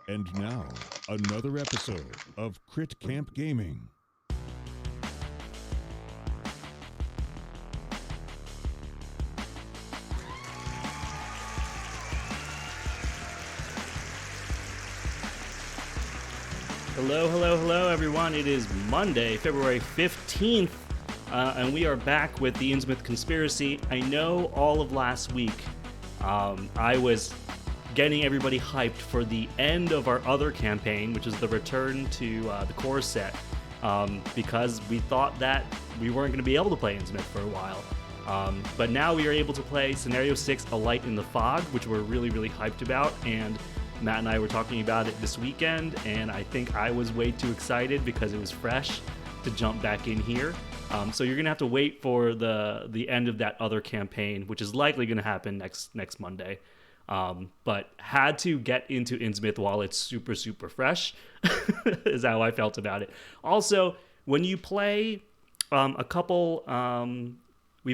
And now, another episode of Crit Camp Gaming. Hello, everyone. It is Monday, February 15th, and we are back with the Innsmouth Conspiracy. I know all of last week I was getting everybody hyped for the end of our other campaign, which is the return to the core set, because we thought that we weren't going to be able to play Innsmouth for a while. But now we are able to play Scenario 6, A Light in the Fog, which we're really, really hyped about, and Matt and I were talking about it this weekend, and I think I was way too excited because it was fresh to jump back in here. So you're going to have to wait for the end of that other campaign, which is likely going to happen next Monday. But had to get into Innsmouth while it's super, super fresh is how I felt about it. Also, when you play we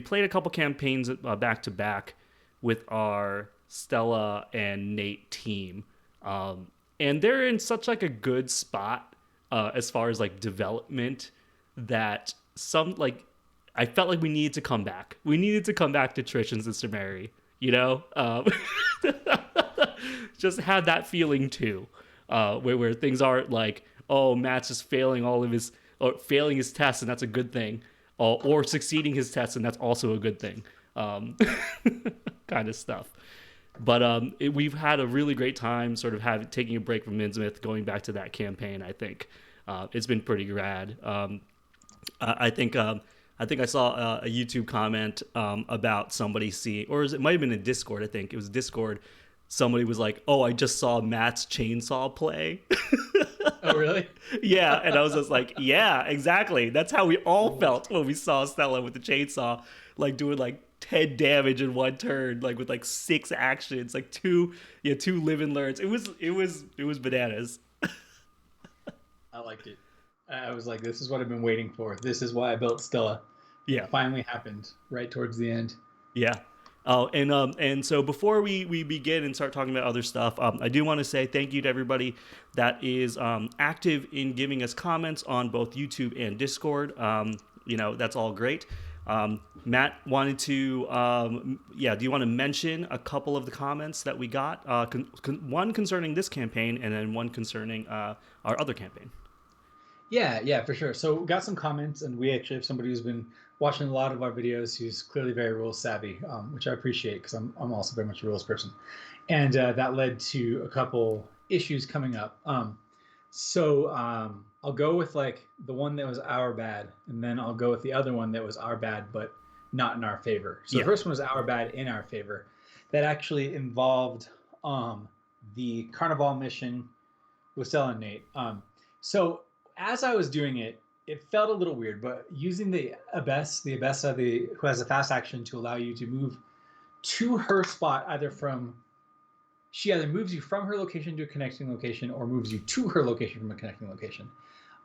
played a couple campaigns back to back with our Stella and Nate team. And they're in such like a good spot as far as like development that I felt like we needed to come back. We needed to come back to Trish and Sister Mary, you know? Just had that feeling too, where things aren't like, oh, Matt's just failing failing his tests and that's a good thing, or succeeding his tests and that's also a good thing, kind of stuff. But we've had a really great time sort of taking a break from Innsmouth, going back to that campaign. I think it's been pretty rad. I think I saw a YouTube comment about somebody seeing, or it might have been in Discord. I think it was Discord. Somebody was like, "Oh, I just saw Matt's chainsaw play." Oh, really? Yeah, and I was just like, "Yeah, exactly. That's how we all felt when we saw Stella with the chainsaw, like doing like 10 damage in one turn, like with like 6 actions, like two live and learns. It was bananas." I liked it. I was like, this is what I've been waiting for. This is why I built Stella. Yeah. It finally happened right towards the end. Yeah. Oh, and so before we begin and start talking about other stuff, I do want to say thank you to everybody that is active in giving us comments on both YouTube and Discord. That's all great. Matt wanted to, do you want to mention a couple of the comments that we got? One concerning this campaign and then one concerning our other campaign. Yeah, for sure. So we got some comments, and we actually have somebody who's been watching a lot of our videos who's clearly very rules savvy, which I appreciate because I'm also very much a rules person. And that led to a couple issues coming up. So I'll go with like the one that was our bad, and then I'll go with the other one that was our bad, but not in our favor. So The first one was our bad in our favor. That actually involved the Carnival mission with Stella and Nate. So as I was doing it, it felt a little weird, but using the Abessa, who has a fast action to allow you to move to her spot, she either moves you from her location to a connecting location or moves you to her location from a connecting location.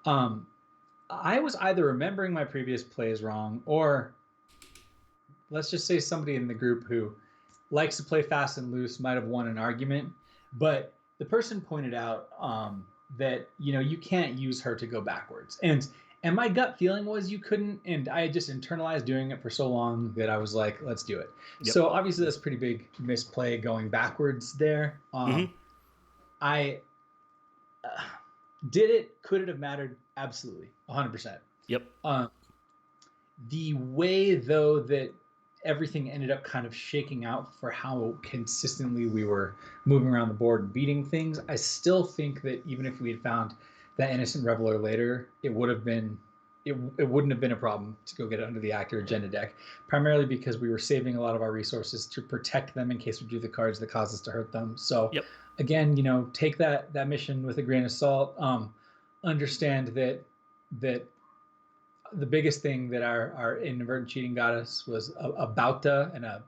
I was either remembering my previous plays wrong, or let's just say somebody in the group who likes to play fast and loose might have won an argument. But the person pointed out that you can't use her to go backwards, and my gut feeling was you couldn't, and I had just internalized doing it for so long that I was like, let's do it. Yep. So obviously that's a pretty big misplay going backwards there. I did it. Could it have mattered? Absolutely, 100%. Yep. The way though that everything ended up kind of shaking out for how consistently we were moving around the board and beating things, I still think that even if we had found that innocent reveler later, it wouldn't have been a problem to go get it under the actor agenda deck, primarily because we were saving a lot of our resources to protect them in case we drew the cards that caused us to hurt them. So Again, take that mission with a grain of salt. Understand that the biggest thing that our inadvertent cheating got us was a bauta and a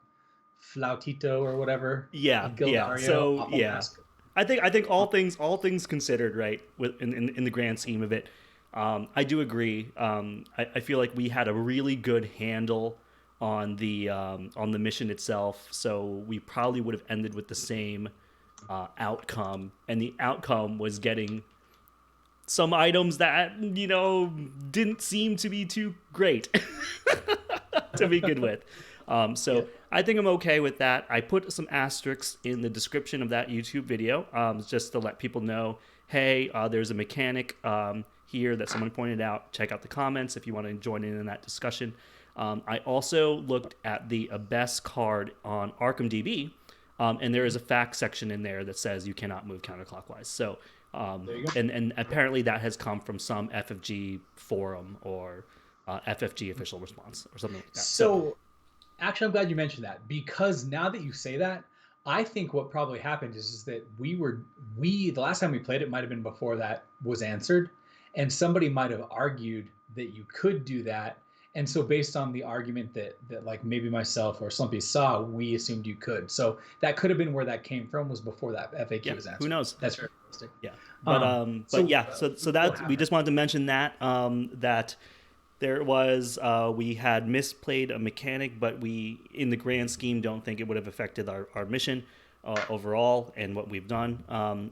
flautito or whatever. Yeah. So mask. I think all things considered, right, in the grand scheme of it, I do agree. I feel like we had a really good handle on the mission itself, so we probably would have ended with the same outcome, and the outcome was getting some items that, you know, didn't seem to be too great to begin with. So I think I'm okay with that. I put some asterisks in the description of that YouTube video, just to let people know, hey, there's a mechanic here that someone pointed out. Check out the comments if you want to join in that discussion. I also looked at the best card on ArkhamDB, and there is a fact section in there that says you cannot move counterclockwise. So, and apparently that has come from some FFG forum or FFG official response or something like that. So actually, I'm glad you mentioned that, because now that you say that, I think what probably happened is that the last time we played it might have been before that was answered, and somebody might have argued that you could do that. And so based on the argument that like maybe myself or Slumpy saw, we assumed you could. So that could have been where that came from, was before that FAQ was answered. Who knows? That's very realistic. Yeah. So that we just wanted to mention that that there was we had misplayed a mechanic, but we, in the grand scheme, don't think it would have affected our mission overall and what we've done.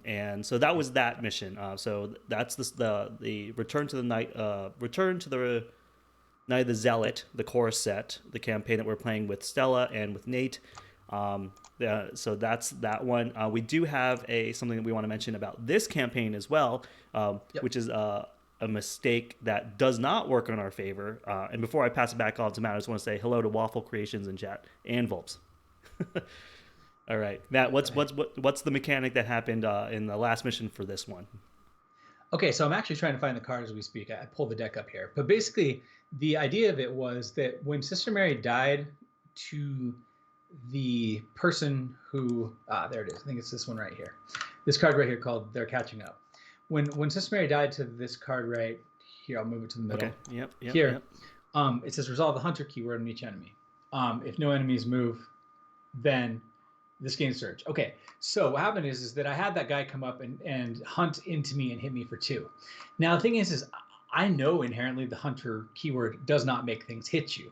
And so that was that mission. So that's the Return to the Night of the Zealot, the core set, the campaign that we're playing with Stella and with Nate. So that's that one. We do have something that we want to mention about this campaign as well, which is a mistake that does not work in our favor. And before I pass it back off to Matt, I just want to say hello to Waffle Creations in chat and Volps. All right, Matt, what's the mechanic that happened in the last mission for this one? Okay, so I'm actually trying to find the card as we speak. I pulled the deck up here. But basically, the idea of it was that when Sister Mary died to the person who... there it is. I think it's this one right here. This card right here called They're Catching Up. When Sister Mary died to this card right here, I'll move it to the middle. Okay, yep. Here, it says resolve the hunter keyword on each enemy. If no enemies move, then this gains surge. Okay, so what happened is that I had that guy come up and hunt into me and hit me for 2. Now the thing is I know inherently the hunter keyword does not make things hit you.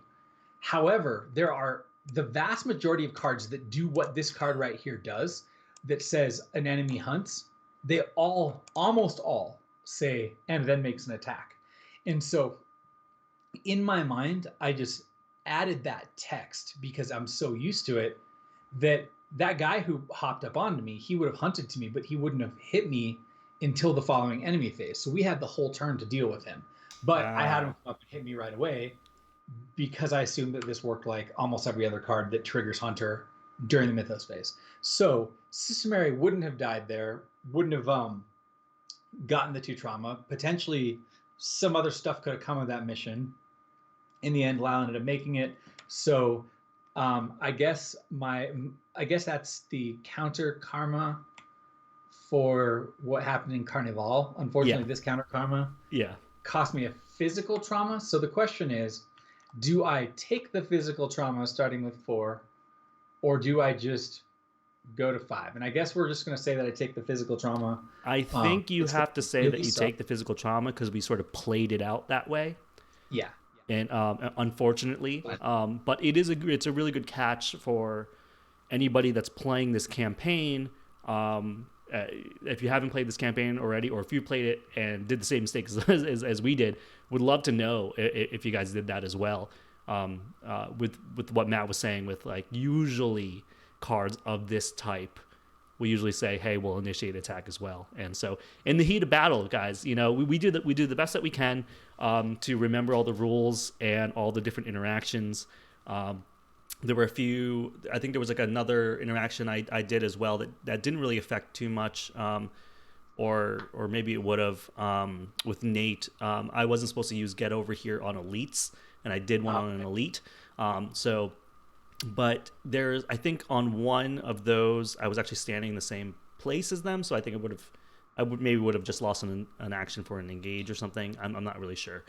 However, there are the vast majority of cards that do what this card right here does, that says an enemy hunts. They almost all say, and then makes an attack. And so in my mind, I just added that text because I'm so used to it that guy who hopped up onto me, he would have hunted to me, but he wouldn't have hit me until the following enemy phase. So we had the whole turn to deal with him. But I had him come up and hit me right away because I assumed that this worked like almost every other card that triggers Hunter during the Mythos phase. So Sister Mary wouldn't have died there, wouldn't have gotten the 2 trauma. Potentially some other stuff could have come of that mission. In the end, Lyle ended up making it. So I guess that's the counter karma for what happened in Carnival. Unfortunately, this counter karma cost me a physical trauma. So the question is, do I take the physical trauma starting with 4, or do I just go to 5? And I guess we're just going to say that I take the physical trauma. I think you have to say that you take the physical trauma because we sort of played it out that way. Yeah. And unfortunately, but it's a really good catch for anybody that's playing this campaign. If you haven't played this campaign already, or if you played it and did the same mistakes as we did, would love to know if you guys did that as well. With what Matt was saying, with like usually cards of this type, we usually say, hey, we'll initiate attack as well. And so in the heat of battle, guys, you know, we do the best that we can to remember all the rules and all the different interactions. There were a few, I think there was like another interaction I did as well that didn't really affect too much, or maybe it would have, with Nate. I wasn't supposed to use get over here on elites, and I did one on an elite. But there's, I think on one of those, I was actually standing in the same place as them, so I think I would have just lost an action for an engage or something. I'm not really sure.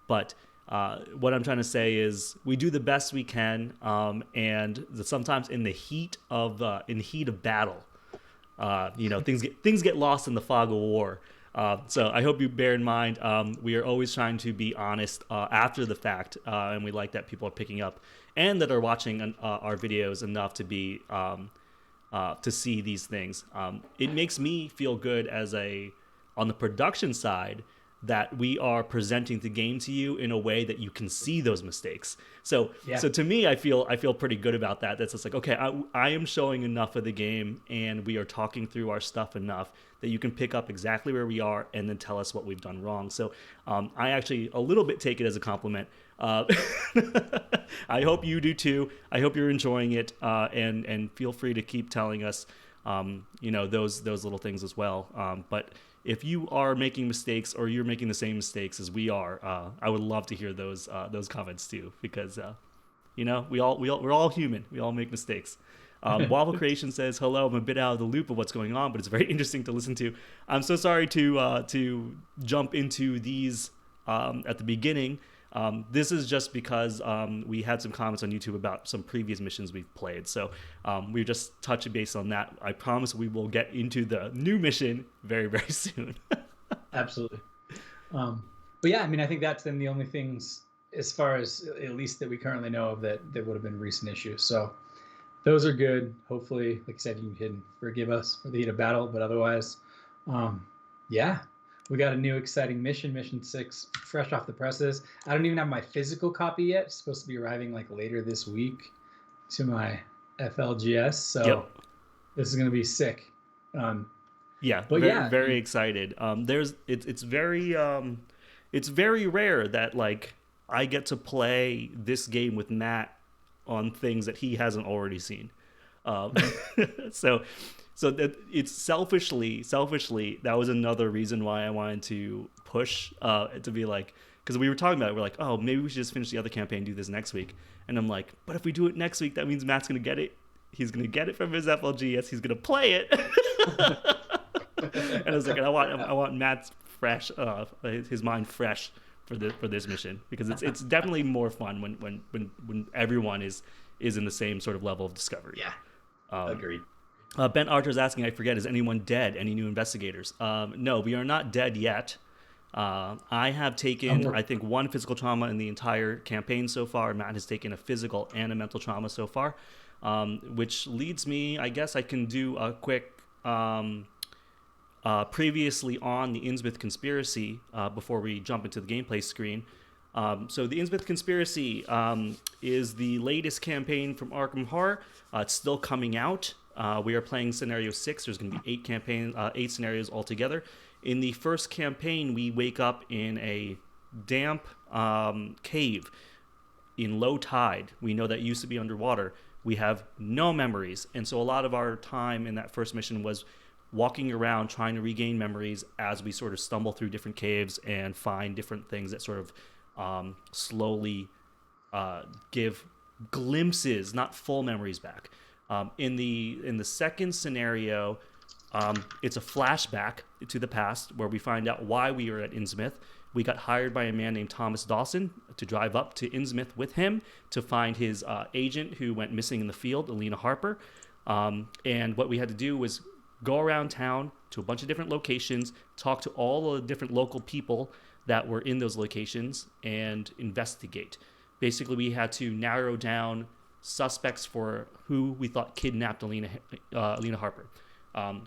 But what I'm trying to say is we do the best we can, and sometimes in the heat of battle, you know, things get lost in the fog of war. So I hope you bear in mind, we are always trying to be honest after the fact, and we like that people are picking up and that are watching our videos enough to be to see these things. It makes me feel good on the production side, that we are presenting the game to you in a way that you can see those mistakes. So to me, I feel pretty good about that. That's just like, okay, I am showing enough of the game, and we are talking through our stuff enough that you can pick up exactly where we are and then tell us what we've done wrong. So I actually a little bit take it as a compliment. I hope you do too. I hope you're enjoying it, and feel free to keep telling us, those little things as well. But if you are making mistakes or you're making the same mistakes as we are, I would love to hear those comments too, because we're all human. We all make mistakes. Waffle Creation says, "Hello, I'm a bit out of the loop of what's going on, but it's very interesting to listen to. I'm so sorry to jump into these at the beginning. This is just because we had some comments on YouTube about some previous missions we've played. So we're just touching base on that. I promise we will get into the new mission very, very soon." Absolutely. But yeah, I mean, I think that's then the only things, as far as at least that we currently know of, that would have been recent issues. So those are good. Hopefully, like I said, you can forgive us for the heat of battle. But otherwise, yeah. We got a new exciting mission 6, fresh off the presses. I don't even have my physical copy yet. It's supposed to be arriving like later this week to my FLGS. So This is going to be sick. Very excited. It's very rare that like I get to play this game with Matt on things that he hasn't already seen. So that it's selfishly, that was another reason why I wanted to push to be like, because we were talking about it, we're like, oh, maybe we should just finish the other campaign and do this next week. And I'm like, but if we do it next week, that means Matt's going to get it. He's going to get it from his FLGS. He's going to play it. And I was like, I want Matt's fresh, his mind fresh for this mission, because it's definitely more fun when everyone is in the same sort of level of discovery. Yeah, agreed. Ben Archer's asking, I forget, is anyone dead? Any new investigators? No, we are not dead yet. I have taken, I think, 1 physical trauma in the entire campaign so far. Matt has taken a physical and a mental trauma so far, which leads me, I guess I can do a quick previously on the Innsmouth conspiracy before we jump into the gameplay screen. So the Innsmouth Conspiracy is the latest campaign from Arkham Horror. It's still coming out. We are playing scenario 6. There's going to be 8 scenarios altogether. In the first campaign, we wake up in a damp cave in low tide. We know that used to be underwater. We have no memories. And so a lot of our time in that first mission was walking around trying to regain memories as we sort of stumble through different caves and find different things that sort of slowly give glimpses, not full memories back. In the second scenario, it's a flashback to the past where we find out why we are at Innsmouth. We got hired by a man named Thomas Dawson to drive up to Innsmouth with him to find his agent who went missing in the field, Alina Harper. And what we had to do was go around town to a bunch of different locations, talk to all the different local people that were in those locations, and investigate. Basically, we had to narrow down suspects for who we thought kidnapped Alina Harper.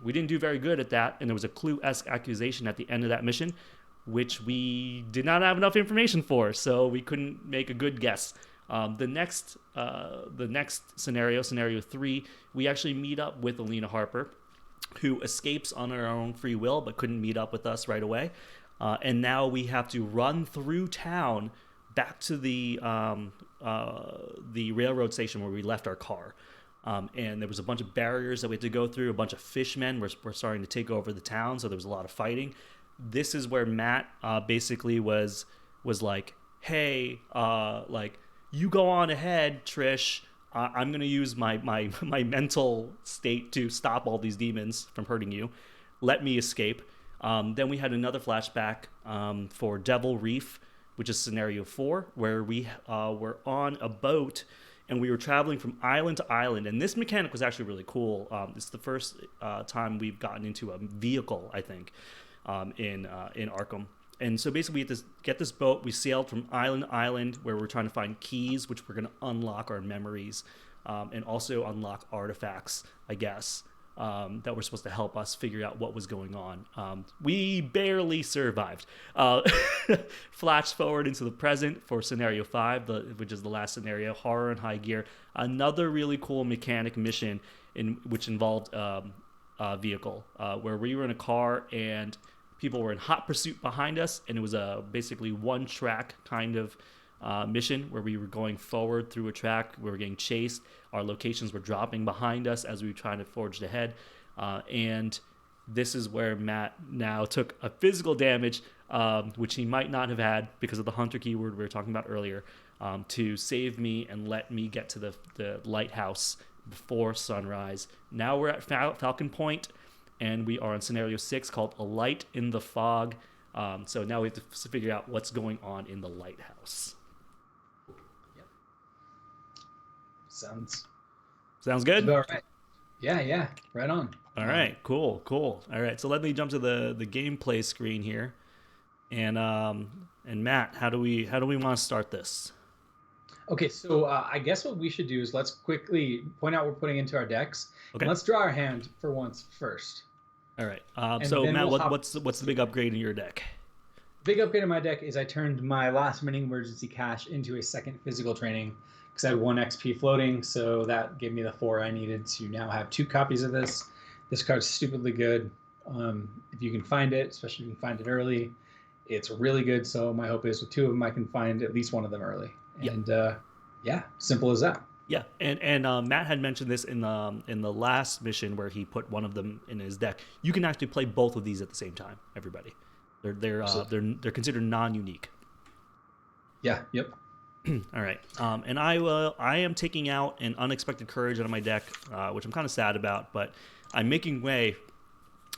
We didn't do very good at that, and there was a clue-esque accusation at the end of that mission, which we did not have enough information for, so we couldn't make a good guess. The next scenario 3, we actually meet up with Alina Harper, who escapes on her own free will but couldn't meet up with us right away. And now we have to run through town back to the railroad station where we left our car. And there was a bunch of barriers that we had to go through. A bunch of fishmen were starting to take over the town, so there was a lot of fighting. This is where Matt basically was like, hey, like, you go on ahead, Trish. I'm going to use my mental state to stop all these demons from hurting you. Let me escape. Then we had another flashback for Devil Reef, which is scenario 4, where we were on a boat and we were traveling from island to island. And this mechanic was actually really cool. It's the first time we've gotten into a vehicle, I think, in Arkham. And so basically we had to get this boat. We sailed from island to island where we're trying to find keys, which we're going to unlock our memories and also unlock artifacts, I guess, that were supposed to help us figure out what was going on. We barely survived. Flash forward into the present for scenario 5, which is the last scenario, horror in high gear. Another really cool mechanic mission which involved a vehicle where we were in a car and people were in hot pursuit behind us, and it was a basically one track kind of mission where we were going forward through a track. We were getting chased. Our locations were dropping behind us as we were trying to forge ahead. And this is where Matt now took a physical damage, which he might not have had because of the hunter keyword we were talking about earlier, to save me and let me get to the lighthouse before sunrise. Now we're at Falcon Point, and we are in scenario 6 called A Light in the Fog. So now we have to figure out what's going on in the lighthouse. Sounds good? About right. Yeah, right on. All right, cool. All right, so let me jump to the gameplay screen here, and Matt, how do we want to start this? Okay, so I guess what we should do is let's quickly point out what we're putting into our decks. Okay. And let's draw our hand for once first. All right. So Matt, what's the big upgrade in your deck? Big upgrade in my deck is I turned my last remaining emergency cache into a second physical training because I had 1 XP floating, so that gave me the 4 I needed to now have 2 copies of this. This card's stupidly good. If you can find it, especially if you can find it early, it's really good. So my hope is with 2 of them, I can find at least one of them early. And simple as that. Yeah, and Matt had mentioned this in the last mission where he put one of them in his deck. You can actually play both of these at the same time. Everybody, they're considered non-unique. Yeah. Yep. All right. And I am taking out an unexpected courage out of my deck, which I'm kind of sad about, but I'm making way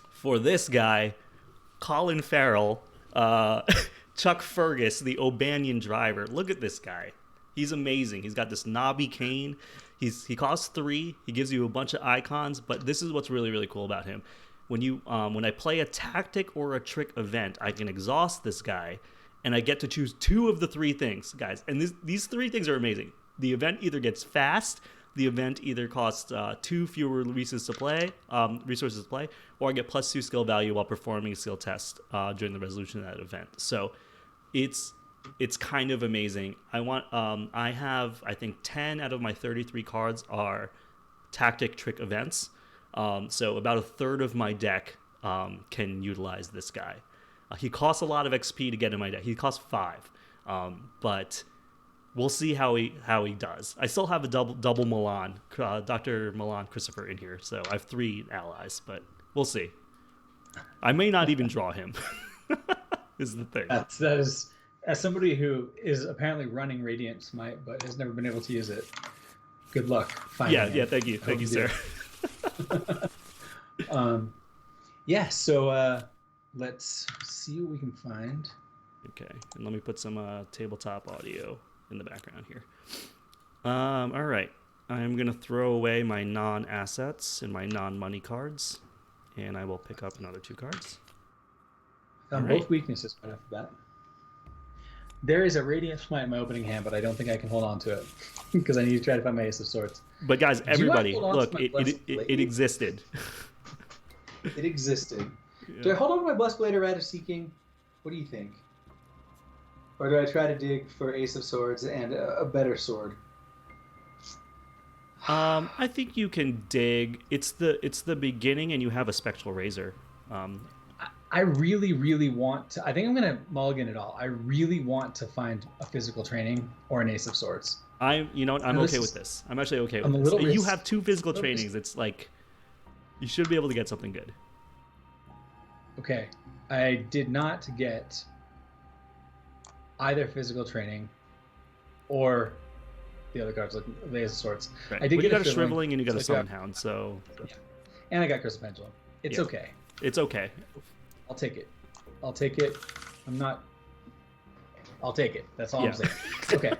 for this guy, Colin Farrell, Chuck Fergus, the O'Banion driver. Look at this guy. He's amazing. He's got this knobby cane. He costs 3. He gives you a bunch of icons, but this is what's really, really cool about him. When I play a tactic or a trick event, I can exhaust this guy, and I get to choose 2 of the 3 things, guys. And these 3 things are amazing. The event either gets fast, the event either costs 2 fewer resources to play, or I get +2 skill value while performing a skill test during the resolution of that event. So it's kind of amazing. I have, I think, 10 out of my 33 cards are tactic trick events. So about a third of my deck can utilize this guy. He costs a lot of XP to get in my deck. He costs 5, but we'll see how he does. I still have a double Milan, Dr. Milan Christopher in here, so I have 3 allies, but we'll see. I may not even draw him. Is the thing. That is, as somebody who is apparently running Radiant Smite but has never been able to use it, good luck finding it. Yeah. Thank you, sir. So let's see what we can find. Okay, and let me put some tabletop audio in the background here. All right, I'm gonna throw away my non-assets and my non-money cards, and I will pick up another 2 cards. Found both weaknesses right off the bat. There is a Radiant Smite in my opening hand, but I don't think I can hold on to it because I need to try to find my Ace of Swords. But guys, everybody, look, it existed. It existed. Yeah. Do I hold on to my Blessed Blade or Rite of Seeking? What do you think? Or do I try to dig for Ace of Swords and a better sword? I think you can dig. It's the beginning, and you have a Spectral Razor. I really, really want to. I think I'm going to mulligan it all. I really want to find a physical training or an Ace of Swords. I'm okay with this. I'm actually okay with this. You have 2 physical trainings. It's like you should be able to get something good. Okay, I did not get either physical training or the other cards, like the Ace of Swords. Right. I did get a Shriveling and you got a Summon Hound, so. Yeah. And I got Crystal Pendulum. It's okay. It's okay. I'll take it. I'll take it. I'll take it. That's all I'm saying. Okay.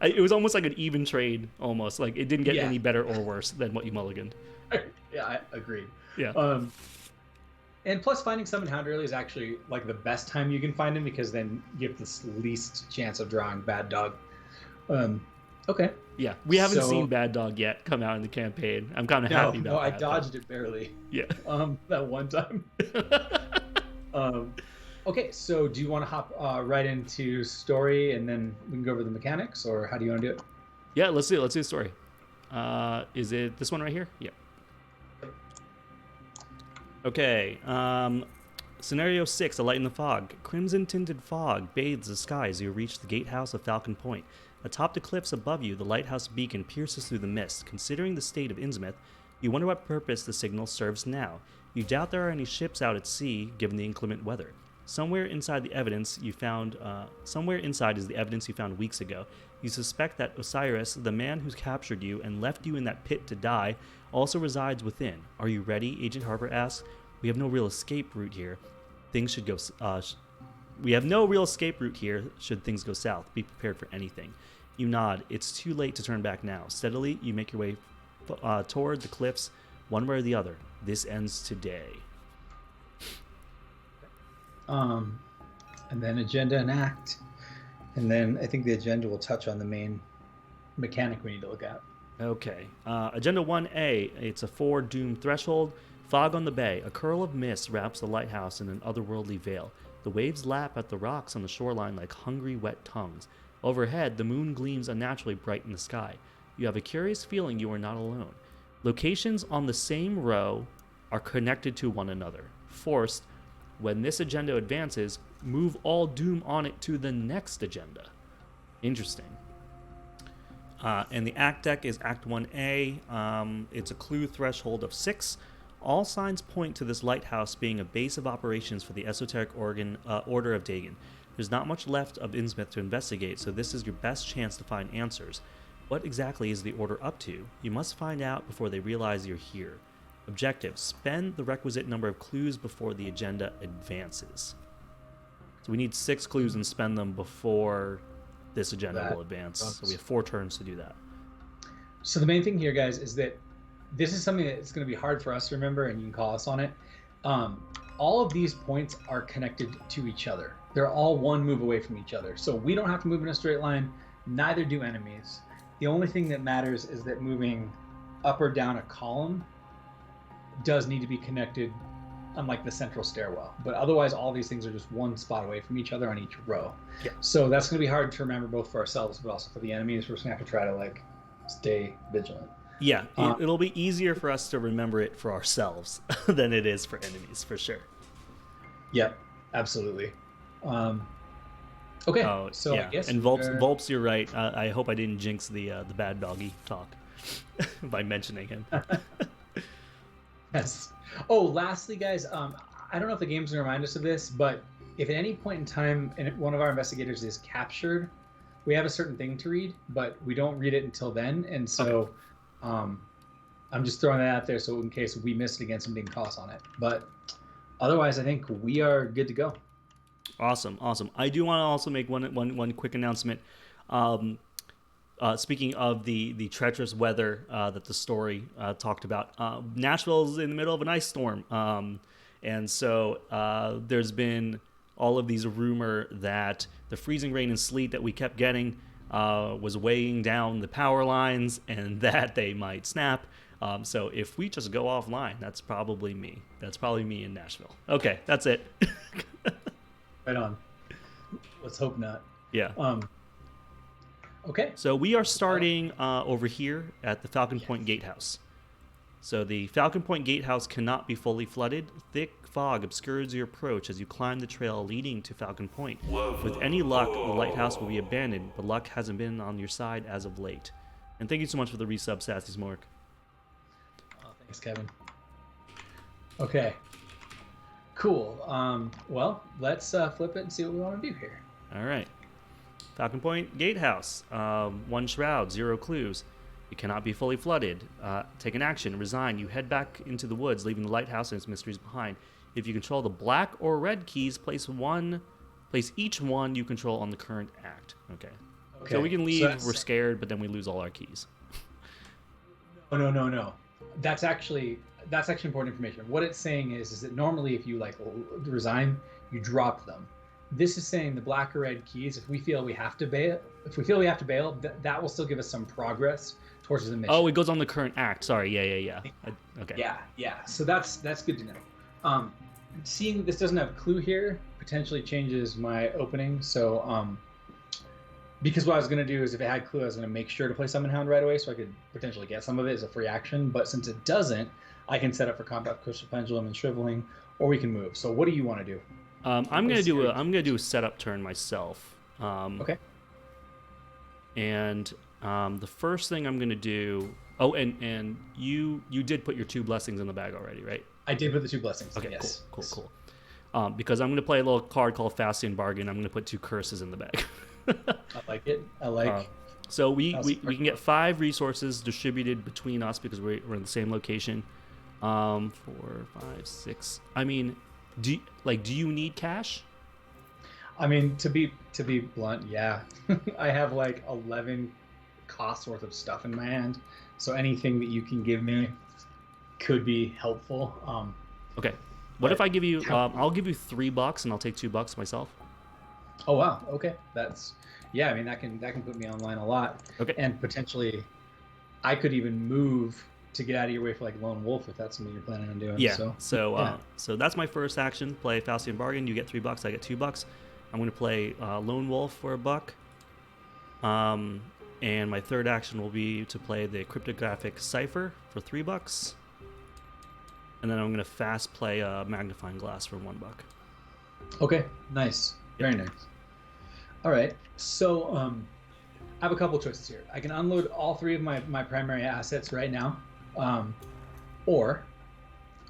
It was almost like an even trade, almost. Like it didn't get any better or worse than what you mulliganed. Yeah, I agree. Yeah. And plus, finding Summon Hound early is actually like the best time you can find him because then you have the least chance of drawing Bad Dog. Okay. Yeah, we haven't So- seen Bad Dog yet come out in the campaign. I'm kind of happy about No, I that. dodged it barely. Yeah. That one time. Okay, so do you want to hop right into story and then we can go over the mechanics, or how do you want to do it? Yeah, let's do the story. Is it this one right here? Yeah. Okay. Scenario 6, A Light in the Fog. Crimson-tinted fog bathes the sky as you reach the gatehouse of Falcon Point. Atop the cliffs above you, the lighthouse beacon pierces through the mist. Considering the state of Innsmouth, you wonder what purpose the signal serves now. You doubt there are any ships out at sea, given the inclement weather. Somewhere inside is the evidence you found weeks ago. You suspect that Osiris, the man who's captured you and left you in that pit to die, also resides within. Are you ready? Agent Harper asks. We have no real escape route here. We have no real escape route here should things go south. Be prepared for anything. You nod. It's too late to turn back now. Steadily, you make your way toward the cliffs, one way or the other. This ends today. And then agenda and act. And then I think the agenda will touch on the main mechanic we need to look at. Okay. Agenda 1A. It's a 4 doom threshold. Fog on the bay. A curl of mist wraps the lighthouse in an otherworldly veil. The waves lap at the rocks on the shoreline like hungry, wet tongues. Overhead, the moon gleams unnaturally bright in the sky. You have a curious feeling you are not alone. Locations on the same row are connected to one another. Forced, when this agenda advances, move all doom on it to the next agenda. Interesting. And the act deck is Act 1A. It's a clue threshold of 6. All signs point to this lighthouse being a base of operations for the esoteric Order of Dagon. There's not much left of Innsmouth to investigate, so this is your best chance to find answers. What exactly is the Order up to? You must find out before they realize you're here. Objective: spend the requisite number of clues before the agenda advances. So we need 6 clues and spend them before this agenda will advance. So we have 4 turns to do that. So the main thing here, guys, is that this is something that's going to be hard for us to remember, and you can call us on it. All of these points are connected to each other. They're all one move away from each other. So we don't have to move in a straight line. Neither do enemies. The only thing that matters is that moving up or down a column does need to be connected, unlike the central stairwell. But otherwise, all these things are just one spot away from each other on each row. Yeah. So that's going to be hard to remember, both for ourselves but also for the enemies. We're just going to have to try to stay vigilant. Yeah, it'll be easier for us to remember it for ourselves than it is for enemies, for sure. Yep, absolutely. Okay, so yeah. I guess... And Volps, you're right. I hope I didn't jinx the bad doggy talk by mentioning him. Yes. Oh, lastly, guys, I don't know if the game's going to remind us of this, but if at any point in time one of our investigators is captured, we have a certain thing to read, but we don't read it until then. And so I'm just throwing that out there so in case we missed it again, somebody can call us on it. But otherwise, I think we are good to go. Awesome. I do want to also make one quick announcement. Speaking of the treacherous weather that the story talked about, Nashville's in the middle of an ice storm. And so there's been all of these rumor that the freezing rain and sleet that we kept getting was weighing down the power lines and that they might snap. So if we just go offline, that's probably me. That's probably me in Nashville. Okay, that's it. Right on. Let's hope not. Yeah. Okay. So we are starting over here at the Falcon Point Gatehouse. So the Falcon Point Gatehouse cannot be fully flooded. Thick fog obscures your approach as you climb the trail leading to Falcon Point. With any luck, the lighthouse will be abandoned, but luck hasn't been on your side as of late. And thank you so much for the resub, Sassy Smork. Oh, thanks, Kevin. Okay. Cool. Well, let's flip it and see what we want to do here. All right. Falcon Point Gatehouse. 1 shroud, 0 clues. It cannot be fully flooded. Take an action. Resign. You head back into the woods, leaving the lighthouse and its mysteries behind. If you control the black or red keys, place each one you control on the current act. Okay. So we can leave. We're scared, but then we lose all our keys. No. That's actually important information. What it's saying is that normally if you resign, you drop them. this is saying the black or red keys. If we feel we have to bail, that will still give us some progress towards the mission. Oh, it goes on the current act. Sorry. Yeah. Okay. Yeah. So that's good to know. Seeing this doesn't have clue here potentially changes my opening. So because what I was going to do is if it had clue, I was going to make sure to play Summon Hound right away so I could potentially get some of it as a free action. But since it doesn't, I can set up for combat, Crystal Pendulum, and Shriveling, or we can move. So what do you want to do? I'm gonna do a setup turn myself. Okay. And the first thing I'm gonna do. Oh, and you did put your 2 blessings in the bag already, right? I did put the 2 blessings. Okay. Yes. Cool. Because I'm gonna play a little card called Faustian Bargain. I'm gonna put 2 curses in the bag. I like it. So we can get 5 resources distributed between us because we're in the same location. 4, 5, 6. I mean, do you need cash? I mean, to be blunt, yeah. I have like 11 costs worth of stuff in my hand, so anything that you can give me could be helpful. Okay. What if I give you? I'll give you $3 and I'll take $2 myself. Oh wow. Okay. I mean that can put me online a lot. Okay. And potentially, I could even move to get out of your way for like Lone Wolf if that's something you're planning on doing. Yeah. So that's my first action. Play Faustian Bargain. You get $3. I get $2. I'm going to play Lone Wolf for $1. And my third action will be to play the Cryptographic Cipher for $3. And then I'm going to fast play a Magnifying Glass for $1. Okay. Nice. Very nice. All right. So I have a couple choices here. I can unload all 3 of my primary assets right now, or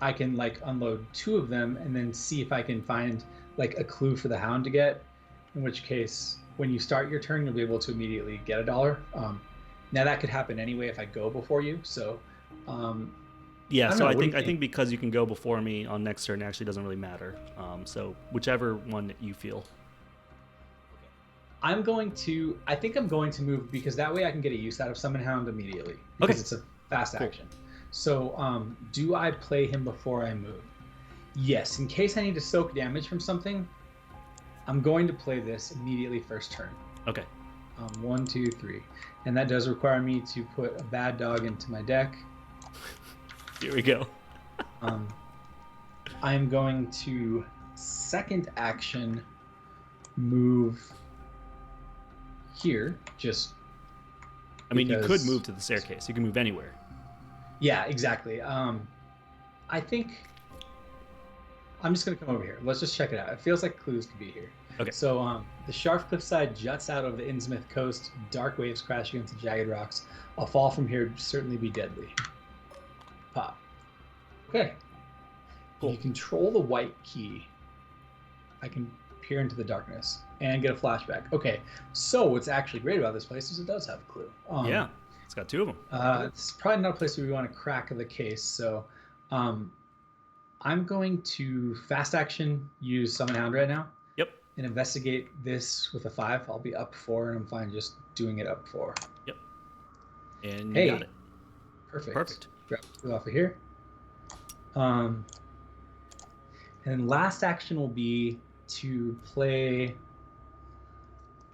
I can like unload 2 of them and then see if I can find like a clue for the Hound to get. In which case, when you start your turn, you'll be able to immediately get $1. Now that could happen anyway if I go before you. So I think because you can go before me on next turn, it actually doesn't really matter. So whichever one that you feel. I think I'm going to move because that way I can get a use out of Summon Hound immediately. Because it's a fast action. So do I play him before I move? Yes, in case I need to soak damage from something, I'm going to play this immediately first turn. Okay. 1, 2, 3. And that does require me to put a bad dog into my deck. Here we go. I'm going to second action move here, I mean, you could move to the staircase. You can move anywhere. Yeah, exactly. I think I'm just going to come over here. Let's just check it out. It feels like clues could be here. Okay. So the sharp cliffside juts out over the Innsmouth coast. Dark waves crash against the jagged rocks. A fall from here would certainly be deadly. Pop. Okay. Cool. You control the white key. I can peer into the darkness and get a flashback. Okay. So what's actually great about this place is it does have a clue. Yeah. It's got 2 of them. It's probably not a place where we want to crack the case. So I'm going to fast action use Summon Hound right now. Yep. And investigate this with a 5. I'll be up 4, and I'm fine just doing it up 4. Yep. And you got it. Perfect. Grab 2 off of here. And then last action will be to play.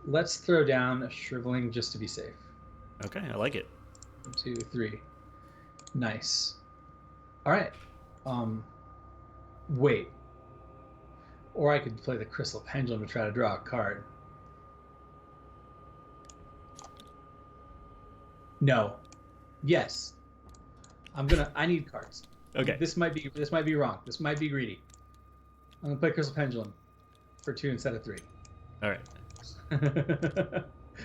Let's throw down a Shriveling just to be safe. Okay, I like it. 1, 2, 3. Nice. All right. Wait. Or I could play the Crystal Pendulum to try to draw a card. No. Yes. I need cards. Okay. This might be wrong. This might be greedy. I'm gonna play Crystal Pendulum for 2 instead of 3. All right.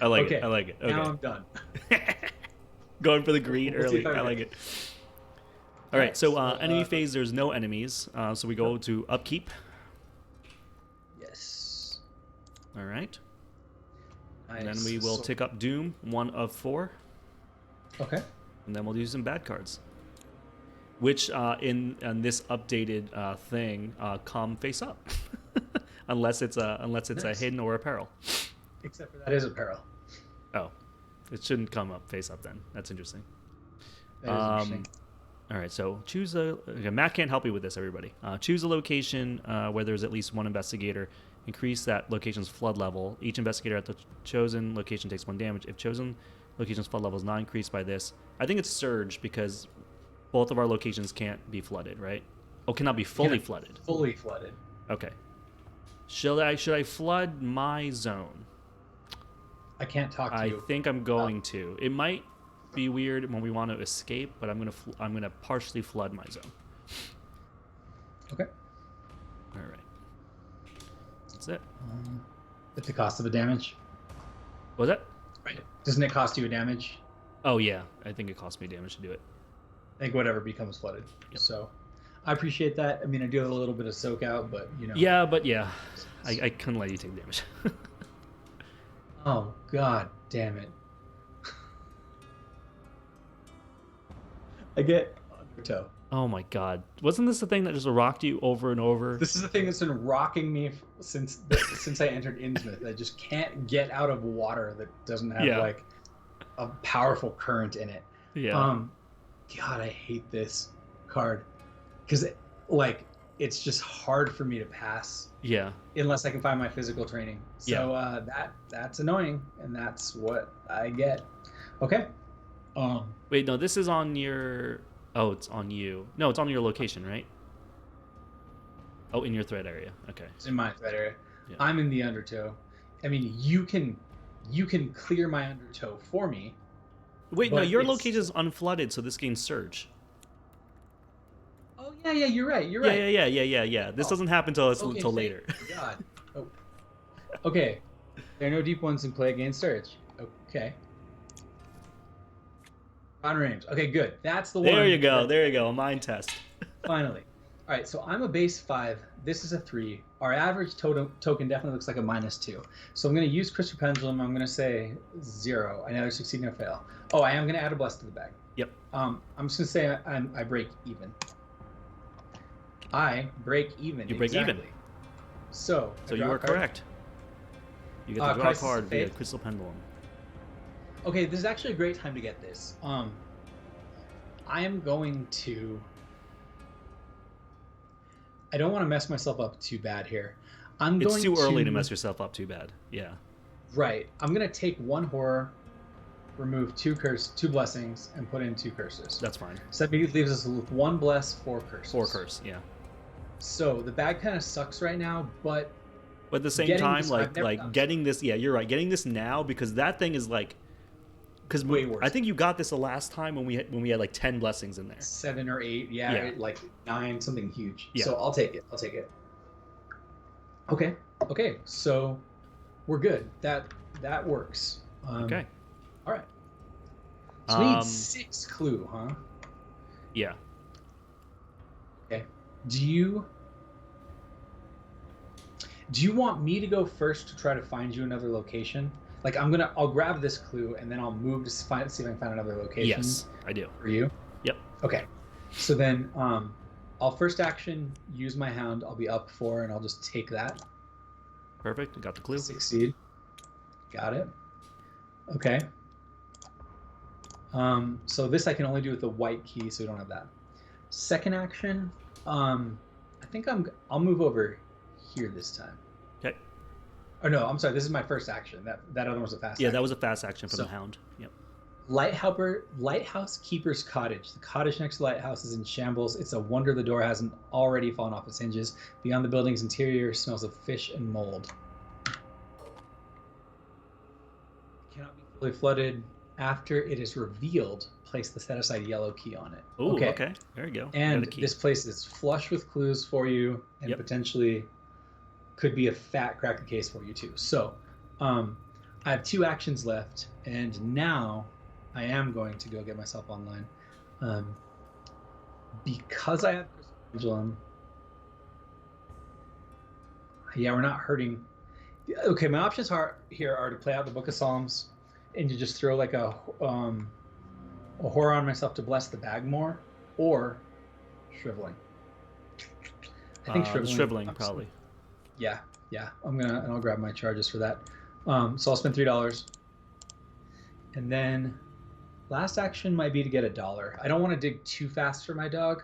I like it. Okay. Now I'm done. Going for the greed early. I like it. All right. So enemy phase, there's no enemies. So we go to upkeep. Yes. All right. Nice. And then we will tick up Doom, 1 of 4. Okay. And then we'll do some bad cards. Which in this updated thing come face up, unless it's a hidden or a peril. Except for that is a peril. Oh, it shouldn't come up face up then. That's interesting. That is interesting. All right, so choose a. Okay, Matt can't help you with this, everybody. Choose a location where there's at least 1 investigator, increase that location's flood level. Each investigator at the chosen location takes 1 damage. If chosen location's flood level is not increased by this, I think it's surge because both of our locations can't be flooded, right? Oh, cannot be fully flooded. Fully flooded. Okay. Should I flood my zone? I can't talk to you. I think I'm going to. It might be weird when we want to escape, but I'm gonna partially flood my zone. Okay. All right. That's it. At the cost of a damage. Was that? Right. Doesn't it cost you a damage? Oh yeah, I think it cost me damage to do it. I think whatever becomes flooded. Yep. So, I appreciate that. I mean, I do have a little bit of soak out, but you know. Yeah, but yeah, I couldn't let you take damage. Oh God, damn it! I get undertow. Oh my God, wasn't this the thing that just rocked you over and over? This is the thing that's been rocking me since I entered Innsmouth. I just can't get out of water that doesn't have like a powerful current in it. Yeah. God, I hate this card because it's just hard for me to pass. Yeah. Unless I can find my physical training. So that's annoying, and that's what I get. Okay. Wait, no, this is on your. Oh, it's on you. No, it's on your location, right? Oh, in your threat area. Okay. It's in my threat area. Yeah. I'm in the undertow. I mean, you can clear my undertow for me. Wait, no, your location is unflooded, so this gains surge. Oh yeah, you're right. You're right. Yeah. This doesn't happen until later. God. Oh. Okay. There are no deep ones in play against surge. Okay. On range. Okay, good. That's the one. There you go. There you go. A mind test. Finally. All right, so I'm a base 5. This is a 3. Our average token definitely looks like a -2. So I'm going to use Crystal Pendulum. I'm going to say 0. I neither succeed nor fail. Oh, I am going to add a bless to the bag. Yep. I'm just going to say I break even. I break even. You break even. So you are correct. You get to draw a card via Crystal Pendulum. Okay, this is actually a great time to get this. I am going to. I don't want to mess myself up too bad here. It's too early to mess yourself up too bad. Yeah. Right. I'm gonna take 1 horror, remove 2 blessings, and put in 2 curses. That's fine. So that leaves us with 1 bless, 4 curses. 4 curse. Yeah. So the bag kind of sucks right now, but. But at the same time, getting this, yeah, you're right. Getting this now because that thing is like. Because way worse. I think you got this the last time when we had like 10 blessings in there. 7 or 8, yeah. Like 9, something huge. Yeah. So I'll take it. Okay. So we're good. That works. Okay. All right. So we need 6 clue, huh? Yeah. Okay. Do you want me to go first to try to find you another location? Like I'll grab this clue and then I'll move to see if I can find another location. Yes, I do. For you? Yep. Okay. So then I'll first action use my hound. I'll be up 4 and I'll just take that. Perfect. Got the clue. Succeed. Got it. Okay. So this I can only do with the white key, so we don't have that. Second action, I think I'll move over here this time. Okay. Oh no, I'm sorry. This is my first action. That other one was a fast action. Yeah, that was a fast action from the hound. Yep. Lighthouse Keeper's Cottage. The cottage next to the lighthouse is in shambles. It's a wonder the door hasn't already fallen off its hinges. Beyond the building's interior smells of fish and mold. Cannot be fully flooded. After it is revealed, place the set aside yellow key on it. Ooh, okay. There you go. And this place is flush with clues for you and potentially could be a fat crack case for you too. So I have 2 actions left, and now I am going to go get myself online. Because I have Crystal Pendulum. Yeah, we're not hurting. Okay, my options here are to play out the Book of Psalms and to just throw like a horror on myself to bless the bag more, or shriveling. I think shriveling probably. Yeah. I'll grab my charges for that. So I'll spend $3, and then last action might be to get $1. I don't want to dig too fast for my dog,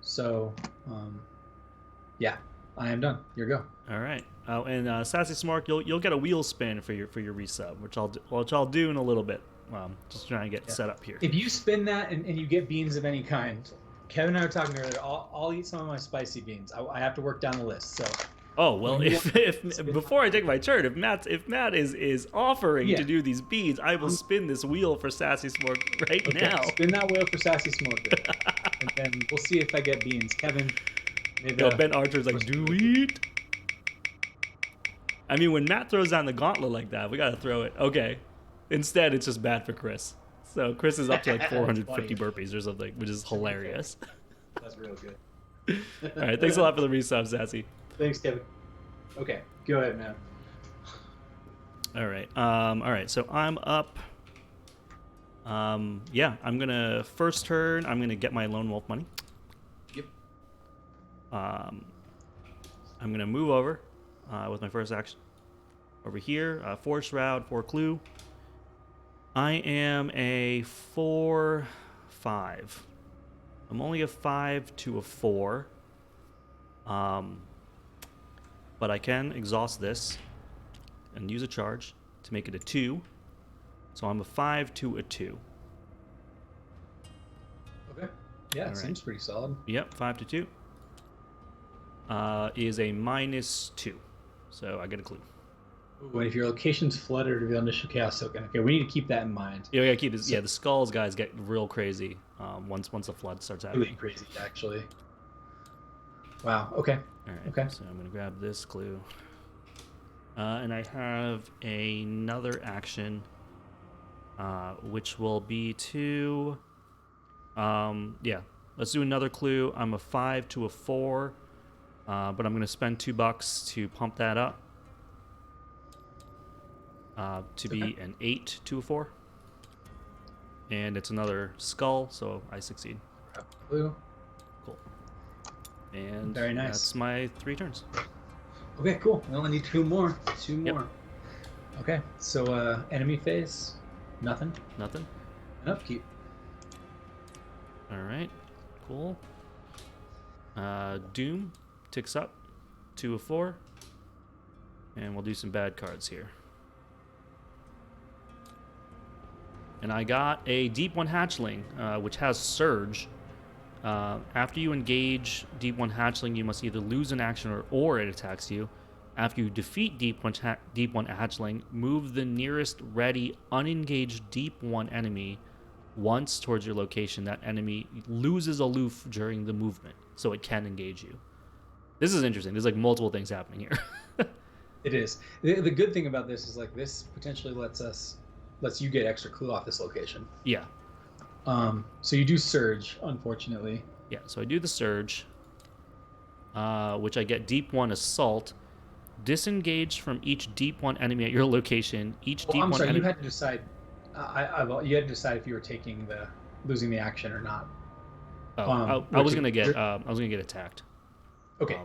so yeah. I am done. Your go. All right. Oh, and Sassy Smart, you'll get a wheel spin for your resub, which I'll do in a little bit. Just trying to get set up here. If you spin that and you get beans of any kind, Kevin and I were talking earlier. I'll eat some of my spicy beans. I have to work down the list. So. Oh well, if before I take my turn, if Matt is offering to do these beans, I will spin this wheel for Sassy Smart now. Spin that wheel for Sassy Smart, and then we'll see if I get beans. Kevin. Ben Archer's like, do it. I mean, when Matt throws down the gauntlet like that, we gotta throw it. Okay. Instead, it's just bad for Chris. So Chris is up to like 450 burpees or something, which is hilarious. That's real good. All right, thanks a lot for the resub, Sassy. Thanks, Kevin. Okay, go ahead, man. All right. So I'm up. I'm gonna first turn. I'm gonna get my lone wolf money. Yep. I'm gonna move over with my first action. Over here, 4 shroud, 4 clue. I am a 4/5. I'm only a 5 to a 4. But I can exhaust this and use a charge to make it a 2. So I'm a 5 to a 2. Okay. Yeah, it seems pretty solid. Yep, 5 to 2. Is a -2. So I get a clue. Ooh, and if your location's flooded or the initial chaos token, okay, we need to keep that in mind. Yeah, we gotta keep this. So, the skulls guys get real crazy once the flood starts happening. Really crazy, actually. Wow. Okay. All right. Okay. So I'm gonna grab this clue, and I have another action, which will be to, let's do another clue. I'm a 5 to a 4, but I'm gonna spend $2 to pump that up to be an 8 to a 4, and it's another skull, so I succeed. Grab clue. Cool. And very nice. That's my 3 turns. Okay, cool. We only need 2 more. 2 more. Okay, so enemy phase, nothing. Nothing. And upkeep. All right, cool. Doom ticks up to a 4, and we'll do some bad cards here. And I got a Deep One Hatchling, which has Surge. After you engage Deep One Hatchling, you must either lose an action or it attacks you. After you defeat Deep One Hatchling, move the nearest ready unengaged Deep One enemy once towards your location. That enemy loses aloof during the movement, so it can engage you. This is interesting. There's like multiple things happening here. It is. The good thing about this is like this potentially lets you get extra clue off this location. Yeah. So you do Surge, unfortunately. Yeah, so I do the Surge, which I get Deep One Assault. Disengage from each Deep One enemy at your location. Each Deep One enemy... you had to decide. You had to decide if you were taking losing the action or not. Oh, I was gonna get attacked. Okay.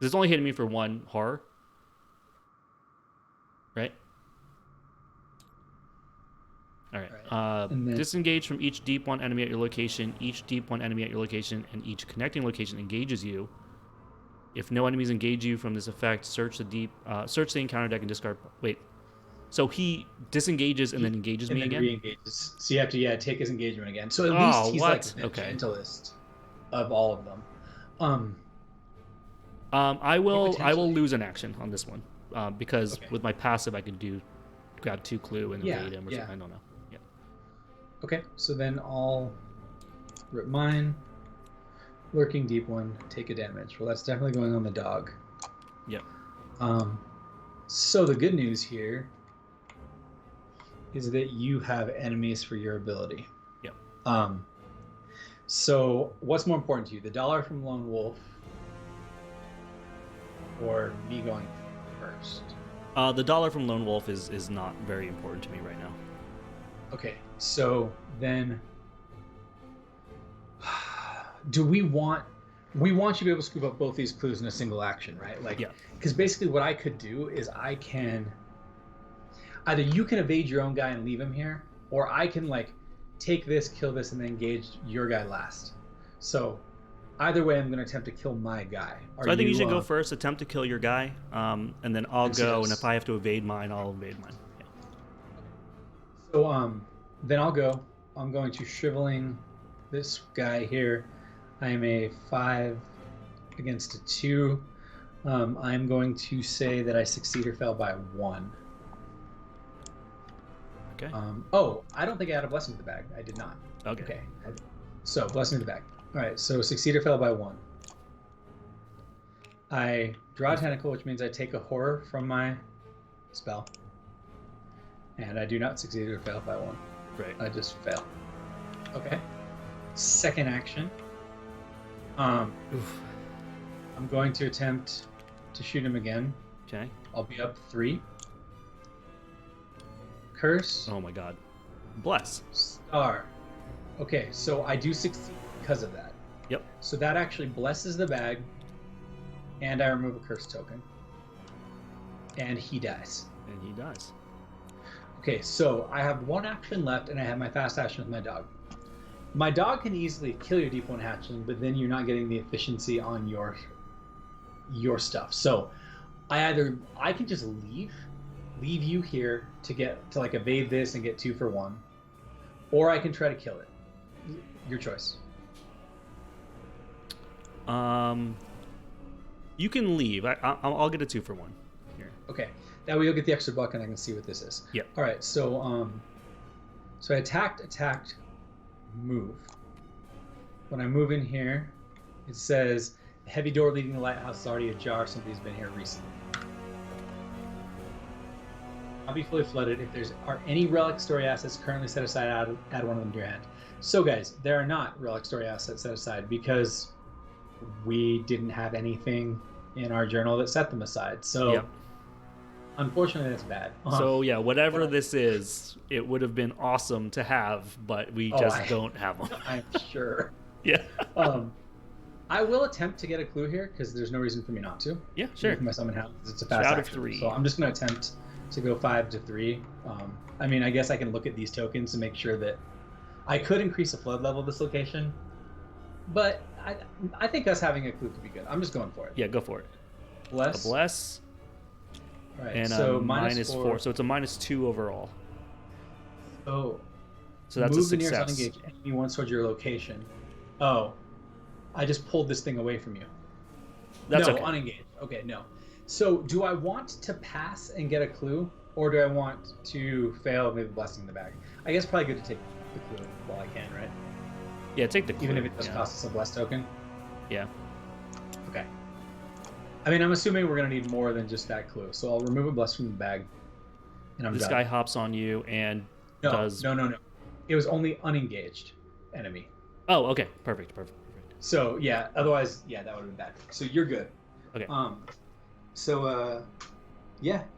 It's only hitting me for 1 horror. Right? All right. Then... disengage from each Deep One enemy at your location. Each Deep One enemy at your location and each connecting location engages you. If no enemies engage you from this effect, search the encounter deck and discard. Wait. So he disengages and then engages me again? Re-engages. So you have to take his engagement again. So at least he's like the gentlest of all of them. I will lose an action on this one because with my passive I can grab 2 clue and evade him or something. I don't know. Yeah. Okay, so then I'll rip mine. Lurking Deep One, take a damage. Well, that's definitely going on the dog. Yep. So the good news here is that you have enemies for your ability. Yep. So what's more important to you, the dollar from Lone Wolf or me going first? The dollar from Lone Wolf is not very important to me right now. Okay, so then we want you to be able to scoop up both these clues in a single action, right? Like, because basically what I could do is I can either you can evade your own guy and leave him here, or I can like take this, kill this, and then engage your guy last. So either way, I'm going to attempt to kill my guy. So I think you should go first, attempt to kill your guy, and then I'll go, and if I have to evade mine, I'll evade mine. Yeah. So then I'll go. I'm going to shriveling this guy here. I am a 5 against a 2. I'm going to say that I succeed or fail by 1. Okay. Oh, I don't think I had a blessing to the bag. I did not. Okay. So blessing to the bag. All right. So succeed or fail by 1. I draw a tentacle, which means I take a horror from my spell, and I do not succeed or fail by 1. Great. I just fail. Okay. Second action. Oof. I'm going to attempt to shoot him again. Okay. I'll be up 3. Curse. Oh my god. Bless. Star. Okay, so I do succeed because of that. Yep. So that actually blesses the bag, and I remove a curse token. And he dies. And he dies. Okay, so I have 1 action left, and I have my fast action with my dog. My dog can easily kill your deep 1 action, but then you're not getting the efficiency on your stuff. So I can just leave you here to get to like evade this and get 2 for 1, or I can try to kill it. Your choice. You can leave. I'll get a 2 for 1 here. Okay, that way you'll get the extra buck, and I can see what this is. Yep. All right, so so I attacked, move. When I move in here, it says the heavy door leading to the lighthouse is already ajar. Somebody's been here recently. I'll be fully flooded. If are any relic story assets currently set aside, add one of them to your hand. So guys, there are not relic story assets set aside because we didn't have anything in our journal that set them aside. So yep. Unfortunately, that's bad. So yeah, whatever this is, it would have been awesome to have, but we just don't have them. I'm sure. Yeah. I will attempt to get a clue here because there's no reason for me not to. Yeah, sure. My summon house, it's a fast Shout action. of 3. So I'm just going to attempt to go 5 to 3. I mean, I guess I can look at these tokens to make sure that I could increase the flood level of this location, but I think us having a clue could be good. I'm just going for it. Yeah, go for it. Bless. A bless. All right. And so minus 4. So it's a -2 overall. Oh. So that's a success. Move the nearest unengaged enemy once towards your location. Oh. I just pulled this thing away from you. That's no, okay. Unengaged. Okay, no. So do I want to pass and get a clue, or do I want to fail and leave a blessing in the bag? I guess probably good to take the clue while I can, right? Yeah, take the clue. Even if it does cost us a bless token? Yeah. Okay. I mean, I'm assuming we're going to need more than just that clue, so I'll remove a bless from the bag, and I'm This done. guy hops on you and does... No. It was only unengaged enemy. Oh, okay. Perfect. So, yeah, otherwise, yeah, that would have been bad. So you're good. Okay. So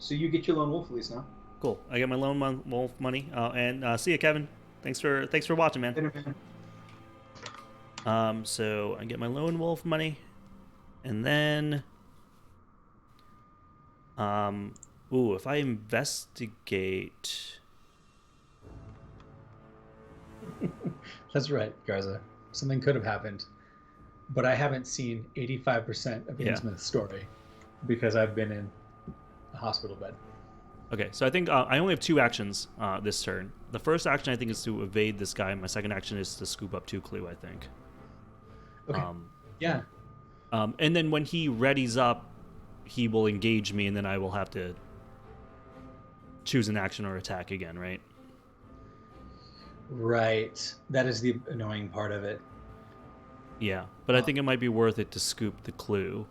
you get your lone wolf at least now. Cool. I get my lone wolf money. And see you, Kevin. Thanks for watching, man. So I get my lone wolf money, and then, if I investigate. That's right, Garza. Something could have happened, but I haven't seen 85% of Innsmouth's story because I've been in a hospital bed. Okay, so I think I only have 2 actions this turn. The first action I think is to evade this guy. My second action is to scoop up 2 clue, I think. Okay. Yeah. And then when he readies up, he will engage me, and then I will have to choose an action or attack again, right? Right. That is the annoying part of it. Yeah, but I think it might be worth it to scoop the clue.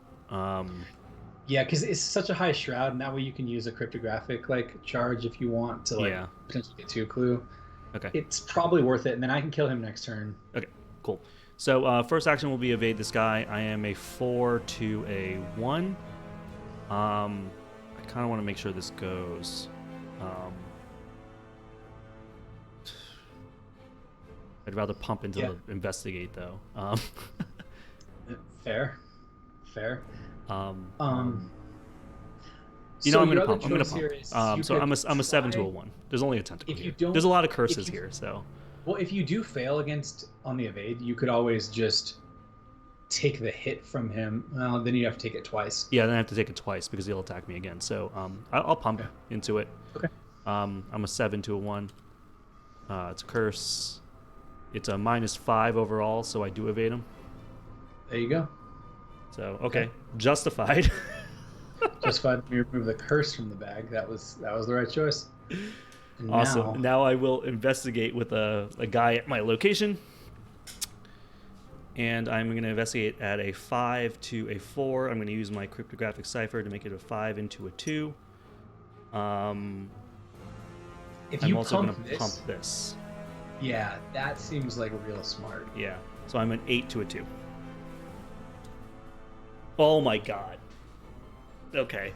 Yeah, because it's such a high shroud, and that way you can use a cryptographic charge if you want to potentially get 2 clue. Okay. It's probably worth it, and then I can kill him next turn. Okay, cool. So first action will be evade this guy. I am a 4 to a 1. I kind of want to make sure this goes. I'd rather pump into the investigate though. Fair. You know, I'm gonna pump. So I'm a 7 to a 1. There's only a tentacle here. There's a lot of curses here, so. Well, if you do fail on the evade, you could always just take the hit from him. Well, then you have to take it twice. Yeah, then I have to take it twice because he'll attack me again. So I'll pump into it. Okay. I'm a 7 to a 1. It's a curse. It's a -5 overall, so I do evade him. There you go. So okay. Justified. Justified. You remove the curse from the bag. That was the right choice. And Awesome. Now I will investigate with a guy at my location. And I'm going to investigate at a 5 to a 4. I'm going to use my cryptographic cipher to make it a 5 into a 2. if I'm you also going pump to pump this. Yeah, that seems like real smart. Yeah. So I'm an 8 to a 2. Oh my god. Okay.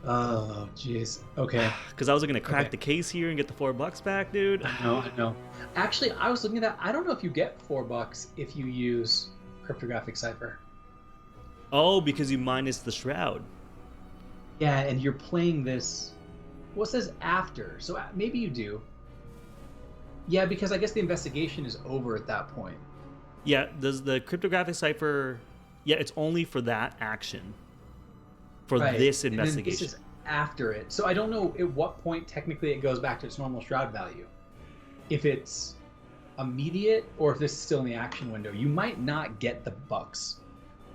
Oh, jeez. Okay. Because I was going to crack the case here and get the $4 back, dude. I know. Actually, I was looking at that. I don't know if you get $4 if you use cryptographic cipher. Oh, because you minus the shroud. Yeah, and you're playing this. Well, it says after, so maybe you do. Yeah, because I guess the investigation is over at that point. Yeah, does the cryptographic cipher... Yeah, it's only for that action. For this investigation. And then this is after it. So I don't know at what point technically it goes back to its normal shroud value. If it's immediate or if this is still in the action window. You might not get the bucks.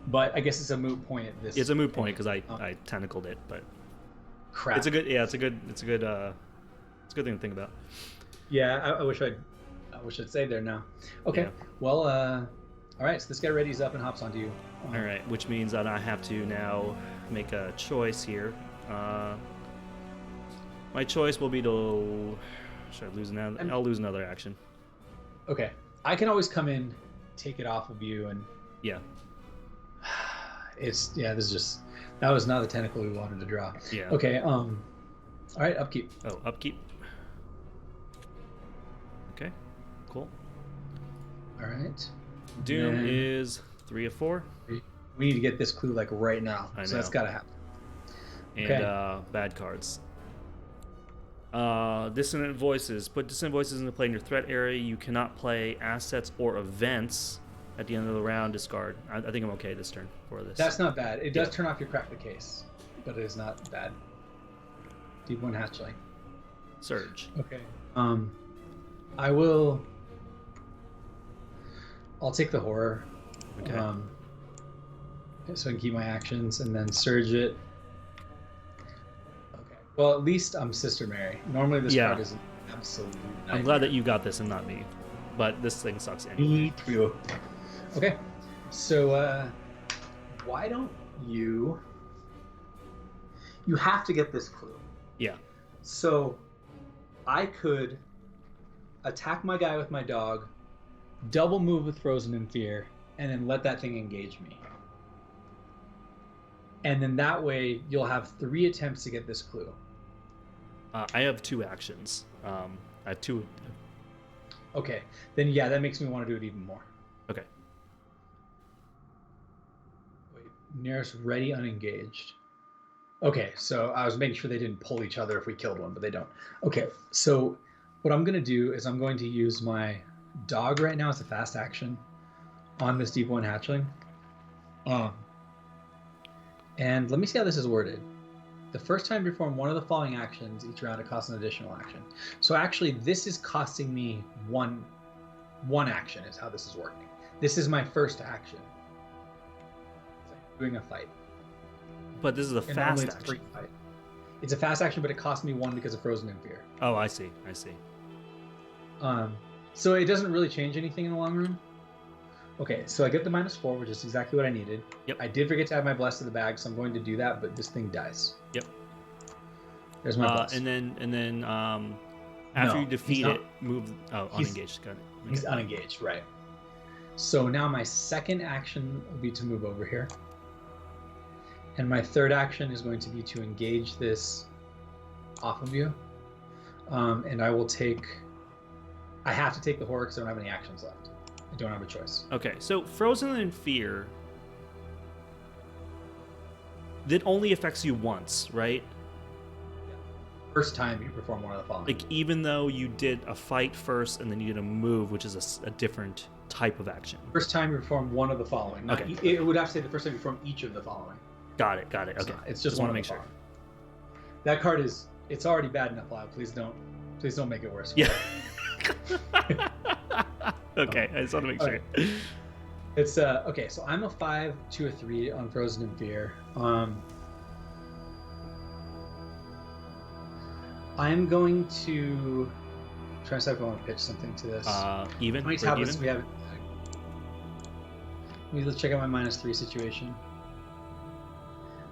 But I guess it's a moot point at this. It's a moot point because I tentacled it, but crap. It's a good thing to think about. Yeah, I wish I'd stayed there now. Okay. Yeah. Well, all right, so this guy readies up and hops onto you. All right, which means that I have to now make a choice here. My choice will be to... Should I lose another? I'll lose another action. Okay. I can always come in, take it off of you, and... Yeah. This is just... That was not the tentacle we wanted to draw. Yeah. Okay, all right, upkeep. Oh, upkeep. Okay, cool. All right. Doom is 3 of 4. We need to get this clue like right now. I know. So that's got to happen. And okay. Bad cards. Dissonant voices. Put dissonant voices into play in your threat area. You cannot play assets or events at the end of the round. Discard. I think I'm okay this turn for this. That's not bad. It does turn off your crack the case, but it is not bad. Deep one hatchling. Surge. Okay. I'll take the horror. Okay. So I can keep my actions and then surge it. Okay. Well, at least I'm Sister Mary. Normally this card is an absolute nightmare. I'm glad that you got this and not me. But this thing sucks anyway. Me too. Okay. So why don't you... You have to get this clue. Yeah. So I could attack my guy with my dog, double move with Frozen in Fear, and then let that thing engage me. And then that way you'll have 3 attempts to get this clue. I have 2 actions. I have 2. Okay, then yeah, that makes me want to do it even more. Okay. Wait, nearest ready unengaged. Okay, so I was making sure they didn't pull each other if we killed one, but they don't. Okay, so what I'm going to do is I'm going to use my dog right now as a fast action on this deep one hatchling. And let me see how this is worded. The first time you perform one of the following actions, each round it costs an additional action. So actually, this is costing me one action is how this is working. This is my first action. It's like doing a fight. But this is a fast action. Free fight. It's a fast action, but it costs me 1 because of Frozen in Fear. Oh, I see. So it doesn't really change anything in the long run. Okay, so I get the -4, which is exactly what I needed. Yep. I did forget to add my bless to the bag, so I'm going to do that, but this thing dies. Yep. There's my bless. And then after you defeat it, move... Oh, unengaged. Got it. Okay. He's unengaged, right. So now my second action will be to move over here. And my third action is going to be to engage this off of you. And I will take... I have to take the horror because I don't have any actions left. I don't have a choice. Okay, so Frozen in Fear... That only affects you once, right? First time you perform one of the following. Like, even though you did a fight first and then you did a move, which is a different type of action. First time you perform one of the following. Not Okay. It would have to say the first time you perform each of the following. Got it. Okay. It's just want one to of make the sure. following. That card it's already bad enough, Lyle. Please don't make it worse. Yeah. Okay, I just want to make sure. Okay. It's okay. So I'm a 5, 2, or 3 on Frozen in Fear. I'm going to try to see if I want to pitch something to this. Even. How many Break tablets even? do we have? Let's check out my -3 situation.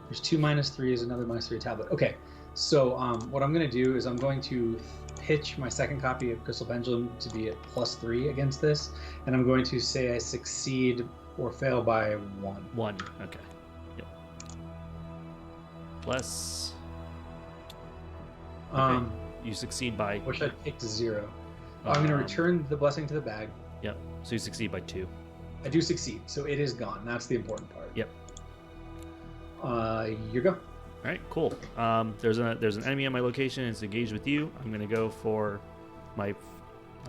There's 2 -3s, another -3 tablet. Okay, so what I'm going to do is I'm going to pitch my second copy of Crystal Pendulum to be at +3 against this, and I'm going to say I succeed or fail by 1. 1. Okay. Yep. Plus. Okay. You succeed by. Wish I'd picked 0. I'm going to return the blessing to the bag. Yep. So you succeed by 2. I do succeed, so it is gone. That's the important part. Yep. You go. All right. Cool. There's an enemy on my location. It's engaged with you. I'm going to go for my.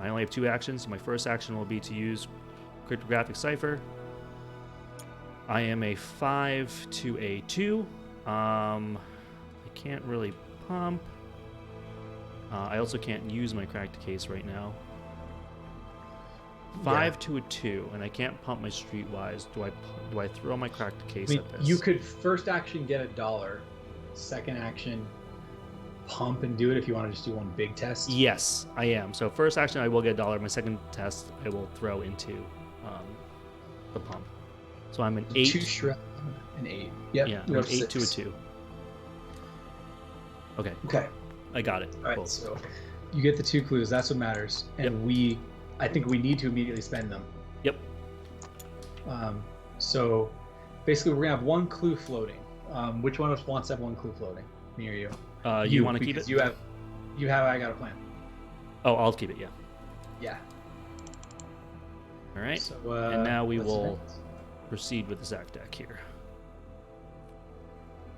I only have 2 actions. My first action will be to use cryptographic cipher. I am a 5 to a 2. I can't really pump. I also can't use my cracked case right now. 5 to a 2, and I can't pump my streetwise. Do I throw my cracked case at this? You could first action get $1. Second action, pump and do it if you want to just do one big test. Yes, I am. So first action, I will get $1. My second test, I will throw into the pump. So I'm an 8. 2 shred, an 8. Yep. Yeah, you I'm have 8 to a 6. 2. Okay. Okay. I got it. All right. Cool. So you get the 2 clues. That's what matters, and I think we need to immediately spend them. Yep. So basically, we're gonna have 1 clue floating. Which one of us wants to have 1 clue floating? Me or you? You want to keep it? You have. I got a plan. Oh, I'll keep it. Yeah. Yeah. All right. So, and now we let's will advance. proceed with the Zac deck here.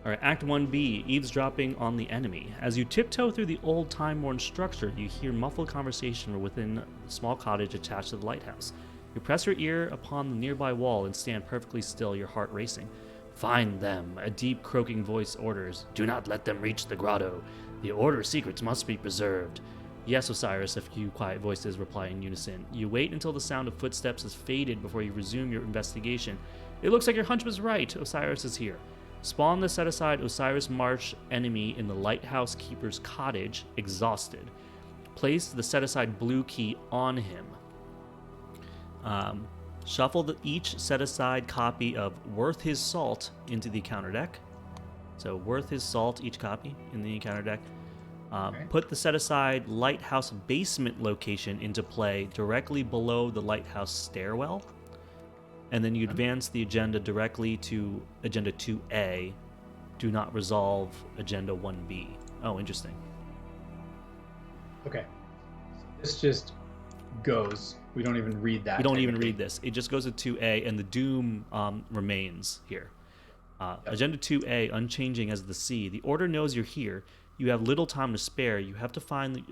All right, Act 1B, eavesdropping on the enemy. As you tiptoe through the old time-worn structure, you hear muffled conversation within the small cottage attached to the lighthouse. You press your ear upon the nearby wall and stand perfectly still, your heart racing. Find them, a deep croaking voice orders. Do not let them reach the grotto. The Order's secrets must be preserved. Yes, Osiris, a few quiet voices reply in unison. You wait until the sound of footsteps has faded before you resume your investigation. It looks like your hunch was right. Osiris is here. Spawn the set-aside Osiris March enemy in the lighthouse keeper's cottage, exhausted. Place the set-aside blue key on him. Shuffle each set-aside copy of Worth His Salt into the encounter deck. So Worth His Salt, each copy in the encounter deck. Okay. Put the set-aside lighthouse basement location into play directly below the lighthouse stairwell. And then you advance the agenda directly to Agenda 2A. Do not resolve Agenda 1B. Oh, interesting. Okay. This just goes. We don't even read that. We don't even technically. read this. It just goes to 2A, and the doom remains here. Agenda 2A, unchanging as the sea. The Order knows you're here. You have little time to spare. You have to find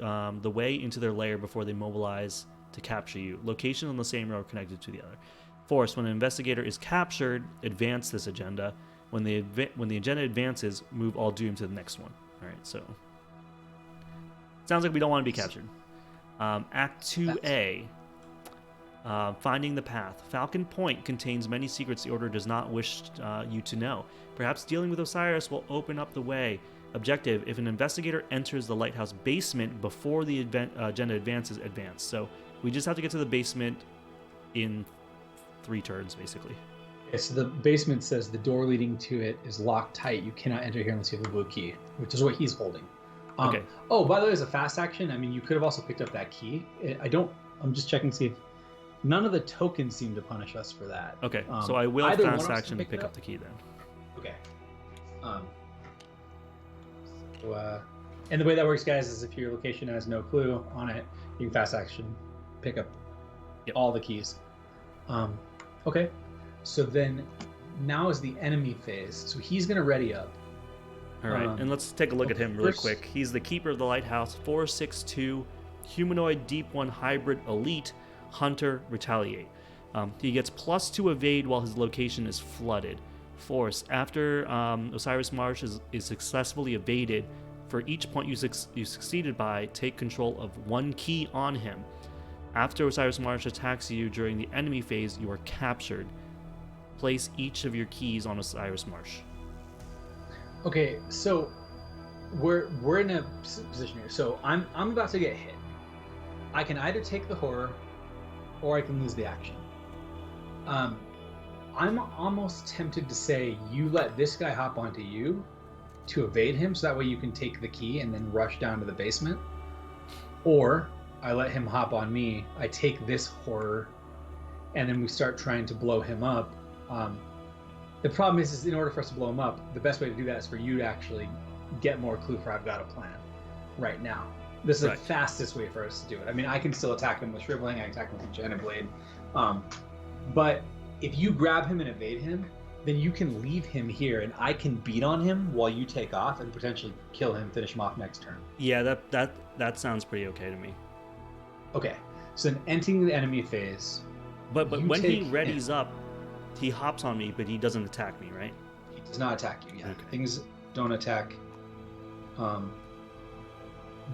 the way into their lair before they mobilize to capture you. Location on the same road connected to the other. Force, when an investigator is captured, advance this agenda. When the agenda advances, move all doom to the next one. All right, so sounds like we don't want to be captured. Act 2A, finding the path. Falcon Point contains many secrets the Order does not wish you to know. Perhaps dealing with Osiris will open up the way. Objective, if an investigator enters the lighthouse basement before the agenda advances, advance. So we just have to get to the basement in 3 turns, basically. Okay, so the basement says the door leading to it is locked tight. You cannot enter here unless you have the blue key, which is what he's holding. Okay. Oh, by the way, as a fast action, I mean, you could have also picked up that key. I'm just checking to see if none of the tokens seem to punish us for that. Okay, so I will either one fast of us action can to pick up the key then. Okay. And the way that works, guys, is if your location has no clue on it, you can fast action pick up all the keys. Okay. So then now is the enemy phase. So he's going to ready up. All right, and let's take a look at him really first- quick. He's the keeper of the lighthouse, 462, humanoid deep 1 hybrid elite, hunter, retaliate. He gets +2 evade while his location is flooded. Force. After Osiris Marsh is successfully evaded, for each point you succeeded by, take control of one key on him. After Osiris Marsh attacks you during the enemy phase, you are captured. Place each of your keys on Osiris Marsh. Okay, so we're in a position here. So I'm about to get hit. I can either take the horror, or I can lose the action. I'm almost tempted to say you let this guy hop onto you to evade him, so that way you can take the key and then rush down to the basement. Or I let him hop on me, I take this horror, and then we start trying to blow him up. The problem is in order for us to blow him up, the best way to do that is for you to actually get more clue for I've got a plan right now. This is the fastest way for us to do it. I mean, I can still attack him with Shriveling, I can attack him with Enchanted Blade. But if you grab him and evade him, then you can leave him here and I can beat on him while you take off and potentially kill him, finish him off next turn. Yeah, that sounds pretty okay to me. Okay, so then entering the enemy phase. But when he readies up, he hops on me, but he doesn't attack me, right? He does not attack you, yeah. Okay. Things don't attack.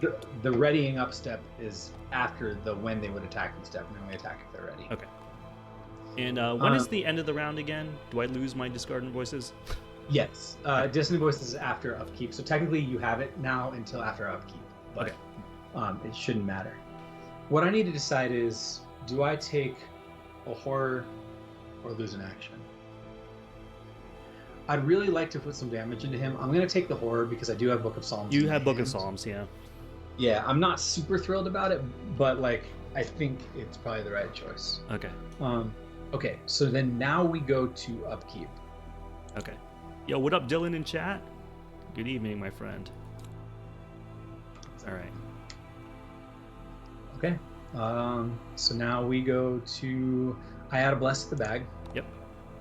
The readying up step is after the when they would attack and step, and then we attack if they're ready. Okay. And when is the end of the round again? Do I lose my discardant voices? Yes. Dissonant voices is after upkeep. So technically you have it now until after upkeep. But it shouldn't matter. What I need to decide is, do I take a horror or lose an action? I'd really like to put some damage into him. I'm going to take the horror because I do have Book of Psalms. You have Book of Psalms, yeah. Yeah, I'm not super thrilled about it, but like I think it's probably the right choice. Okay. Okay, so then now we go to upkeep. Okay. Yo, what up, Dylan in chat? Good evening, my friend. All right. Okay. So now we go to... I add a Bless to the bag. Yep.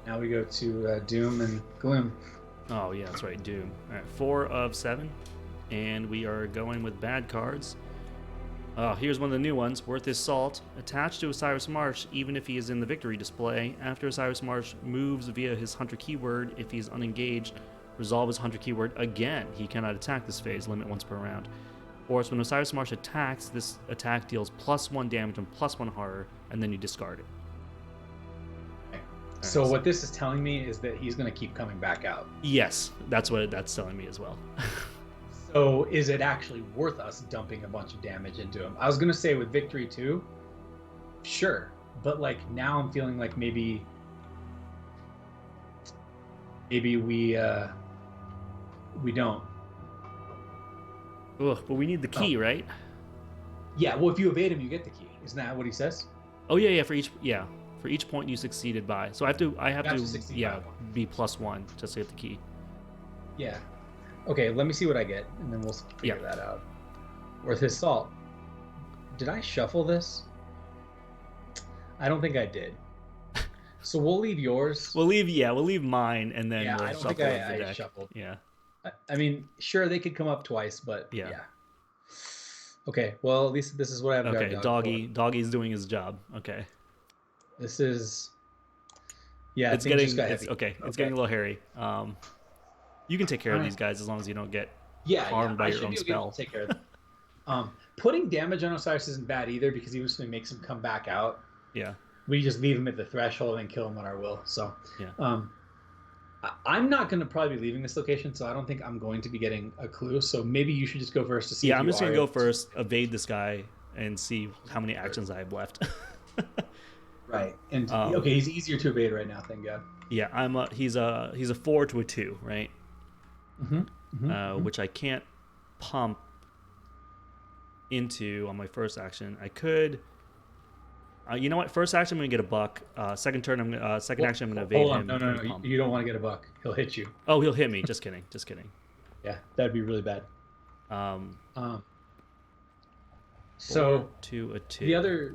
Now we go to Doom and Gloom. Oh, yeah, that's right, Doom. All right, 4 of 7. And we are going with bad cards. Here's one of the new ones. Worth his salt. Attached to Osiris Marsh, even if he is in the victory display. After Osiris Marsh moves via his hunter keyword, if he's unengaged, resolve his hunter keyword again. He cannot attack this phase, limit once per round. Or it's when Osiris Marsh attacks, this attack deals +1 damage and +1 horror, and then you discard it. Okay. So what this is telling me is that he's going to keep coming back out. Yes, that's what that's telling me as well. So is it actually worth us dumping a bunch of damage into him? I was going to say with Victory 2, sure. But like now I'm feeling like maybe we don't. Ugh, but we need the key, right? Yeah, well if you evade him you get the key. Isn't that what he says? Oh yeah, for each point you succeeded by. So I have to yeah, be +1 just to get the key. Yeah. Okay, let me see what I get, and then we'll figure that out. Worth his salt. Did I shuffle this? I don't think I did. So we'll leave yours. We'll leave mine, and then we'll I don't shuffle think the I deck. shuffled. Yeah. I mean, sure, they could come up twice, but yeah. Okay, well, at least this is what I've got. Okay, Doggy's doing his job. Okay. This is... Yeah, it's getting it's getting a little hairy. You can take care of these guys as long as you don't get harmed by your own spell. Take care of them. Putting damage on Osiris isn't bad either because he just makes him come back out. Yeah. We just leave him at the threshold and kill him at our will. So yeah. I'm not going to probably be leaving this location, so I don't think I'm going to be getting a clue. So maybe you should just go first to see. Yeah, I'm just going to go first, evade this guy, and see how many actions I have left. Right. And okay, he's easier to evade right now, thank God. Yeah, he's a 4 to a 2, right? Which I can't pump into on my first action. I could. You know what? First action, I'm gonna get a buck. Second turn, second action, I'm gonna evade him. No. You don't want to get a buck. He'll hit you. Oh, he'll hit me. Just kidding. Yeah, that'd be really bad. 4 so to a 2. The other.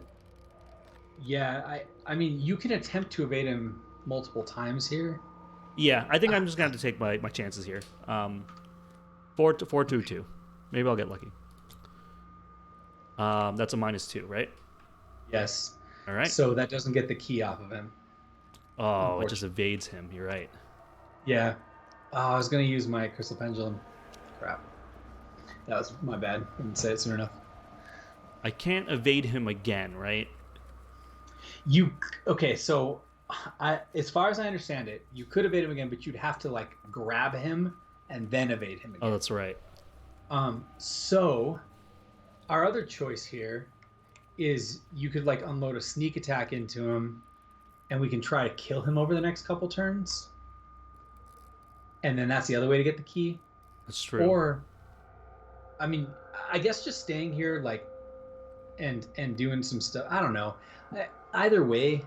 Yeah, I mean, you can attempt to evade him multiple times here. Yeah, I think I'm just gonna have to take my chances here. 4 to 2. Maybe I'll get lucky. That's a -2, right? Yes. All right. So that doesn't get the key off of him. Oh, it just evades him. You're right. Yeah. Oh, I was gonna use my crystal pendulum. Crap. That was my bad. I didn't say it soon enough. I can't evade him again, right? Okay? So, as far as I understand it, you could evade him again, but you'd have to like grab him and then evade him again. Oh, that's right. So our other choice here is you could like unload a sneak attack into him, and we can try to kill him over the next couple turns. And then that's the other way to get the key. That's true. Or, I mean, I guess just staying here, like, and doing some stuff. I don't know. Either way,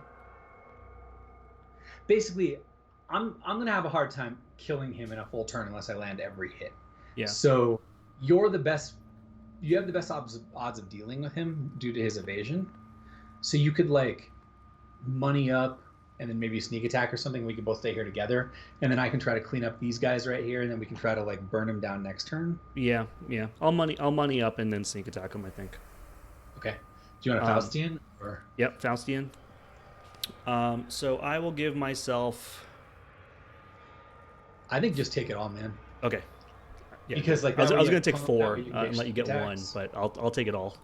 basically, I'm gonna have a hard time killing him in a full turn unless I land every hit. Yeah. So you're the best. You have the best odds of dealing with him due to his evasion. So you could like money up and then maybe sneak attack or something. We could both stay here together, and then I can try to clean up these guys right here, and then we can try to like burn him down next turn. Yeah. I'll money up and then sneak attack him, I think. Okay. Do you want a Faustian or? Yep, Faustian. So I will give myself. I think just take it all, man. Okay. Yeah. Because like I was going to take pump, 4 and and let you get attacks. 1, but I'll take it all.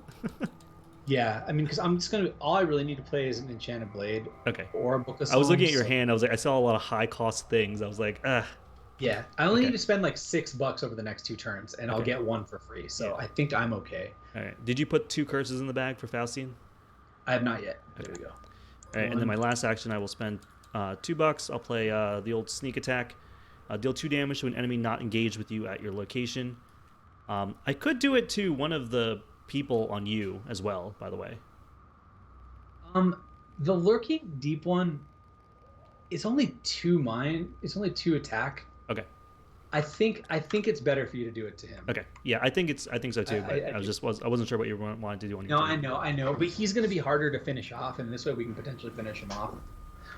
Yeah, I mean, because I'm just gonna. All I really need to play is an enchanted blade. Okay. Or a book of songs. I was looking at your hand. I was like, I saw a lot of high cost things. I was like, Yeah, I only need to spend like $6 over the next 2 turns, and I'll Okay. get 1 for free. So Yeah. I think I'm okay. All right. Did you put 2 curses in the bag for Faustian? I have not yet. Okay. There we go. All right, and then my last action, I will spend $2. I'll play the old sneak attack. Deal 2 damage to an enemy not engaged with you at your location. I could do it to one of the people on you as well, by the way. The lurking deep one is only 2 mine. It's only 2 attack. Okay. I think it's better for you to do it to him. Okay. Yeah, I think so too. But I wasn't sure what you wanted to do on your No, turn. I know, but he's going to be harder to finish off, and this way we can potentially finish him off.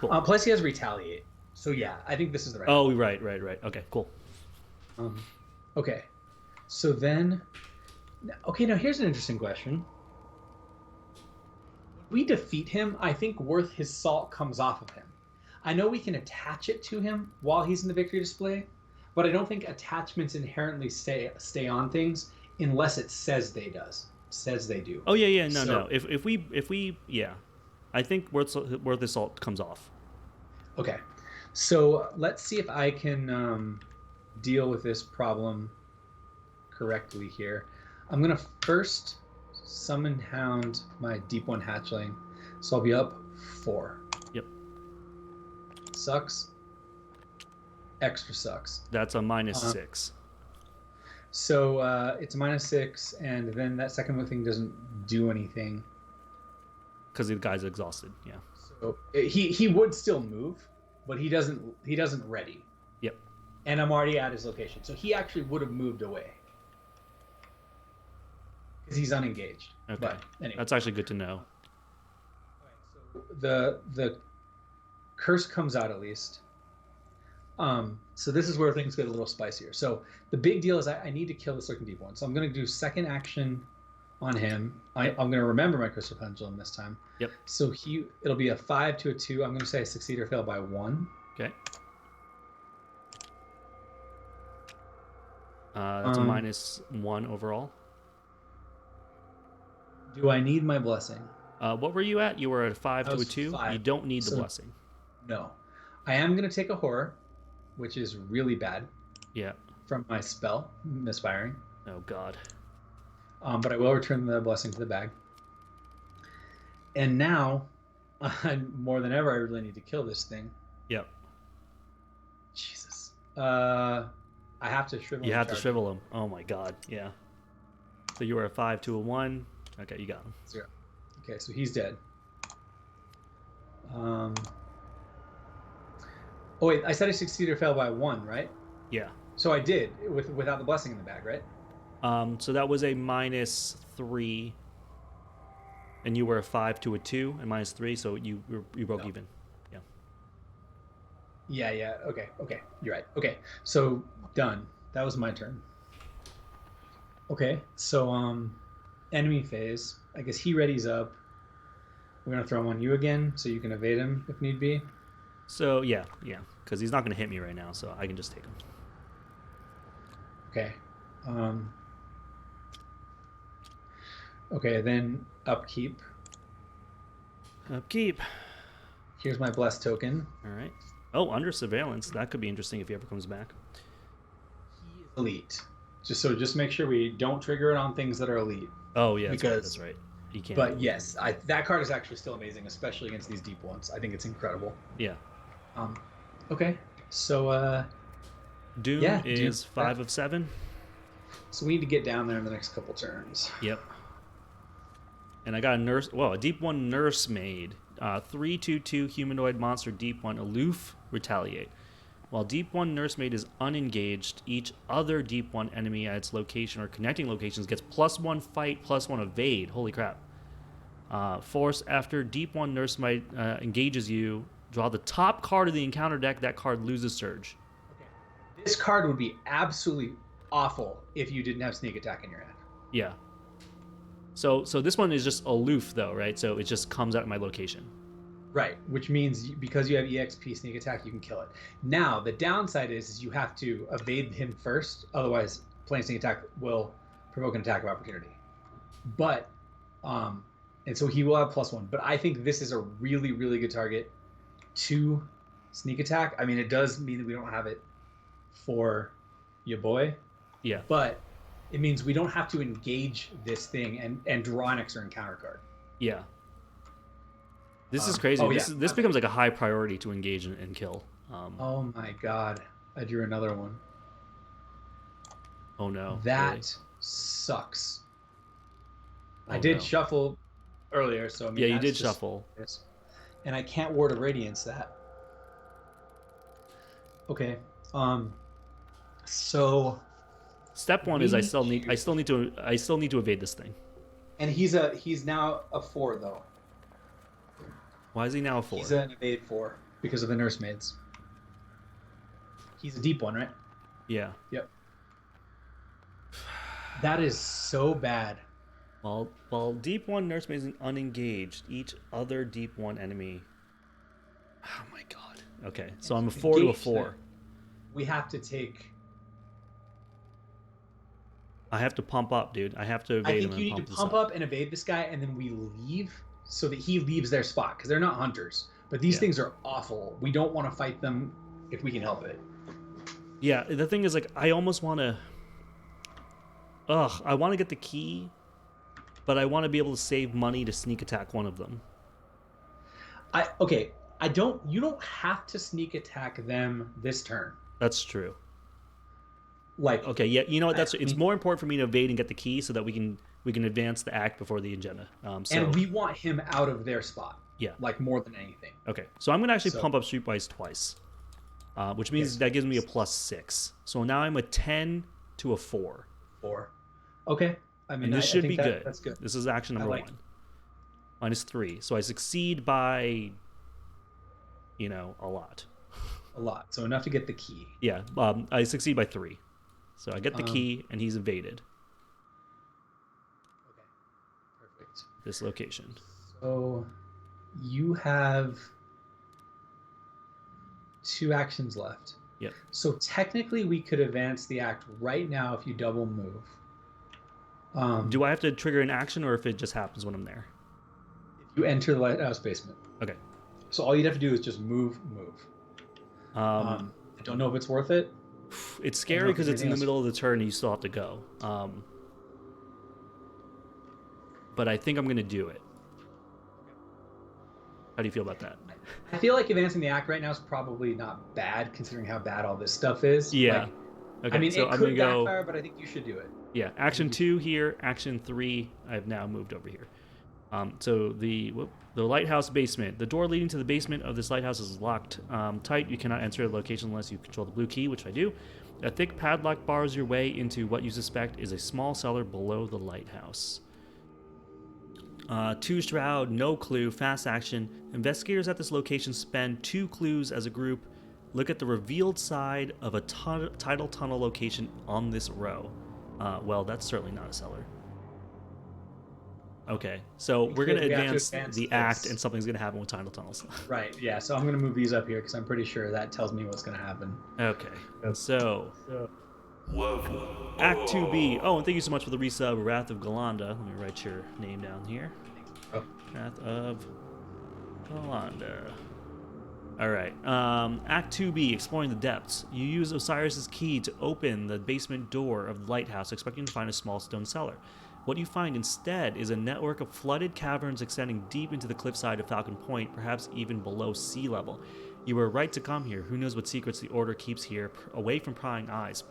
Cool. Plus, he has retaliate. So yeah, I think this is the right. Oh, right. Okay, cool. Okay, so then, okay, now here's an interesting question. When we defeat him, I think worth his salt comes off of him. I know we can attach it to him while he's in the victory display, but I don't think attachments inherently stay on things unless it says they do. Oh yeah. No. If we I think worth his salt comes off. Okay, so let's see if I can deal with this problem correctly here. I'm gonna first summon hound my deep one hatchling, so I'll be up 4. Yep. Sucks. Extra sucks. That's a -6. So it's a -6, and then that second thing doesn't do anything because the guy's exhausted. Yeah. So he would still move, but he doesn't ready. Yep. And I'm already at his location, so he actually would have moved away because he's unengaged. Okay. But anyway, That's actually good to know. so the curse comes out at least. So this is where things get a little spicier. So the big deal is I need to kill this lurking deep one. So I'm going to do second action on him. I'm going to remember my crystal pendulum this time. Yep. So it'll be a 5 to a 2. I'm going to say I succeed or fail by 1. Okay. That's a -1 overall. Do I need my blessing? What were you at? You were at a 5 to a was 2. 5. You don't need the So- blessing. No. I am going to take a horror, which is really bad Yeah. from my spell, misfiring. Oh God. But I will return the blessing to the bag. And now, more than ever, I really need to kill this thing. Yep. Jesus. I have to shrivel. You and have to charge. shrivel him. Oh my God. Yeah. So you were a 5 to a 1. Okay, you got him. 0. Okay, so he's dead. Oh wait, I said I succeed or fail by 1, right? Yeah. So I did without the blessing in the bag, right? So that was a -3, and you were a 5 to a 2 and -3, so you broke even. Yeah. Yeah. Okay. You're right. Okay, so done. That was my turn. Okay, so enemy phase. I guess he readies up. We're gonna throw him on you again, so you can evade him if need be. So yeah, because he's not going to hit me right now, so I can just take him. Okay. Okay, then upkeep. Upkeep. Here's my blessed token. All right. Oh, under surveillance. That could be interesting if he ever comes back. He is elite. Just make sure we don't trigger it on things that are elite. Oh yeah, that's right. He can't. But yes, that card is actually still amazing, especially against these deep ones. I think it's incredible. Yeah. Okay. So Doom is 5 of 7. So we need to get down there in the next couple turns. Yep. And I got a deep 1 nursemaid. 3/2/2 humanoid monster, deep 1 aloof, retaliate. While deep 1 nursemaid is unengaged, each other deep 1 enemy at its location or connecting locations gets +1 fight, +1 evade. Holy crap. Force after deep 1 nursemaid engages you, draw the top card of the encounter deck. That card loses surge. Okay. This card would be absolutely awful if you didn't have sneak attack in your hand. Yeah. So this one is just aloof though, right? So it just comes out of my location. Right, which means because you have EXP sneak attack, you can kill it. Now, the downside is you have to evade him first, otherwise playing sneak attack will provoke an attack of opportunity. But, and so he will have +1. But I think this is a really, really good target to sneak attack. I mean, it does mean that we don't have it for your boy. Yeah. But it means we don't have to engage this thing and draw an extra encounter card. Yeah. This is crazy. This becomes like a high priority to engage and kill. Oh my god. I drew another one. Oh no. That really? sucks. Oh, I did no. shuffle earlier, so I mean, yeah, you did shuffle. And I can't Ward of Radiance that. Okay. So step 1 is I still need to evade this thing. And he's now a 4 though. Why is he now a 4? He's an evade 4 because of the nursemaids. He's a deep 1, right? Yeah. Yep. That is so bad. While deep 1 nursemaid is unengaged, each other deep 1 enemy. Oh my god. Okay, so I'm a 4 to a 4. We have to take. I have to pump up, dude. I have to evade him. I think you need to pump up and evade this guy, and then we leave so that he leaves their spot because they're not hunters. But these things are awful. We don't want to fight them if we can help it. Yeah, the thing is, like, I almost want to. I want to get the key, but I want to be able to save money to sneak attack one of them. You don't have to sneak attack them this turn. That's true. Like, okay, yeah, you know what? It's more important for me to evade and get the key so that we can advance the act before the agenda. And we want him out of their spot. Yeah, like more than anything. Okay, so I'm gonna actually pump up Streetwise twice, which means that gives me a +6. So now I'm a 10 to a 4. 4. Okay. I mean, and this should be good. That's good. This is action number 1. -3. So I succeed by, a lot. A lot. So enough to get the key. Yeah. I succeed by 3. So I get the key, and he's evaded. Okay. Perfect. This location. So you have 2 actions left. Yep. So technically, we could advance the act right now if you double move. Do I have to trigger an action, or if it just happens when I'm there? If you enter the lighthouse basement. Okay. So all you'd have to do is just move. I don't know if it's worth it. It's scary because it's in the middle of the turn and you still have to go. But I think I'm going to do it. How do you feel about that? I feel like advancing the act right now is probably not bad, considering how bad all this stuff is. Yeah. Okay, I mean, so it could backfire, but I think you should do it. Yeah, action 2 here, action 3, I've now moved over here. So the lighthouse basement. The door leading to the basement of this lighthouse is locked tight. You cannot enter the location unless you control the blue key, which I do. A thick padlock bars your way into what you suspect is a small cellar below the lighthouse. 2 shroud, no clue, fast action. Investigators at this location spend 2 clues as a group. Look at the revealed side of a tidal tunnel location on this row. Well, that's certainly not a cellar. Okay, so we're going to We have to advance advance the this. act, and something's going to happen with tidal tunnels. Right. Yeah. So I'm going to move these up here because I'm pretty sure that tells me what's going to happen. Okay, so Act 2B. Oh, and thank you so much for the resub, Wrath of Galanda. Let me write your name down here. Oh. Wrath of Galanda. All right. Act 2B, Exploring the Depths. You use Osiris's key to open the basement door of the lighthouse, expecting to find a small stone cellar. What you find instead is a network of flooded caverns extending deep into the cliffside of Falcon Point, perhaps even below sea level. You were right to come here. Who knows what secrets the Order keeps here, away from prying eyes.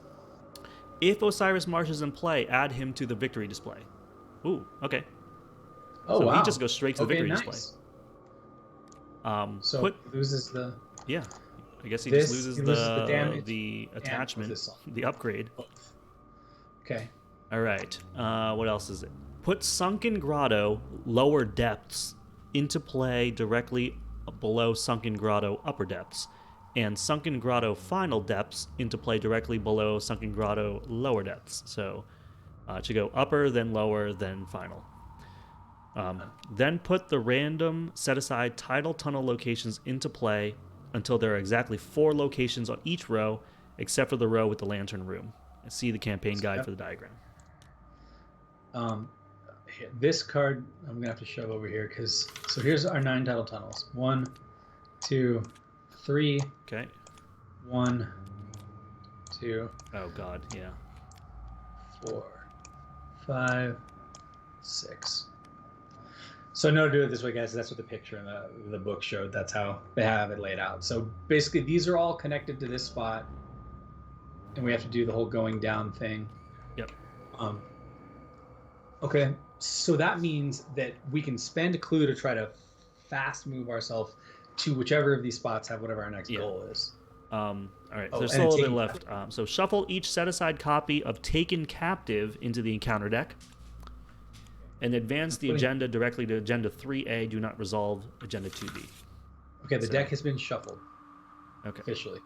If Osiris Marsh is in play, add him to the victory display. Ooh, okay. Oh, so wow. he just goes straight to the victory nice. display. So loses the... Yeah, I guess he This, just loses he loses the damage the and attachment, this one. the upgrade. Okay. All right. What else is it? Put Sunken Grotto lower depths into play directly below Sunken Grotto upper depths, and Sunken Grotto final depths into play directly below Sunken Grotto lower depths. So it should go upper, then lower, then final. Then put the random set-aside tidal tunnel locations into play until there are exactly 4 locations on each row, except for the row with the lantern room. See the campaign guide for the diagram. This card I'm gonna have to shove over here because here's our 9 tidal tunnels. 1, 2, 3. Okay. 1, 2. Oh God, yeah. 4, 5, 6. So no, do it this way, guys. That's what the picture in the book showed. That's how they have it laid out. So basically, these are all connected to this spot, and we have to do the whole going down thing. Yep. Okay, so that means that we can spend a clue to try to fast move ourselves to whichever of these spots have whatever our next goal is. All right, Oh, there's still a little bit Taken left. So shuffle each set-aside copy of Taken Captive into the encounter deck, and advance the agenda directly to Agenda 3A. Do not resolve Agenda 2B. Okay, the deck has been shuffled. Okay. Officially.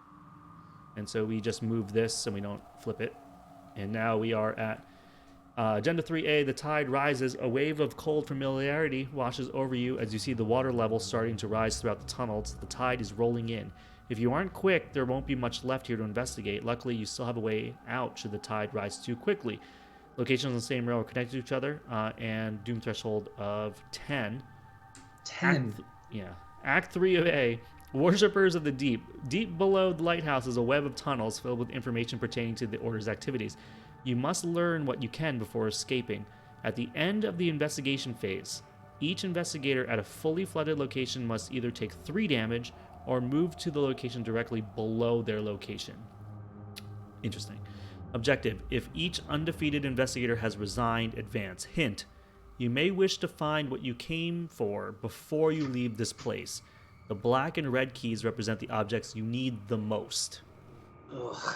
And so we just move this so we don't flip it. And now we are at Agenda 3A. The tide rises. A wave of cold familiarity washes over you as you see the water level starting to rise throughout the tunnels. The tide is rolling in. If you aren't quick, there won't be much left here to investigate. Luckily, you still have a way out should the tide rise too quickly. Locations on the same row are connected to each other, and doom threshold of 10. 10? Act 3 of A. Worshippers of the Deep. Deep below the lighthouse is a web of tunnels filled with information pertaining to the Order's activities. You must learn what you can before escaping. At the end of the investigation phase, each investigator at a fully flooded location must either take 3 damage or move to the location directly below their location. Interesting. Objective: if each undefeated investigator has resigned, advance. Hint: you may wish to find what you came for before you leave this place. The black and red keys represent the objects you need the most. Ugh.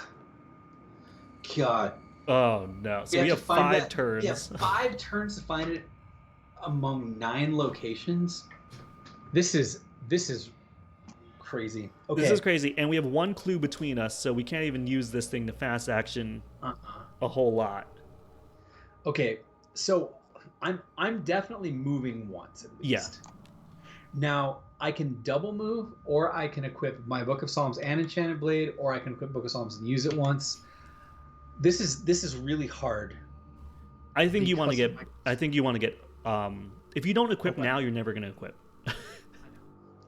God. Oh no. So we have 5 turns. Yeah, 5 turns to find it among 9 locations. This is crazy. Okay. This is crazy, and we have 1 clue between us, so we can't even use this thing to fast action a whole lot. Okay, so I'm definitely moving once at least. Yeah. Now I can double move, or I can equip my Book of Psalms and Enchanted Blade, or I can equip Book of Psalms and use it once. This is really hard. I think you want to get. If you don't equip now, you're never going to equip.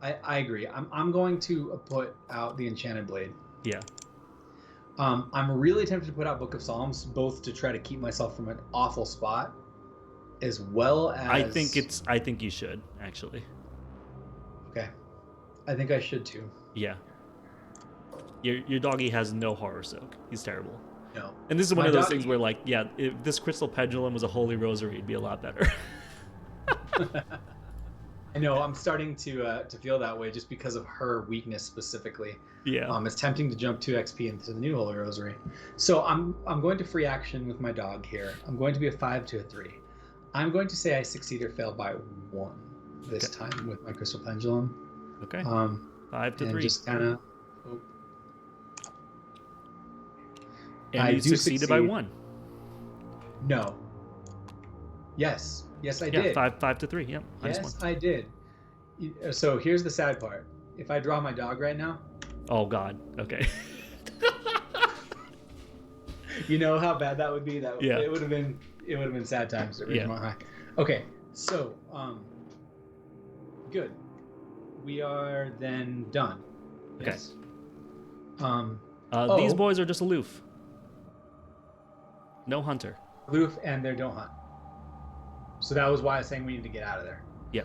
I agree. I'm going to put out the Enchanted Blade. Yeah. I'm really tempted to put out Book of Psalms, both to try to keep myself from an awful spot, as well as. I think you should actually. Okay. I think I should too. Yeah. Your doggy has no horror soak. He's terrible. No. And this is one of those things where, like, yeah, if this crystal pendulum was a holy rosary, it'd be a lot better. I know. I'm starting to feel that way just because of her weakness specifically. Yeah. It's tempting to jump 2 XP into the new Holy Rosary. So I'm going to free action with my dog here. I'm going to be a 5 to a 3. I'm going to say I succeed or fail by 1 this time with my crystal pendulum. Okay. 5 to 3. Just kind of. And you succeeded by 1. No. Yes. Yes, I Yeah, did. 5 to 3. Yep. Yes, I did. So here's the sad part. If I draw my dog right now, Oh God. Okay. you know how bad that would be. Yeah. It would have been sad times at Ridgemont High. Okay, so good. We are then done. Okay. Yes. These boys are just aloof. No hunter. Aloof, and they don't hunt. So that was why I was saying we need to get out of there. Yeah.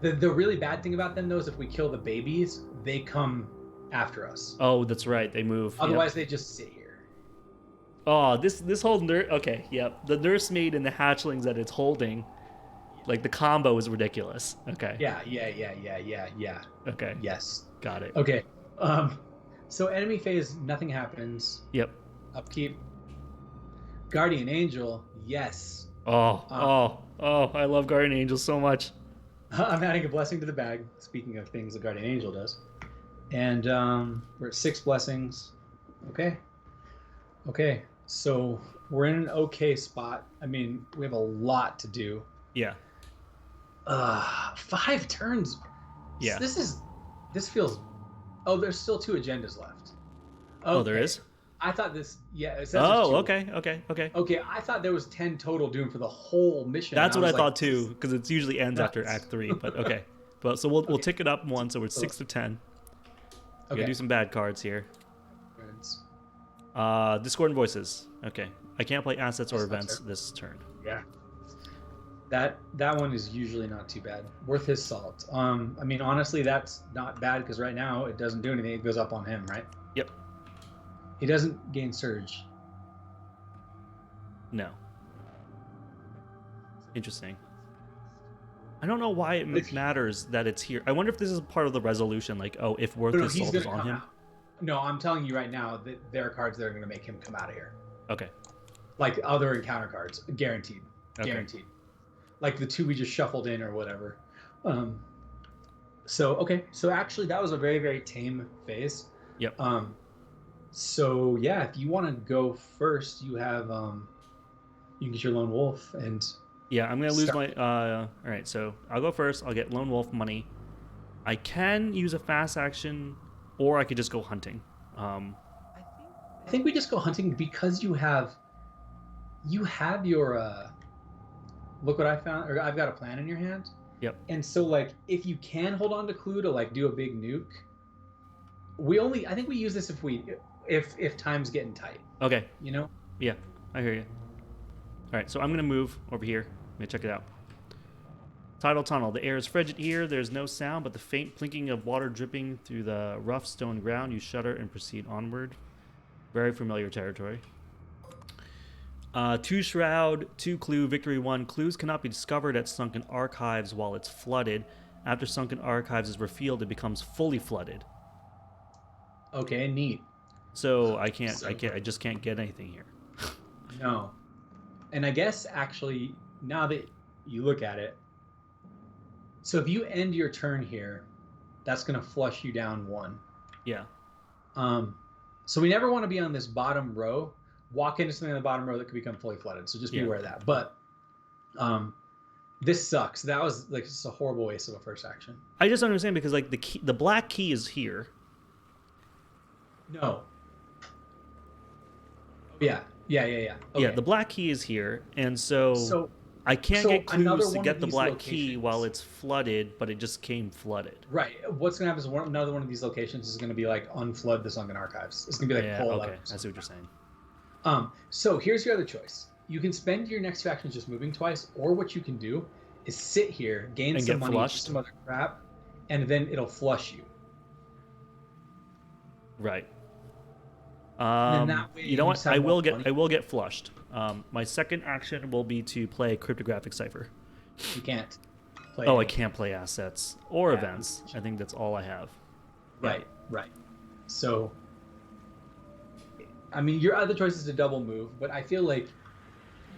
The really bad thing about them though is if we kill the babies, they come after us. Oh, that's right. They move. Otherwise, they just sit here. Oh, this whole okay, yep. The nursemaid and the hatchlings that it's holding, like the combo is ridiculous. Okay. Yeah. Okay. Yes. Got it. Okay. So enemy phase, nothing happens. Yep. Upkeep. Guardian Angel, yes. I love Guardian Angel so much. I'm adding a blessing to the bag. Speaking of things the Guardian Angel does. And we're at 6 blessings. Okay. So we're in an okay spot. I mean, we have a lot to do. Yeah. 5 turns. Yeah. This feels. Oh, there's still 2 agendas left. Oh, there is? I thought this. Yeah. It says Oh, there's 2. okay. Okay, I thought there was 10 total doomed for the whole mission. That's what I was thought like, too, because it usually ends after Act 3. But okay. But so we'll tick it up 1, so we're 6 to 10. We gotta do some bad cards here. Discordant voices. Okay. I can't play assets or events this turn. Yeah. That one is usually not too bad. Worth his salt. I mean, honestly, that's not bad because right now it doesn't do anything. It goes up on him, right? Yep. He doesn't gain surge. No. Interesting. I don't know why it matters that it's here. I wonder if this is part of the resolution, like, oh, if Worth his salt is on him. Out. No, I'm telling you right now that there are cards that are going to make him come out of here. Okay. Like other encounter cards, guaranteed. Okay. Guaranteed. Like the 2 we just shuffled in or whatever. So actually that was a very, very tame phase. Yep. So yeah, if you want to go first, you have you can get your lone wolf and yeah, I'm gonna lose my all right, so I'll go first. I'll get lone wolf money. I can use a fast action, or I could just go hunting. I think we just go hunting because you have your look what I found, or I've got a plan in your hand. Yep. And so like if you can hold on to clue to like do a big nuke, I think we use this if time's getting tight. Okay. You know? Yeah, I hear you. All right, so I'm gonna move over here. Let me check it out. Tidal tunnel. The air is frigid here. There's no sound but the faint plinking of water dripping through the rough stone ground. You shudder and proceed onward. Very familiar territory. 2 shroud, 2 clue, victory 1. Clues cannot be discovered at sunken archives while it's flooded. After sunken archives is revealed, it becomes fully flooded. Okay, neat. So I just can't get anything here. No. And I guess actually now that you look at it, so if you end your turn here, that's going to flush you down 1. Yeah. So we never want to be on this bottom row. Walk into something on the bottom row that could become fully flooded. So just be aware of that. But this sucks. That was like just a horrible waste of a first action. I just don't understand because like the black key is here. No. Yeah. Okay. Yeah, the black key is here, and so I can't get clues to get the black key while it's flooded, but it just came flooded. Right. What's going to happen is another one of these locations is going to be like unflood the sunken archives. It's going to be like pull okay. I see what you're saying. So here's your other choice. You can spend your next 2 actions just moving twice, or what you can do is sit here, gain and some money, do flushed. some other crap, and then it'll flush you. Right. That way you know what? I will get flushed. My second action will be to play cryptographic cipher. You can't play. I can't play assets or events. I think that's all I have. Right. So, I mean, your other choice is to double move, but I feel like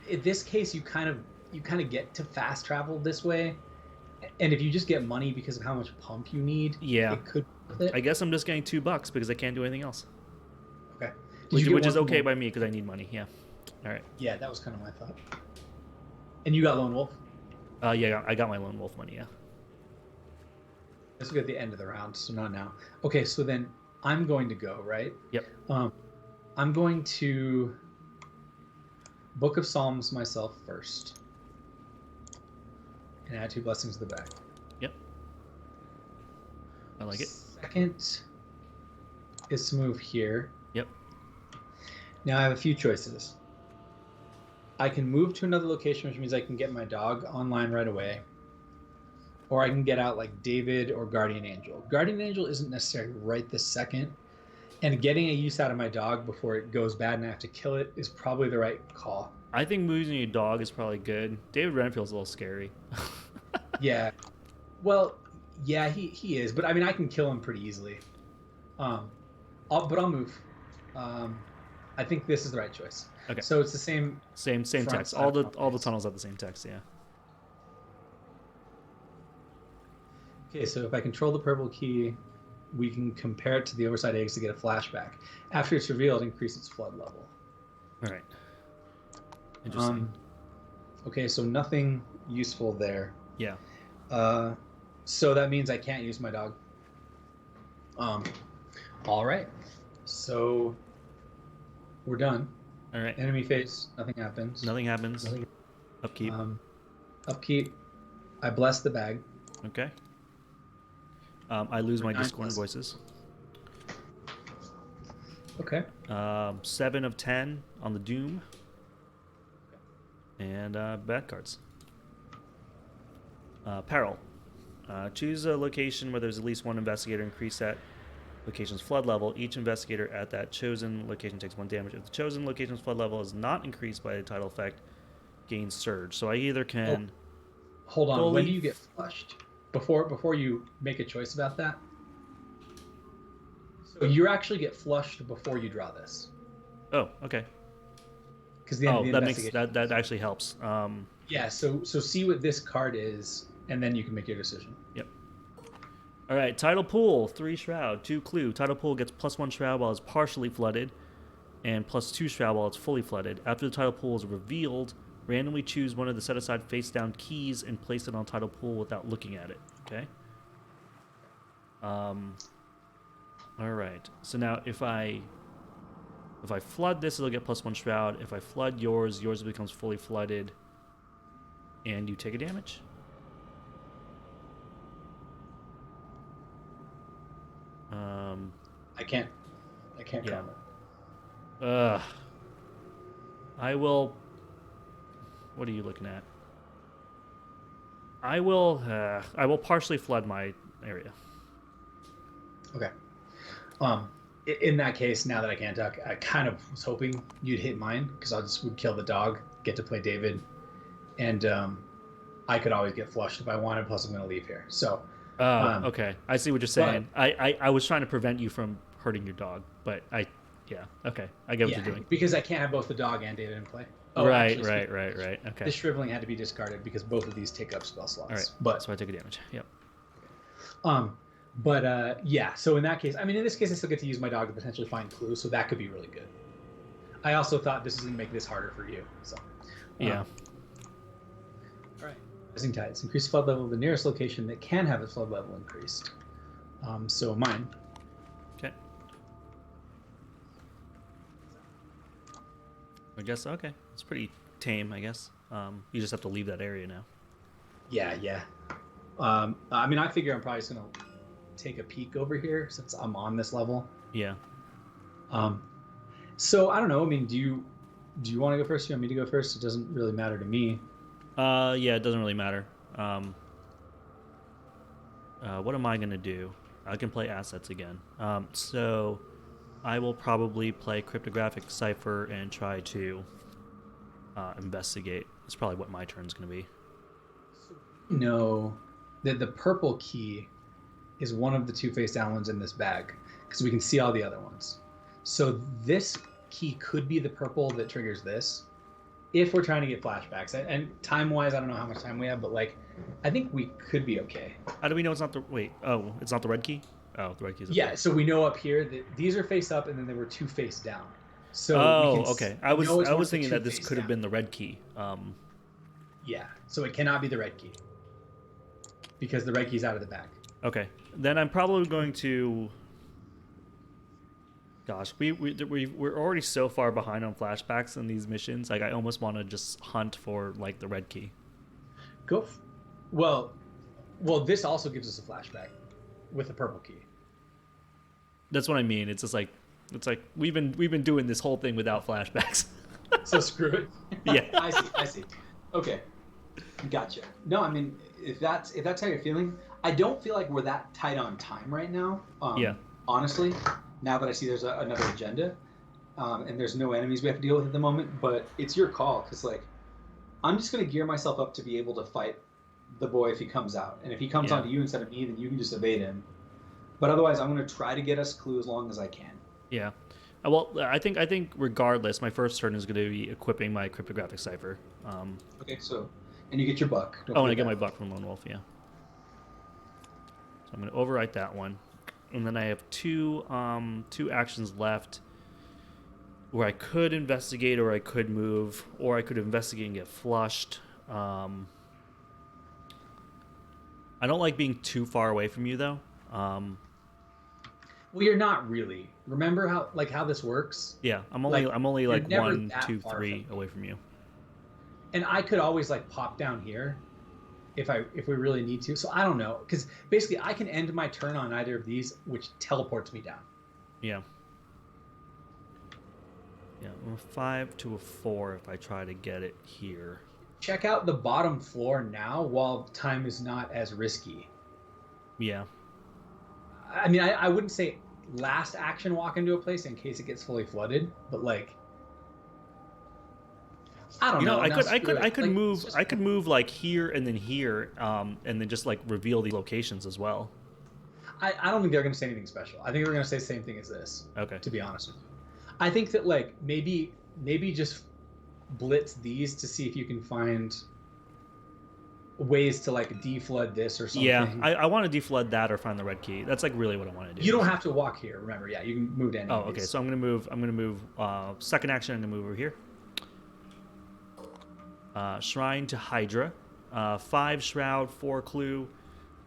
in this case, you kind of get to fast travel this way, and if you just get money because of how much pump you need, it could. I guess I'm just getting $2 because I can't do anything else. Okay. Which is okay by me because I need money. Yeah. All right. Yeah, that was kind of my thought. And you got lone wolf. Yeah, I got my lone wolf money. Yeah. This will be at the end of the round, so not now. Okay, so then I'm going to go, right? Yep. I'm going to Book of Psalms myself first. And add 2 blessings to the bag. Yep. I like it. Second is to move here. Yep. Now I have a few choices. I can move to another location, which means I can get my dog online right away. Or I can get out like David or Guardian Angel. Guardian Angel isn't necessarily right this second. And getting a use out of my dog before it goes bad and I have to kill it is probably the right call. I think moving your dog is probably good. David Renfield's a little scary. Yeah. Well, yeah, he is. But I mean, I can kill him pretty easily. But I'll move. I think this is the right choice. Okay. So it's the same front text. side All of the properties. tunnels have the same text. Yeah. Okay, so if I control the purple key, we can compare it to the oversight eggs to get a flashback. After it's revealed, increase its flood level. All right. Interesting. Okay, so nothing useful there. Yeah. So that means I can't use my dog. All right. So we're done. All right. Enemy phase, nothing happens. Nothing happens. Upkeep. Upkeep. I bless the bag. Okay. I lose my 9 Discord plus. voices. Okay. 7 of 10 on the Doom. And bad cards. Peril. Choose a location where there's at least 1 investigator. Increase that location's flood level. Each investigator at that chosen location takes 1 damage. If the chosen location's flood level is not increased by the tidal effect, gains surge. So I either can... Hold on. Fully- When do you get flushed? Before you make a choice about that? So you actually get flushed before you draw this. Oh, okay. Because the end of the that makes investigation. that actually helps. Yeah, so see what this card is, and then you can make your decision. Yep. All right, tidal pool, 3 shroud, 2 clue. Tidal pool gets +1 shroud while it's partially flooded, and +2 shroud while it's fully flooded. After the tidal pool is revealed, randomly choose one of the set-aside face-down keys and place it on tidal pool without looking at it. Okay. All right. So now if I flood this, it'll get +1 shroud. If I flood yours becomes fully flooded, and you take a damage. I can't Yeah. comment. I will. What are you looking at? I will partially flood my area. Okay. In that case, now that I can't talk, I kind of was hoping you'd hit mine because I just would kill the dog, get to play David, and I could always get flushed if I wanted. Plus, I'm going to leave here. So. Okay. I see what you're saying. I was trying to prevent you from hurting your dog, but yeah. Okay. I get what you're doing. Because I can't have both the dog and David in play. Right. Actually, Okay. This shriveling had to be discarded because both of these take up spell slots. All right. But So I took a damage. Yep. yeah. So in that case, I mean, in this case, I still get to use my dog to potentially find clues, so that could be really good. I also thought this was going to make this harder for you. So. Yeah. All right. Rising tides increase flood level of the nearest location that can have its flood level increased. So mine. Okay. I guess okay. It's pretty tame, I guess. You just have to leave that area now. Yeah. I mean, I figure I'm probably just gonna take a peek over here since I'm on this level. Yeah. So I don't know. I mean, do you want to go first? Do you want me to go first? It doesn't really matter to me. Yeah, it doesn't really matter. What am I gonna do? I can play assets again. So I will probably play cryptographic cipher and try to investigate. That's probably what my turn's gonna be. No, the purple key is one of the 2 face down ones in this bag because we can see all the other ones. So this key could be the purple that triggers this if we're trying to get flashbacks. And time-wise, I don't know how much time we have, but like, I think we could be okay. How do we know it's not the it's not the red key? Oh, the red key's up Yeah, there. so we know up here that these are face up, and then there were 2 face down. So we can okay. I was thinking that this could have been the red key. Yeah. So it cannot be the red key because the red key's out of the bag. Okay. Then I'm probably going to. Gosh, we're already so far behind on flashbacks in these missions. Like, I almost want to just hunt for like the red key. Well, this also gives us a flashback with the purple key. That's what I mean. It's just like we've been doing this whole thing without flashbacks. So screw it. Yeah. I see. Okay. Gotcha. No, I mean, if that's how you're feeling, I don't feel like we're that tight on time right now. Yeah. Honestly, now that I see there's another agenda, and there's no enemies we have to deal with at the moment, but it's your call, because, like, I'm just going to gear myself up to be able to fight the boy if he comes out. And if he comes onto you instead of me, then you can just evade him. But otherwise, I'm going to try to get us clue as long as I can. Yeah. Well, I think regardless, my first turn is going to be equipping my cryptographic cipher. Okay, so, and you get your buck. And I get my buck from Lone Wolf, yeah. So I'm going to overwrite that one. And then I have two actions left where I could investigate, or I could move, or I could investigate and get flushed. I don't like being too far away from you, though. Well, you're not really. Remember how this works? Yeah, I'm only like 1, 2, 3 from away from you. And I could always like pop down here if we really need to. So I don't know, because basically I can end my turn on either of these, which teleports me down. Yeah. Yeah, I'm a 5 to a 4 if I try to get it here. Check out the bottom floor now while time is not as risky. Yeah. I mean, I wouldn't say last action walk into a place in case it gets fully flooded, but like, I don't know. I could move like here and then here, and then just like reveal the locations as well. I don't think they're going to say anything special. I think they're going to say the same thing as this. Okay. To be honest with you, I think that like maybe just blitz these to see if you can find ways to like deflood this or something. Yeah, I want to deflood that or find the red key. That's like really what I want to do. You don't have to walk here. Remember, yeah, you can move to any. Oh, okay. So I'm gonna move. Second action, I'm gonna move over here. Shrine to Hydra. 5 shroud, 4 clue.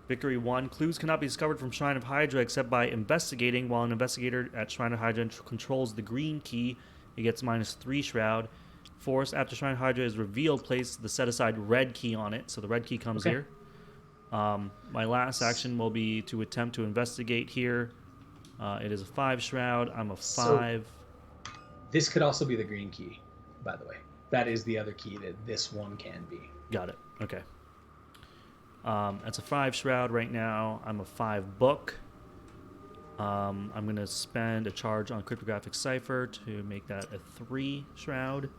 Victory 1. Clues cannot be discovered from Shrine of Hydra except by investigating. While an investigator at Shrine of Hydra controls the green key, he gets -3 shroud. Force after Shrine of Hydra is revealed, place the set aside red key on it. So the red key comes here. My last action will be to attempt to investigate here. It is a 5 shroud. I'm a 5. So, this could also be the green key, by the way. That is the other key that this one can be. Got it. Okay. That's a 5 shroud right now. I'm a 5 book. I'm going to spend a charge on cryptographic cipher to make that a 3 shroud.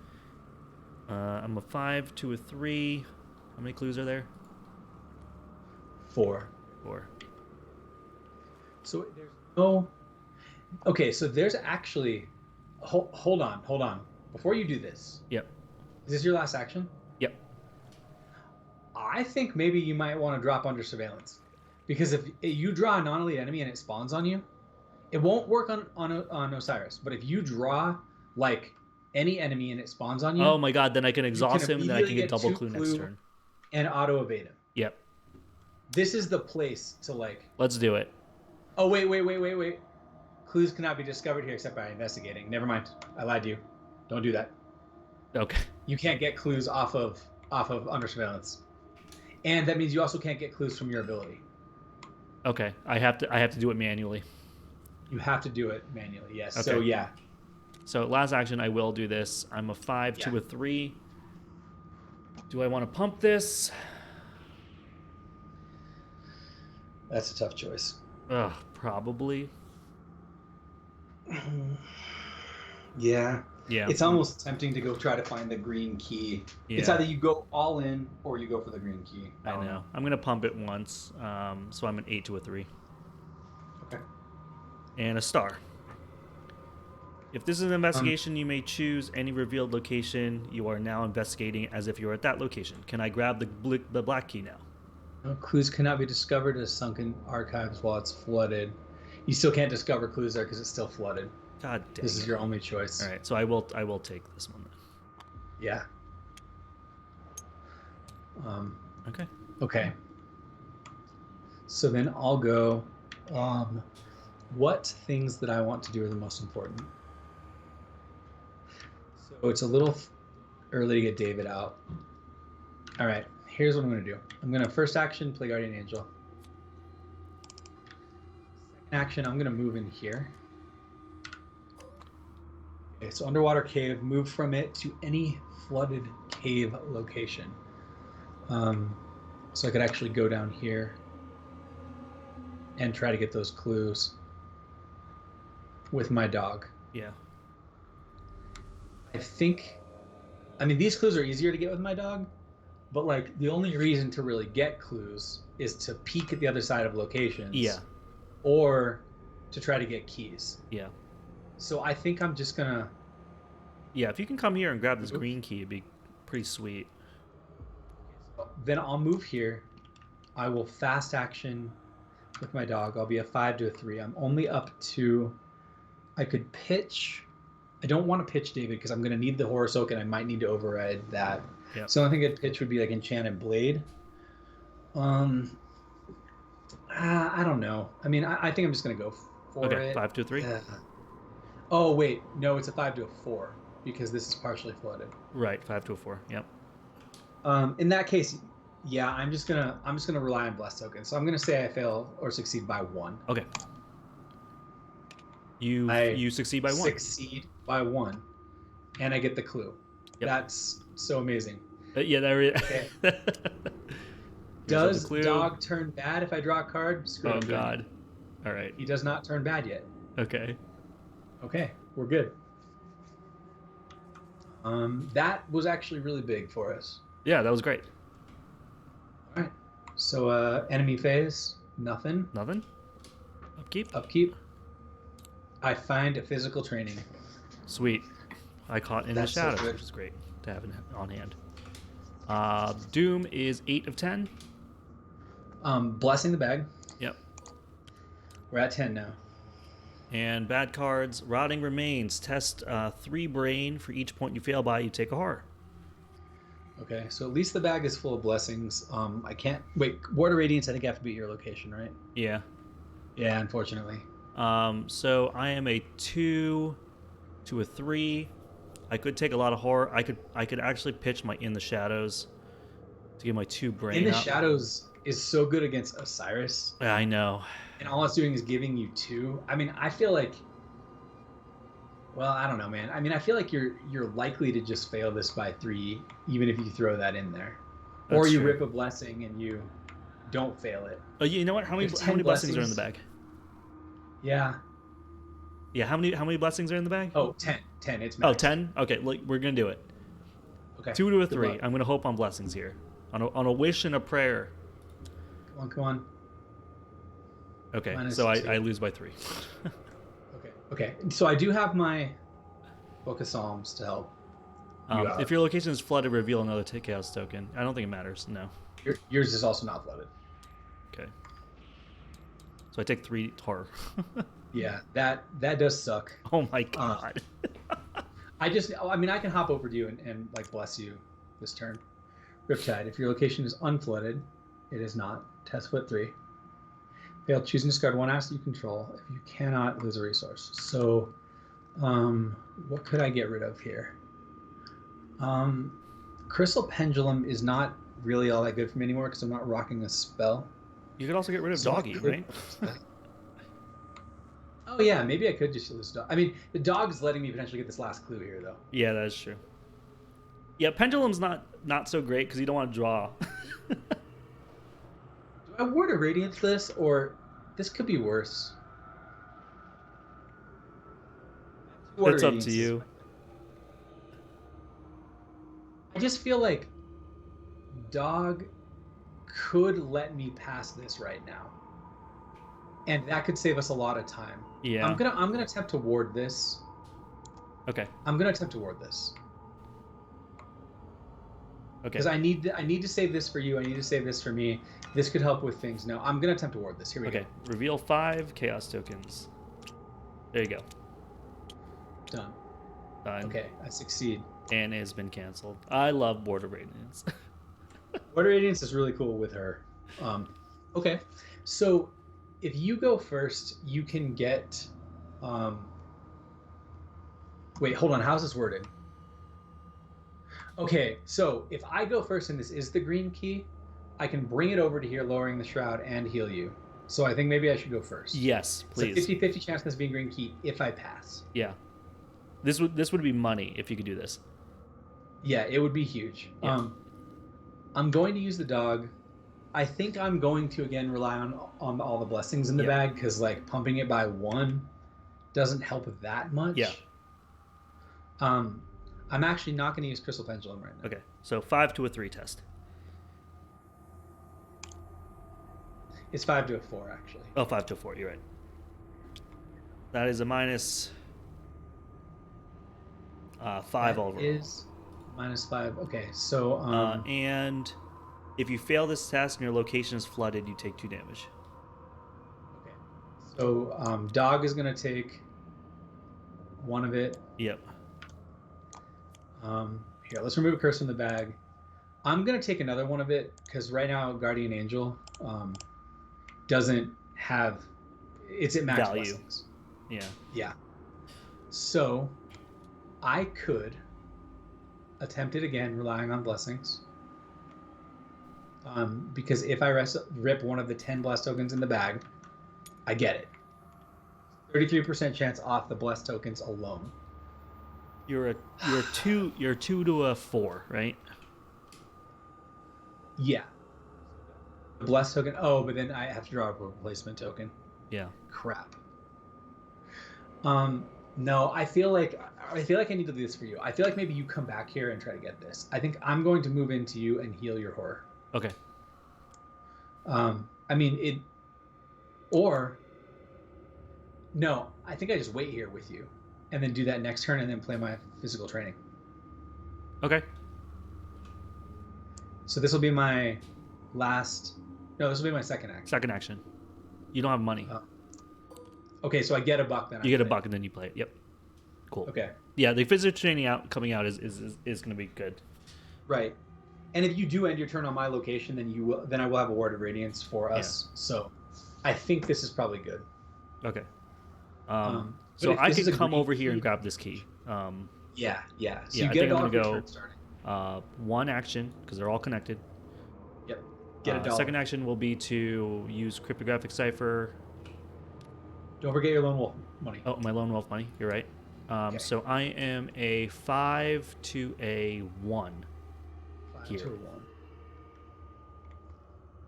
I'm a 5 to a 3. How many clues are there? 4. 4. So there's no. Okay, so there's actually. Hold on. Before you do this. Yep. Is this your last action? Yep. I think maybe you might want to drop under surveillance, because if you draw a non-elite enemy and it spawns on you, it won't work on Osiris. But if you draw like any enemy and it spawns on you, oh my god, then I can exhaust him and then I can get double 2 clue next turn. And auto evade him. Yep. This is the place to like. Let's do it. Oh wait. Clues cannot be discovered here except by investigating. Never mind. I lied to you. Don't do that. Okay. You can't get clues off of under surveillance. And that means you also can't get clues from your ability. Okay. I have to do it manually. You have to do it manually, yes. Okay. So yeah. So last action, I will do this. I'm a 5 to a 3. Do I want to pump this? That's a tough choice. Probably. Yeah. Yeah. It's almost tempting to go try to find the green key. Yeah. It's either you go all in or you go for the green key. I know. I'm going to pump it once. So I'm an 8 to a 3. Okay. And a star. If this is an investigation, you may choose any revealed location you are now investigating as if you're at that location. Can I grab the black key now? No, clues cannot be discovered as sunken archives while it's flooded. You still can't discover clues there because it's still flooded. God damn. This is your only choice. All right, so I will take this one then. Yeah. Okay. Okay. So then I'll go. What things that I want to do are the most important? So it's a little early to get David out. All right. Here's what I'm going to do. I'm going to first action play Guardian Angel. Second action, I'm going to move in here. Okay, so underwater cave, move from it to any flooded cave location. So I could actually go down here and try to get those clues with my dog. Yeah. I mean, these clues are easier to get with my dog, but like the only reason to really get clues is to peek at the other side of locations. Yeah. Or to try to get keys. Yeah. So I think I'm just gonna. Yeah, if you can come here and grab this green key, it'd be pretty sweet. Then I'll move here. I will fast action with my dog. I'll be a 5 to a 3. I'm only up to. I could pitch. I don't want to pitch David because I'm going to need the Horror Soak and I might need to override that. Yep. So I think I'd pitch would be like Enchanted Blade. I don't know. I mean, I think I'm just going to go for it. 5 to a 3. Oh wait, no, it's a 5 to a 4 because this is partially flooded. Right, 5 to a 4. Yep. In that case, yeah, I'm just gonna rely on Blessed Token. So I'm gonna say I fail or succeed by 1. Okay. You succeed by 1. Succeed by 1, and I get the clue. Yep. That's so amazing. Yeah, there is. Okay. Does dog turn bad if I draw a card? Screw Oh it. God. All right. He does not turn bad yet. Okay. Okay, we're good. That was actually really big for us. Yeah, that was great. All right. So enemy phase, nothing. Nothing. Upkeep. Upkeep. I find a physical training. Sweet. I caught in That's the so shadows, good. which is great to have on hand. Doom is 8 of 10. Blessing the bag. Yep. We're at 10 now. And bad cards. Rotting Remains. Test 3 brain. For each point you fail by, you take a horror. Okay, so at least the bag is full of blessings. I can't wait. Water Radiance. I think I have to be at your location, right? Yeah. Yeah, unfortunately. So I am a 2 to a 3. I could take a lot of horror. I could actually pitch my In the Shadows to get my 2 brain. In the up. Shadows is so good against Osiris. Yeah, I know. And all it's doing is giving you 2. I mean, I feel like. Well, I don't know, man. I mean, I feel like you're likely to just fail this by 3, even if you throw that in there, or That's you true. rip a blessing and you don't fail it. Oh, you know what? How many There's how many 10 blessings are in the blessings. bag? Yeah. Yeah, how many blessings are in the bag? Oh, 10. 10. It's Oh, max. 10? Okay, look, we're gonna do it. Okay. 2 to a Good 3. luck. I'm gonna hope on blessings here. On a wish and a prayer. Come on. Okay, Minus so 2. I lose by 3. Okay. So I do have my Book of Psalms to help. you out. If your location is flooded, reveal another chaos token. I don't think it matters. No. Yours is also not flooded. Okay. So I take 3 horror. Yeah, that does suck. Oh my god. I mean, I can hop over to you and like bless you this turn. Riptide. If your location is unflooded, it is not. Test foot 3. Fail. Choose and discard 1 asset you control. If you cannot, lose a resource. So, what could I get rid of here? Crystal Pendulum is not really all that good for me anymore because I'm not rocking a spell. You could also get rid of So I Doggy, could- right? Oh yeah, maybe I could just lose dog. I mean, the dog is letting me potentially get this last clue here, though. Yeah, that is true. Yeah, Pendulum's not so great because you don't want to draw. Do I Ward of Radiance this, or this could be worse? Ward of It's up Radiance to is- you. I just feel like dog could let me pass this right now, and that could save us a lot of time. Yeah. I'm gonna attempt to ward this. Okay. I'm gonna attempt to ward this Okay. because I need to save this for you. I need to save this for me. This could help with things. No, I'm gonna attempt to ward this. Here we Okay. Reveal 5 chaos tokens. There you go. go. Done. Done. Okay, I succeed. And it has been canceled. I love Border Radiance. Water Radiance is really cool with her. Okay, so if you go first, you can get. Wait, hold on. How's this worded? Okay, so if I go first and this is the green key, I can bring it over to here, lowering the shroud and heal you. So I think maybe I should go first. Yes, please. It's a 50-50 chance of this being green key if I pass. Yeah. This would be money if you could do this. Yeah, it would be huge. Yeah. I'm going to use the dog. I think I'm going to again rely on all the blessings in the bag because like pumping it by 1 doesn't help that much. Yeah. I'm actually not going to use Crystal Pendulum right now. Okay, so 5 to a 3 test. It's 5 to a 4 actually. Oh, 5 to a 4. You're right. That is a minus 5 overall. Is -5. Okay, so and if you fail this test and your location is flooded, you take 2 damage. okay. So dog is going to take 1 of it. Yep. Here, let's remove a curse from the bag. I'm going to take another 1 of it because right now Guardian Angel doesn't have, it's at max value. blessings. Yeah. Yeah. So I could attempt it again, relying on blessings. Because if I rip 1 of the 10 bless tokens in the bag, I get it. 33% chance off the bless tokens alone. You're 2 to a 4, right? Yeah. The bless token. Oh, but then I have to draw a replacement token. Yeah. Crap. No, I feel like I need to do this for you. I feel like maybe you come back here and try to get this. I think I'm going to move into you and heal your horror. Okay. I mean it, or no, I think I just wait here with you, and then do that next turn, and then play my physical training. Okay. So this will be my last. No, this will be my second action. Second action. You don't have money. Okay, so I get a buck then. You get a buck and then you play it. Yep. Cool. Okay. Yeah, the physical training coming out is going to be good. Right. And if you do end your turn on my location, then I will have a Ward of Radiance for us. Yeah. So I think this is probably good. Okay. So I can come over here and grab this key. Yeah. So yeah, you get it off your turn starting. 1 action because they're all connected. Yep. Get a dollar. Second action will be to use cryptographic cipher. Don't forget your lone wolf money. Oh, my lone wolf money. You're right. Okay. So I am a 5 to a 1. 5 here. to a 1.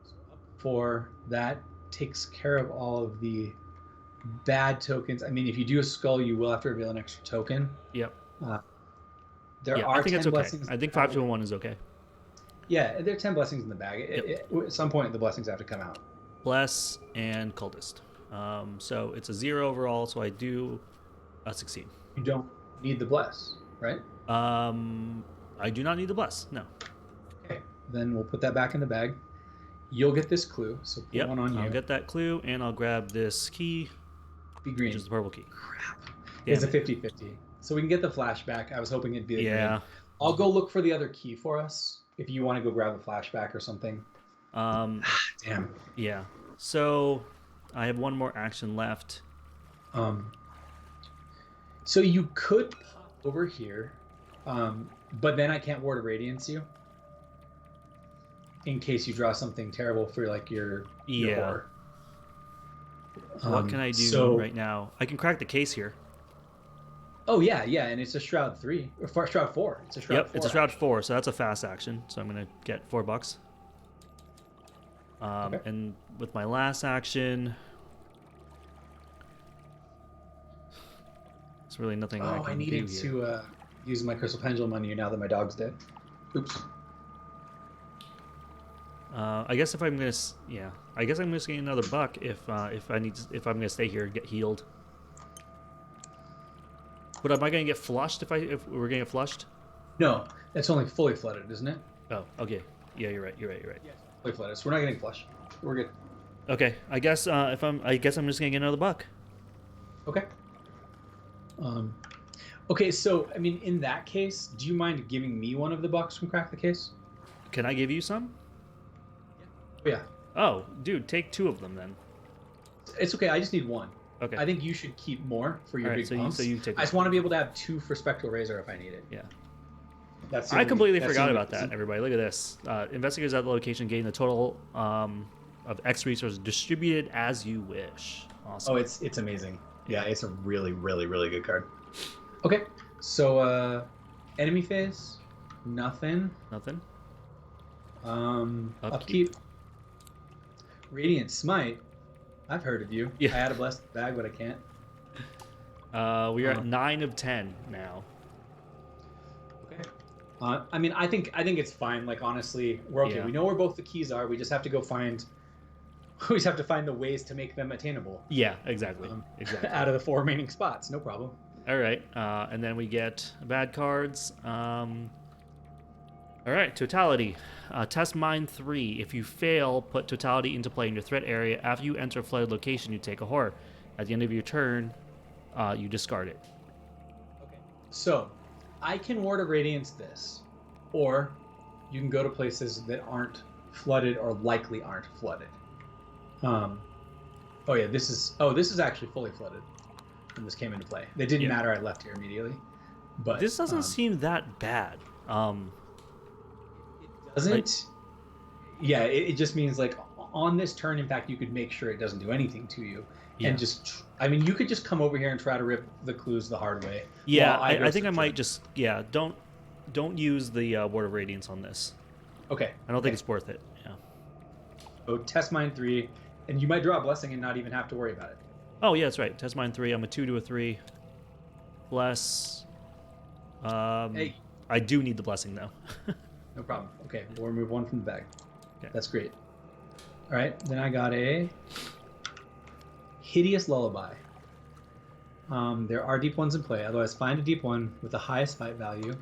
So up 4. That takes care of all of the bad tokens. I mean, if you do a skull, you will have to reveal an extra token. Yep. There are I think 10 it's okay. blessings. I think 5 to a 1 is okay. Yeah, there are 10 blessings in the bag. At some point, the blessings have to come out. Bless and cultist. So it's a 0 overall, so I do succeed. You don't need the bless, right? I do not need the bless, no. Okay, then we'll put that back in the bag. You'll get this clue, so put one on you. I'll get that clue, and I'll grab this key. Be green. Which is the purple key. Crap. It's a 50-50. So we can get the flashback. I was hoping it'd be a green. I'll go look for the other key for us if you want to go grab the flashback or something. Damn. Yeah. So I have 1 more action left. So you could pop over here, but then I can't Ward of Radiance you in case you draw something terrible for like your horror. What can I do right now? I can crack the case here. Oh yeah, and it's a Shroud 3 or Shroud 4. It's a Shroud 4. It's a Shroud 4, so that's a fast action. So I'm gonna get $4. Okay. And with my last action, there's really nothing I can do. I needed to use my Crystal Pendulum on you now that my dog's dead. Oops. I guess if I'm gonna, I guess I'm just getting another buck if I'm gonna stay here and get healed. But am I gonna get flushed if we're gonna get flushed? No, it's only fully flooded, isn't it? Oh, okay. Yeah, you're right. Yeah, fully flooded. So we're not getting flushed. We're good. Okay, I guess I guess I'm just gonna get another buck. Okay. Okay, so I mean, in that case, do you mind giving me 1 of the bucks from Crack the Case? Can I give you some? Yeah, Oh, dude, take 2 of them then. it's okay. I just need 1. Okay. I think you should keep more for your All right, big so pumps. you take I just want to be able to have 2 for Spectral Razor if I need it. Yeah. That's the I only- completely that's the forgot only about that, reason. everybody. Look at this. Investigators at the location gain the total of X resources distributed as you wish. Awesome. Oh, it's amazing. Yeah, it's a really, really, really good card. Okay, so enemy phase, nothing. Nothing? Upkeep. Radiant Smite. I've heard of you. Yeah. I had a blessed bag, but I can't. We are at 9 of 10 now. Okay. I mean, I think it's fine. Like honestly, we're okay. Yeah. We know where both the keys are. We just have to go find. We just have to find the ways to make them attainable. Yeah, exactly. Exactly. Out of the 4 remaining spots, no problem. All right, and then we get bad cards. All right, totality. Test mine 3. If you fail, put totality into play in your threat area. After you enter a flooded location, you take a horror. At the end of your turn, you discard it. Okay. So, I can Ward of Radiance this, or you can go to places that aren't flooded or likely aren't flooded. Oh yeah, this is actually fully flooded when this came into play. It didn't matter. I left here immediately, but This doesn't seem that bad. it doesn't. Yeah, it just means like on this turn. In fact, you could make sure it doesn't do anything to you, Yeah. and just. I mean, you could just come over here and try to rip the clues the hard way. Yeah, while I think I search might it. just don't use the Ward of Radiance on this. Okay. I don't think it's worth it. Yeah. So test mine 3, and you might draw a blessing and not even have to worry about it. Oh yeah, that's right. Test mine 3. I'm a 2 to a 3. Bless. Hey. I do need the blessing though. No problem. Okay, we'll remove 1 from the bag. Okay. That's great. All right, then I got a Hideous Lullaby. There are deep ones in play. Otherwise, find a deep one with the highest fight value.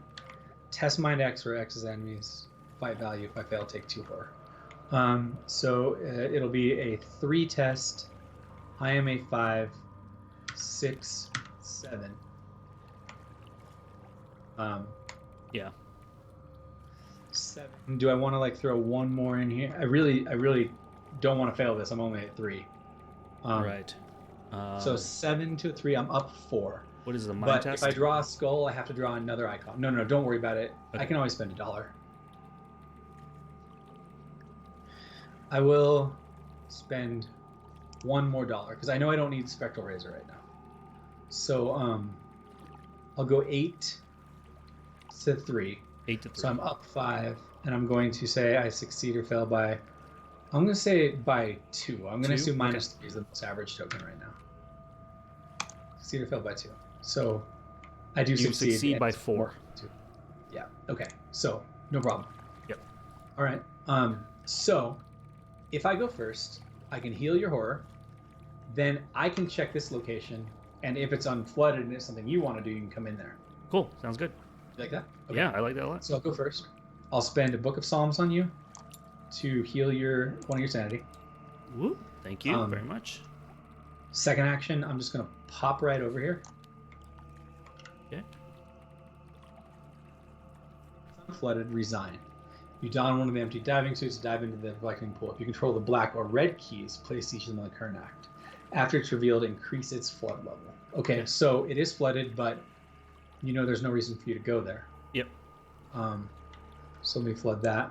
Test mine X for X's enemies. Fight value. If I fail, take 2 horror. So it'll be a 3 test. I am a 5, 6, 7. Yeah. 7. Do I want to like throw 1 more in here? I really don't want to fail this. I'm only at 3. Right. So 7 to 3. I'm up 4. What is the mind But test? if I draw a skull, I have to draw another icon. No, don't worry about it. Okay. I can always spend $1. I will spend $1 more because I know I don't need Spectral Razor right now. So I'll go 8 to 3. 8 to 3. So I'm up 5, and I'm going to say I succeed or fail by. I'm going to say by 2. I'm going to 2? assume minus 3 is the most average token right now. Succeed or fail by 2. So I do You succeed. succeed and by it's 4. 2. Yeah. Okay. So no problem. Yep. All right. So if I go first, I can heal your horror. Then I can check this location, and if it's unflooded and it's something you want to do, you can come in there. Cool. Sounds good. You like that? Okay. Yeah, I like that a lot. So I'll go first. I'll spend a Book of Psalms on you to heal one of your sanity. Woo. Thank you very much. Second action, I'm just gonna pop right over here. Okay. Flooded, resign. You don one of the empty diving suits to dive into the Viking pool. If you control the black or red keys, place each of them on the current act. After it's revealed, increase its flood level. Okay, so it is flooded, but you know there's no reason for you to go there. Yep. So let me flood that.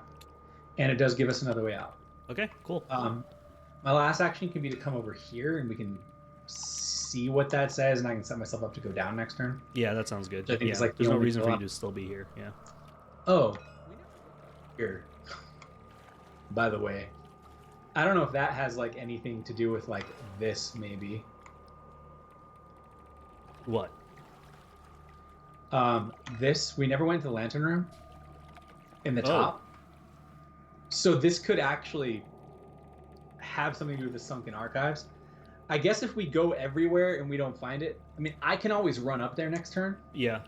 And it does give us another way out. Okay, cool. My last action can be to come over here, and we can see what that says, and I can set myself up to go down next turn. Yeah, that sounds good. I think Yeah, it's like the there's no only reason for you co-op. to still be here. Yeah. Oh, here. By the way, I don't know if that has like anything to do with like this, maybe. What? This, we never went to the lantern room in the Oh. top. So this could actually have something to do with the sunken archives. I guess if we go everywhere and we don't find it, I mean, I can always run up there next turn. Yeah.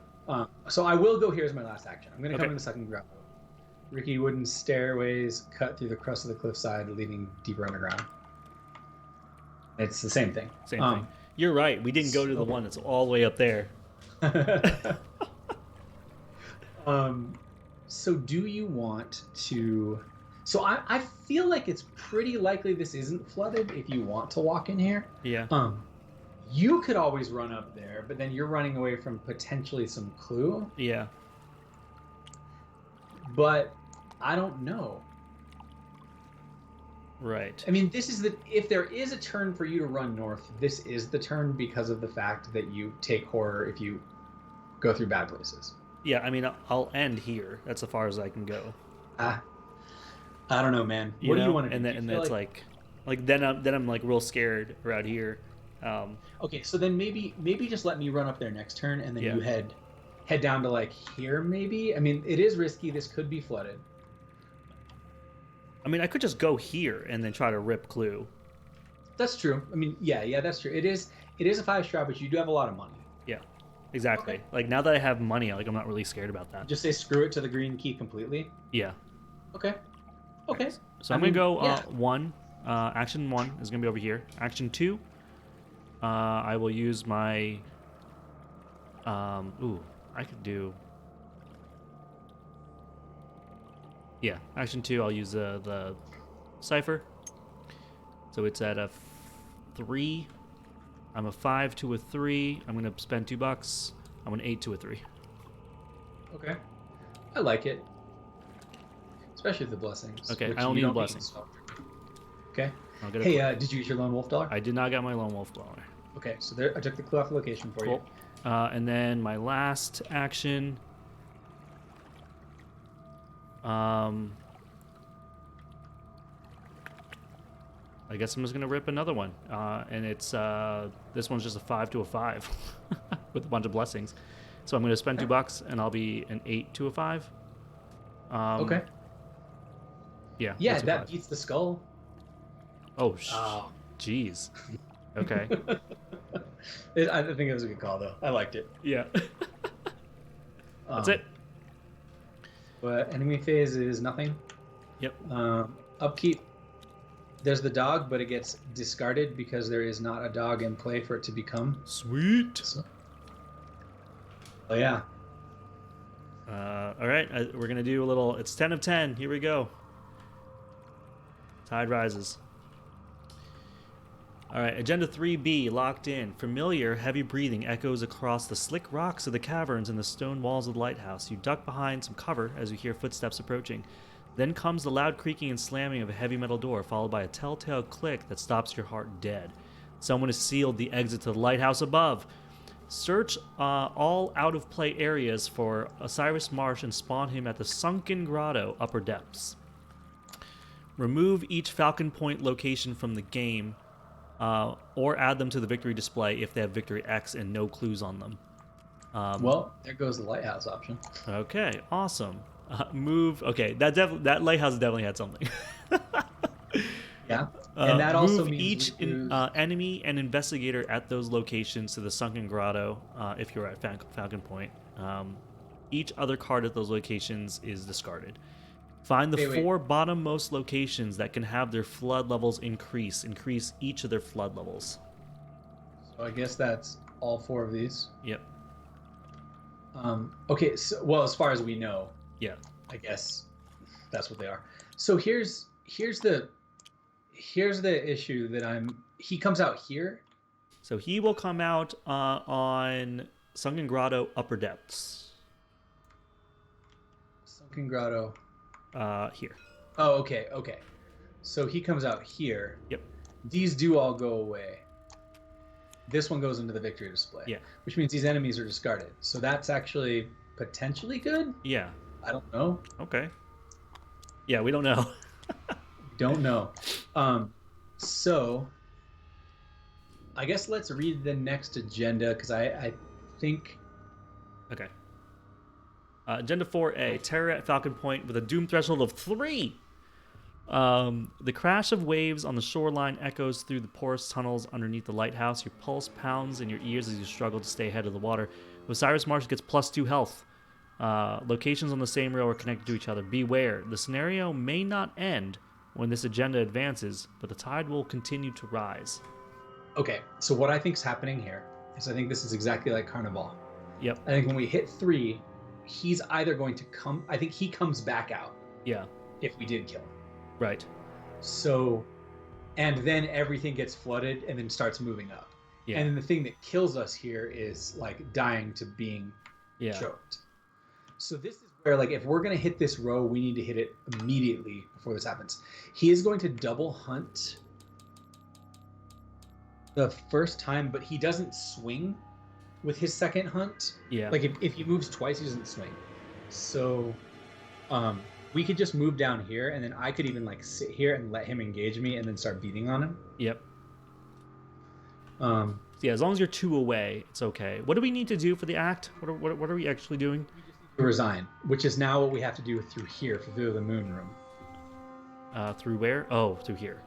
So I will go here as my last action. I'm going to come Okay. in the second grapple. Rickety wooden stairways cut through the crust of the cliffside, leading deeper underground. It's the same thing. Same thing. You're right. We didn't go to the one that's all the way up there. So do you want to... So I feel like it's pretty likely this isn't flooded if you want to walk in here. Yeah. You could always run up there, but then you're running away from potentially some clue. Yeah. But I don't know. Right. I mean, if there is a turn for you to run north, this is the turn because of the fact that you take horror if you go through bad places. Yeah, I mean, I'll end here. That's as far as I can go. I don't know, man. What do you want to do? And that's like then I'm like real scared around here. Okay, so then maybe just let me run up there next turn, and then Yeah. you head down to like here, maybe. I mean, it is risky. This could be flooded. I mean, I could just go here and then try to rip clue. That's true. I mean, yeah, that's true. It is a 5-star, but you do have a lot of money. Yeah, exactly. Okay. Like now that I have money, like I'm not really scared about that. Just say screw it to the green key completely. Yeah. Okay. So I'm gonna go yeah. 1. Action 1 is gonna be over here. Action 2. I will use my. I could do. Yeah, action 2. I'll use the cipher. So it's at a 3. I'm a 5 to a 3. I'm gonna spend $2. I'm an 8 to a 3. Okay. I like it. Especially the blessings. Okay, which I don't you need a need blessing. in spell. Okay. I'll get a Hey, clue. did you use your lone wolf dollar? I did not get my lone wolf dollar. Okay, so there, I took the clue off the location for Cool. And then my last action. I guess I'm just gonna rip another one, and it's this one's just a 5 to a 5 with a bunch of blessings. So I'm gonna spend $2, and I'll be an 8 to a 5. Okay. Yeah. Yeah, that's a that 5. beats the skull. Oh, Oh. jeez. Okay. I think it was a good call, though. I liked it. Yeah. That's it. But enemy phase is nothing. Yep. Upkeep. There's the dog, but it gets discarded because there is not a dog in play for it to become. Sweet. So, oh yeah. All right, we're gonna do a little. It's 10 of 10. Here we go. Tide rises. All right, Agenda 3B locked in. Familiar, heavy breathing echoes across the slick rocks of the caverns and the stone walls of the lighthouse. You duck behind some cover as you hear footsteps approaching. Then comes the loud creaking and slamming of a heavy metal door, followed by a telltale click that stops your heart dead. Someone has sealed the exit to the lighthouse above. Search all out-of-play areas for Osiris Marsh and spawn him at the Sunken Grotto upper depths. Remove each Falcon Point location from the game, or add them to the victory display if they have victory X and no clues on them. Well, there goes the lighthouse option. Okay, awesome. Move. Okay, that lighthouse definitely had something. Yeah, and that also move means each we lose- enemy and investigator at those locations to the Sunken Grotto if you're at Falcon Point. Each other card at those locations is discarded. Find the Wait. 4 bottommost locations that can have their flood levels increase. Increase each of their flood levels. So I guess that's all 4 of these. Yep. Okay, so, well, as far as we know, Yeah. I guess that's what they are. So here's the issue that he comes out here. So he will come out on Sunken Grotto upper depths. Sunken Grotto. Here. Oh, okay. So he comes out here. Yep. These do all go away. This one goes into the victory display. Yeah. Which means these enemies are discarded. So that's actually potentially good. Yeah. I don't know. Okay. Yeah, we don't know. Don't know. So I guess let's read the next agenda because I think. Okay. Agenda 4A, terror at Falcon Point with a doom threshold of 3. The crash of waves on the shoreline echoes through the porous tunnels underneath the lighthouse. Your pulse pounds in your ears as you struggle to stay ahead of the water. Osiris Marsh gets +2 health. Locations on the same rail are connected to each other. Beware, the scenario may not end when this agenda advances, but the tide will continue to rise. Okay, so what I think is happening here is I think this is exactly like Carnival. Yep. I think when we hit 3, he's either going to come. I think he comes back out Yeah. if we did kill him. Right. So, and then everything gets flooded and then starts moving up. Yeah. And the thing that kills us here is like dying to being choked. So this is where, like, if we're going to hit this row, we need to hit it immediately before this happens. He is going to double hunt the first time, but he doesn't swing with his second hunt. Yeah. Like if he moves twice, he doesn't swing. So we could just move down here, and then I could even like sit here and let him engage me and then start beating on him. Yep. Yeah, as long as you're 2 away, it's okay. What do we need to do for the act? What are we actually doing? Resign, which is now what we have to do through here, through the moon room. Through where? Oh, through here.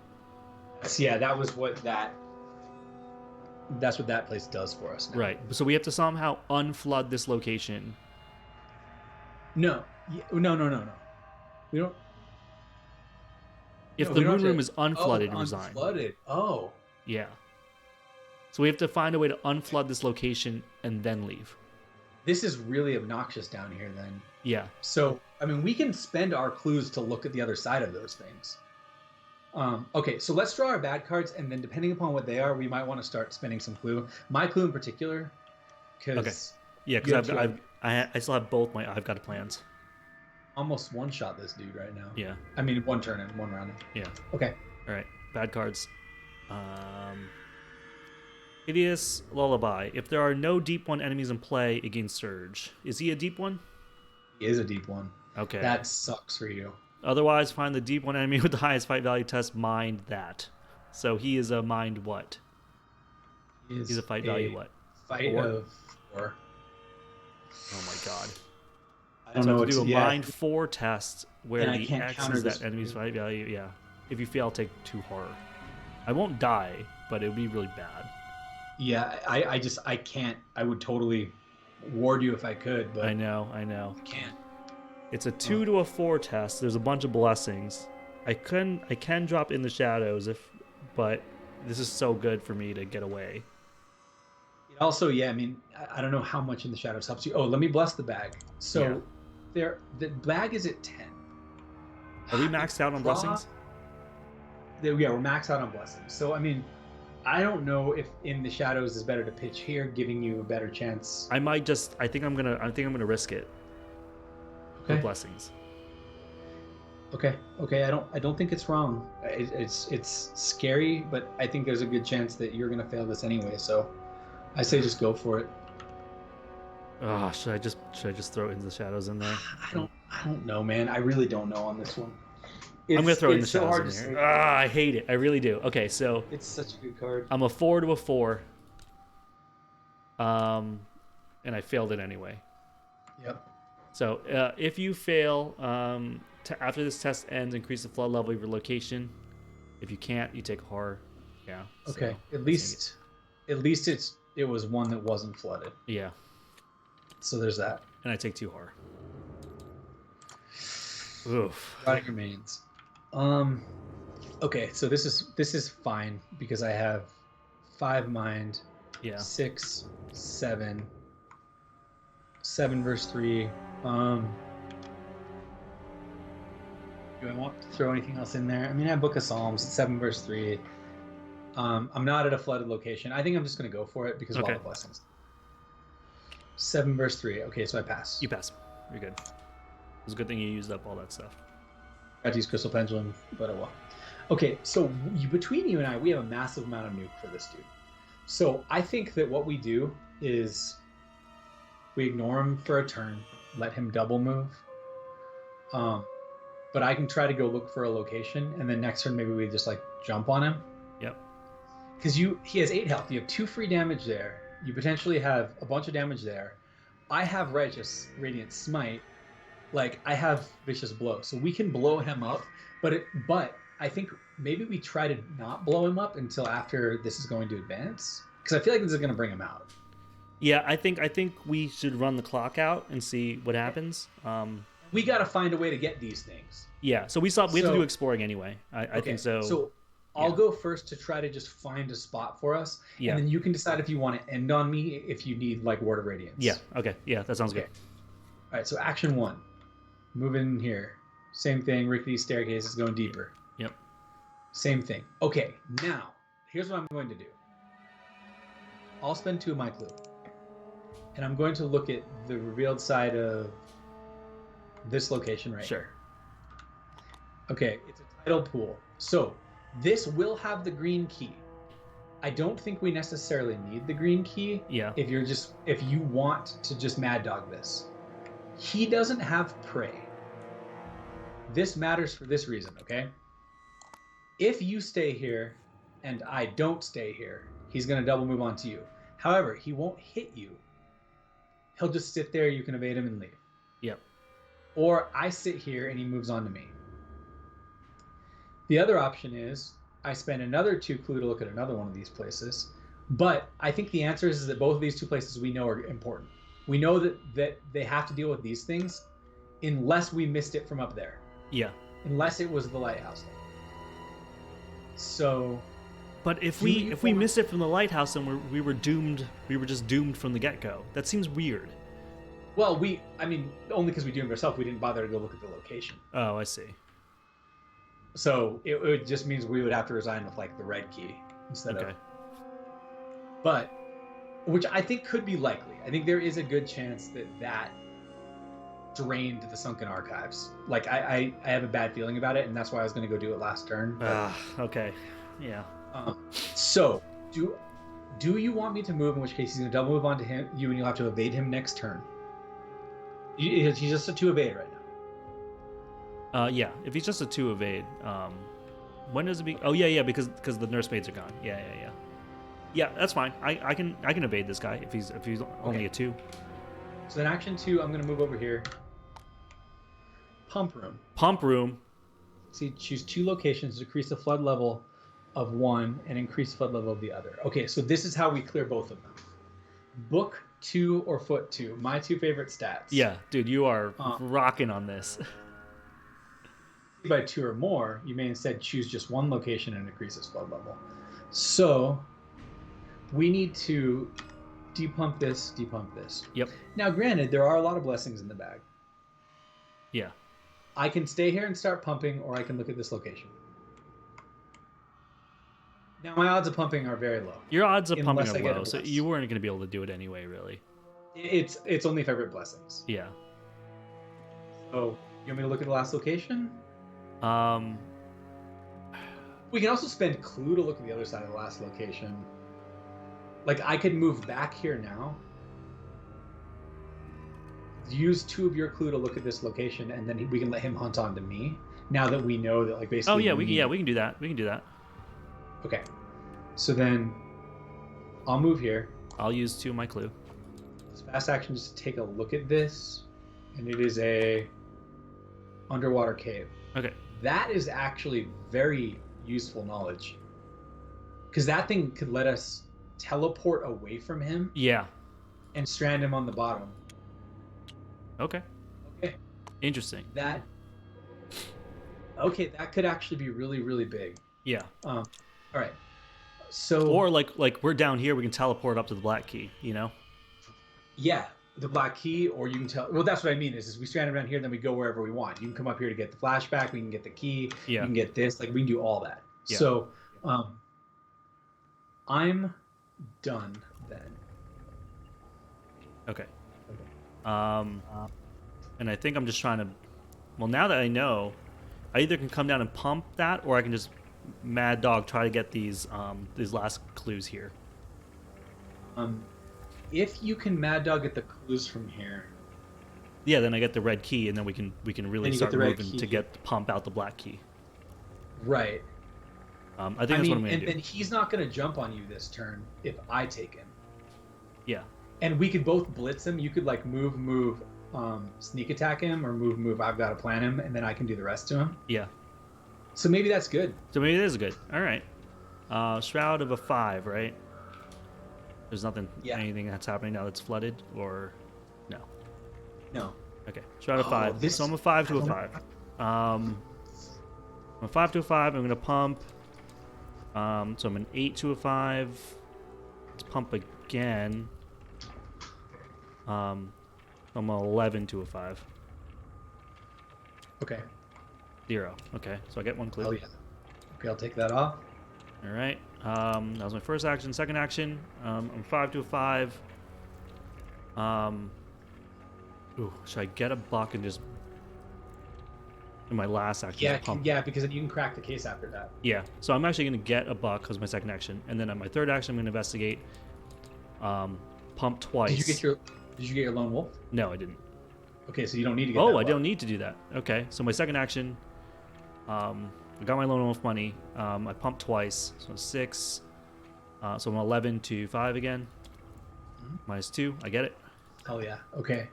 So yeah, that's what that place does for us now. Right. So we have to somehow unflood this location. No. No. We don't. If the moon room is unflooded, resign. Unflooded. Oh. Yeah. So we have to find a way to unflood this location and then leave. This is really obnoxious down here then. Yeah. So, I mean, we can spend our clues to look at the other side of those things. Okay, so let's draw our bad cards, and then depending upon what they are, we might want to start spending some clue. My clue in particular, because... Okay. Yeah, because I still have both my I've got plans. Almost one-shot this dude right now. Yeah. I mean, one turn and one round. Yeah. Okay. All right. Bad cards. Hideous Lullaby. If there are no deep one enemies in play against Surge. Is he a deep one? He is a deep one. Okay. That sucks for you. Otherwise, find the deep one enemy with the highest fight value test, mind that. So he is a mind what? He's a fight value what? Fight 4? of 4. Oh my god. I don't know have what to do a yeah. mind 4 test where And I the can't X counter is this that enemy's fight value. Yeah. If you fail, I'll take 2 horror. I won't die, but it would be really bad. Yeah, I can't. I would totally ward you if I could, but I know. I can't. It's a 2 to a 4 test. There's a bunch of blessings. I can drop in the shadows but this is so good for me to get away. Also, yeah, I mean, I don't know how much in the shadows helps you. Oh, let me bless the bag. So the bag is at 10. Are we maxed out on blessings? Yeah, we're maxed out on blessings. So I mean, I don't know if in the shadows is better to pitch here, giving you a better chance. I think I'm gonna risk it. Okay. For blessings. Okay. I don't think it's wrong. It's scary, but I think there's a good chance that you're gonna fail this anyway. So I say just go for it. Oh, should I just throw in the shadows in there? I don't know, man. I really don't know on this one. I'm gonna throw in the so shadows in here. I hate it. I really do. Okay, so it's such a good card. I'm a 4 to a 4. And I failed it anyway. Yep. So if you fail, after this test ends, increase the flood level of your location. If you can't, you take horror. Yeah. Okay. So, at least it was one that wasn't flooded. Yeah. So there's that. And I take 2 horror. Oof. Product remains. Okay, so this is fine because I have 5 mind. Yeah. 6, 7 verse 3. Do I want to throw anything else in there? I mean, I have Book of Psalms, 7 verse 3. I'm not at a flooded location. I think I'm just going to go for it because of all the blessings. 7 verse 3. Okay, so I pass. You pass. You're good. It's a good thing you used up all that stuff. I had to use Crystal Pendulum, but oh well. Okay, so between you and I, we have a massive amount of nuke for this dude. So I think that what we do is we ignore him for a turn, let him double move. But I can try to go look for a location, and then next turn maybe we just like jump on him. Yep. Because he has 8 health. You have 2 free damage there. You potentially have a bunch of damage there. I have Radiant Smite. Like, I have Vicious Blow. So we can blow him up. But I think maybe we try to not blow him up until after this is going to advance. Because I feel like this is going to bring him out. Yeah, I think we should run the clock out and see what happens. We got to find a way to get these things. Yeah, so we have to do exploring anyway. I think so. So I'll go first to try to just find a spot for us. Yeah. And then you can decide if you want to end on me if you need like Ward of Radiance. Yeah, okay. Yeah, that sounds good. All right, so action 1. Move in here. Same thing. Rickety staircase is going deeper. Yep. Same thing. Okay, now here's what I'm going to do. I'll spend 2 of my clue, and I'm going to look at the revealed side of this location right here. Okay, it's a tidal pool. So this will have the green key. I don't think we necessarily need the green key. Yeah. If you want to just mad dog this. He doesn't have prey. This matters for this reason, okay? If you stay here and I don't stay here, he's going to double move onto you. However, he won't hit you. He'll just sit there, you can evade him and leave. Yep. Or I sit here and he moves on to me. The other option is I spend another 2 clue to look at another one of these places. But I think the answer is that both of these 2 places we know are important. We know that they have to deal with these things unless we missed it from up there. Yeah. Unless it was the lighthouse. So... But if we missed it from the lighthouse, then we were doomed. We were just doomed from the get-go. That seems weird. Well, only because we doomed ourselves, we didn't bother to go look at the location. Oh, I see. So it just means we would have to resign with like the red key instead of. But, which I think could be likely. I think there is a good chance that drained the sunken archives. Like I have a bad feeling about it, and that's why I was going to go do it last turn. Okay. Yeah. So do you want me to move? In which case he's going to double move onto you, and you'll have to evade him next turn. He's just a 2 evade right now. Yeah. If he's just a 2 evade, when does it be? Oh yeah, because the nursemaids are gone. Yeah. Yeah, that's fine. I can evade this guy if he's only a 2. So then action 2, I'm going to move over here. Pump room. See, choose 2 locations to decrease the flood level of one and increase the flood level of the other. Okay, so this is how we clear both of them. Book 2 or foot 2, my 2 favorite stats. Yeah, dude, you are rocking on this. By 2 or more, you may instead choose just one location and increase its flood level. So we need to depump this. Yep. Now, granted, there are a lot of blessings in the bag. Yeah. I can stay here and start pumping, or I can look at this location. Now, my odds of pumping are very low. Your odds of pumping are low, so you weren't going to be able to do it anyway, really. It's only if I rip blessings. Yeah. So, you want me to look at the last location? We can also spend clue to look at the other side of the last location. Like, I could move back here now. Use 2 of your clue to look at this location, and then we can let him hunt onto me. Now that we know that, like, basically. Oh yeah, we can do that. We can do that. Okay, so then I'll move here. I'll use 2 of my clue. It's fast action just to take a look at this, and it is a underwater cave. Okay. That is actually very useful knowledge, because that thing could let us teleport away from him. Yeah. And strand him on the bottom. Okay. Interesting. That could actually be really, really big. Yeah. All right. So. Or like we're down here, we can teleport up to the black key. You know. Yeah, the black key, or you can tell. Well, that's what I mean. Is we strand him down here, then we go wherever we want. You can come up here to get the flashback. We can get the key. Yeah. You can get this. Like we can do all that. Yeah. So, I'm done then. Okay. And I think I'm just trying to. Well, now that I know, I either can come down and pump that, or I can just mad dog try to get these last clues here. If you can mad dog get the clues from here. Yeah, then I get the red key, and then we can really start moving to pump out the black key. Right. I think that's what I'm gonna do. And then he's not gonna jump on you this turn if I take him. Yeah. And we could both blitz him. You could like move, sneak attack him, or move. I've got to plan him, and then I can do the rest to him. Yeah. So maybe that's good. So maybe it is good. All right. Shroud of a 5, right? There's nothing, anything that's happening now that's flooded, or no? No. Okay. Shroud of 5. So I'm a 5 to a 5. I'm a 5 to a 5. I'm gonna pump. So I'm an 8 to a 5. Let's pump again. I'm an 11 to a 5. Okay. 0. Okay, so I get 1 clue. Oh yeah. Okay, I'll take that off. All right. That was my first action. Second action, I'm 5 to a 5. Ooh, should I get a buck and just in my last action? Yeah, just pump? yeah, because then you can crack the case after that. Yeah. So I'm actually going to get a buck because my second action, and then on my third action, I'm going to investigate. Pump twice. Did you get your lone wolf? No, I didn't. Okay, so you don't need to get. Oh, that I don't buck. need to do that. Okay, so my second action, I got my lone wolf money. I pumped twice, so 6. So I'm 11 to 5 again. Minus 2, I get it. Oh yeah. Okay.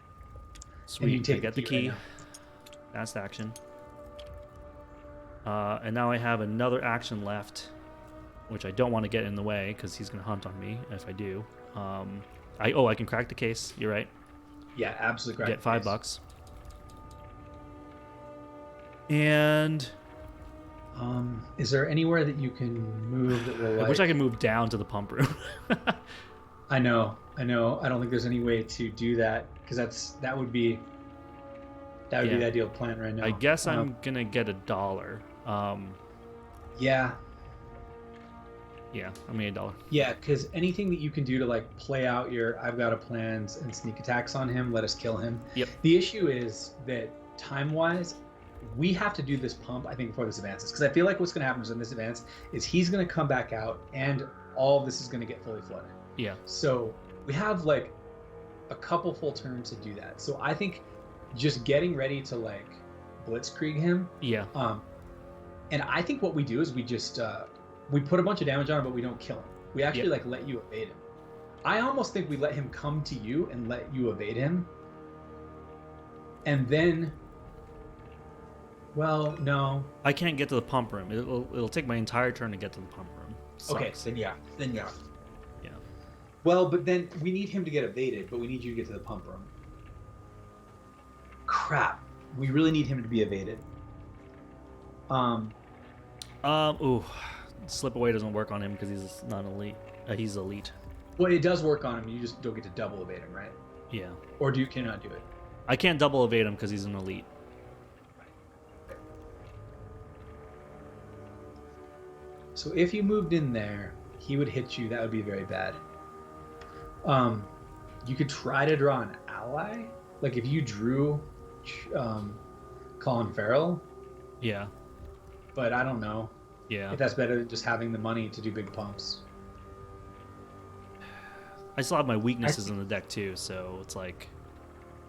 Sweet, I take get the key. Fast action. And now I have another action left, which I don't want to get in the way because he's going to hunt on me if I do. I can crack the case. You're right. Yeah, absolutely. Get $5. And is there anywhere that you can move that will? I wish I could move down to the pump room. I know. I don't think there's any way to do that because that would be the ideal plan right now. I guess I'm gonna get $1. Yeah. Yeah, I'm gonna get $1. Yeah, because anything that you can do to like play out your I've got a plans and sneak attacks on him, let us kill him. Yep. The issue is that time-wise, we have to do this pump, I think, before this advances. Because I feel like what's going to happen is in this advance is he's going to come back out and all of this is going to get fully flooded. Yeah. So we have like a couple full turns to do that. So I think just getting ready to like blitzkrieg him. Yeah. And I think what we do is we just we put a bunch of damage on him, but we don't kill him. We actually like let you evade him. I almost think we let him come to you and let you evade him. And then, well, no. I can't get to the pump room. It'll take my entire turn to get to the pump room. Okay, Sucks. then yeah. Yeah. Well, but then we need him to get evaded, but we need you to get to the pump room. Crap. We really need him to be evaded. Ooh. Slip away doesn't work on him because he's not elite. He's elite. Well, it does work on him. You just don't get to double evade him, right? Yeah. Or you cannot do it? I can't double evade him because he's an elite. So if you moved in there, he would hit you. That would be very bad. You could try to draw an ally. Like if you drew Colin Farrell. Yeah. But I don't know. Yeah. If that's better than just having the money to do big pumps. I still have my weaknesses in the deck too, so it's like.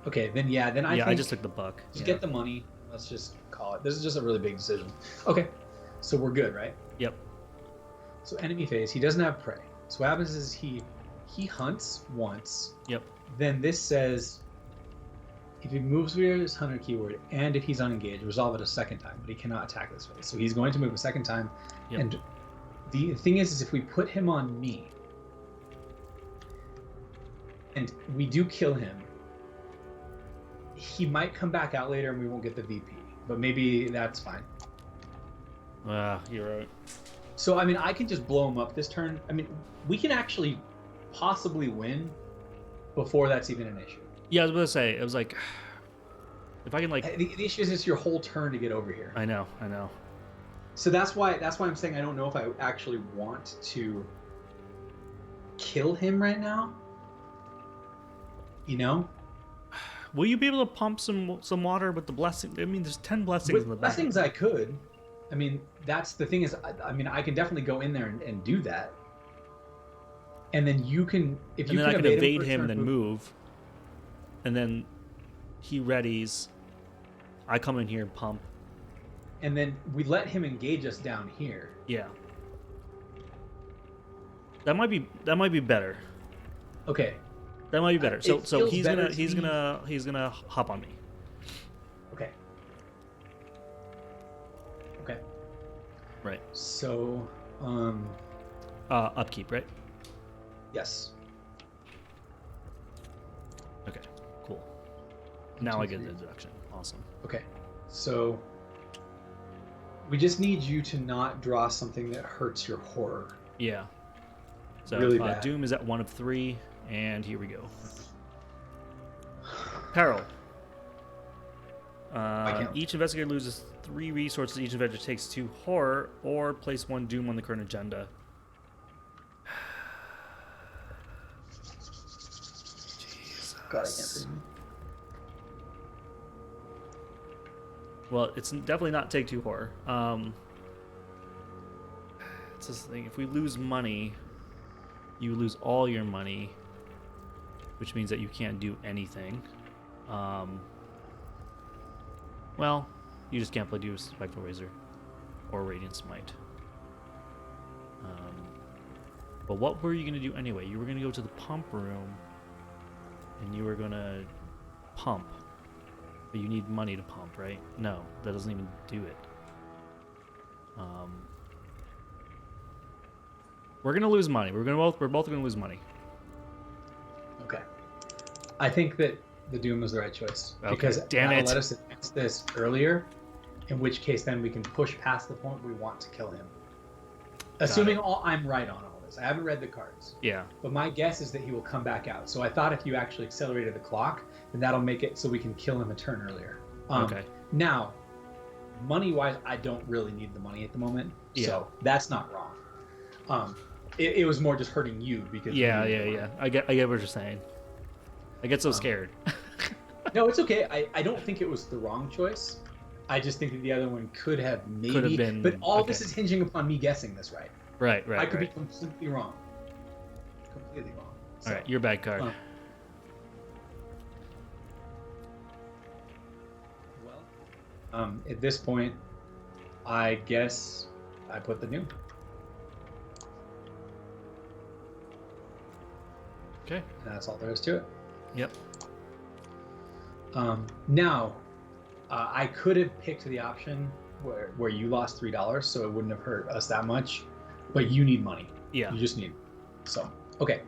Okay, then I think I just took the buck. Just get the money. Let's just call it. This is just a really big decision. Okay, so we're good, right? Yep. So enemy phase. He doesn't have prey. So what happens is he hunts once. Yep. Then this says if he moves via his hunter keyword and if he's unengaged, resolve it a second time, but he cannot attack this phase. So he's going to move a second time. Yep. And the thing is if we put him on me and we do kill him, he might come back out later and we won't get the VP, but maybe that's fine. You're right. So, I mean, I can just blow him up this turn. I mean, we can actually possibly win before that's even an issue. Yeah, I was about to say, it was like, if I can like... The issue is it's your whole turn to get over here. I know. So that's why I'm saying I don't know if I actually want to kill him right now. You know? Will you be able to pump some water with the blessing? I mean, there's 10 blessings With in the back. blessings I could. I mean, that's the thing is, I mean, I can definitely go in there and do that. And then you can, if you and then can I can evade for a him turn, and then move. And then he readies. I come in here and pump. And then we let him engage us down here. Yeah. That might be better. Okay. That might be better. So feels he's better gonna hop on me. Okay. Okay. Right. So, upkeep, right? yes. Okay. Cool. Now I get the deduction. Awesome. Okay. So we just need you to not draw something that hurts your horror. Yeah. So Really bad. Doom is at 1 of 3, and here we go. Peril. can't. Each investigator loses 3 resources. Each investigator takes 2 horror, or place 1 doom on the current agenda. Jesus. God, I can't read. Well, it's definitely not take 2 horror. It's this thing. If we lose money, you lose all your money, which means that you can't do anything. Well, you just can't play do Spectral Razor or Radiant Smite. But what were you going to do anyway? You were going to go to the pump room and you were going to pump. But you need money to pump, right? No, that doesn't even do it. We're going to lose money. We're both going to lose money. Okay. I think that the Doom was the right choice. Okay, because damn that'll it. let us advance this earlier, in which case then we can push past the point we want to kill him. Assuming I'm right on all this. I haven't read the cards. Yeah. But my guess is that he will come back out. So I thought if you actually accelerated the clock, then that'll make it so we can kill him a turn earlier. Okay. Now, money-wise, I don't really need the money at the moment. Yeah. So that's not wrong. It was more just hurting you because Yeah. I get what you're saying. I get so scared. No, it's okay. I don't think it was the wrong choice. I just think that the other one could have maybe been, but all okay. this is hinging upon me guessing this right. Right. I could be completely wrong. Completely wrong. So, All right, your bad card. At this point, I guess I put the new. Okay. And that's all there is to it. Yep. Now, I could have picked the option where you lost $3, so it wouldn't have hurt us that much. But you need money. Yeah. You just need. So, okay.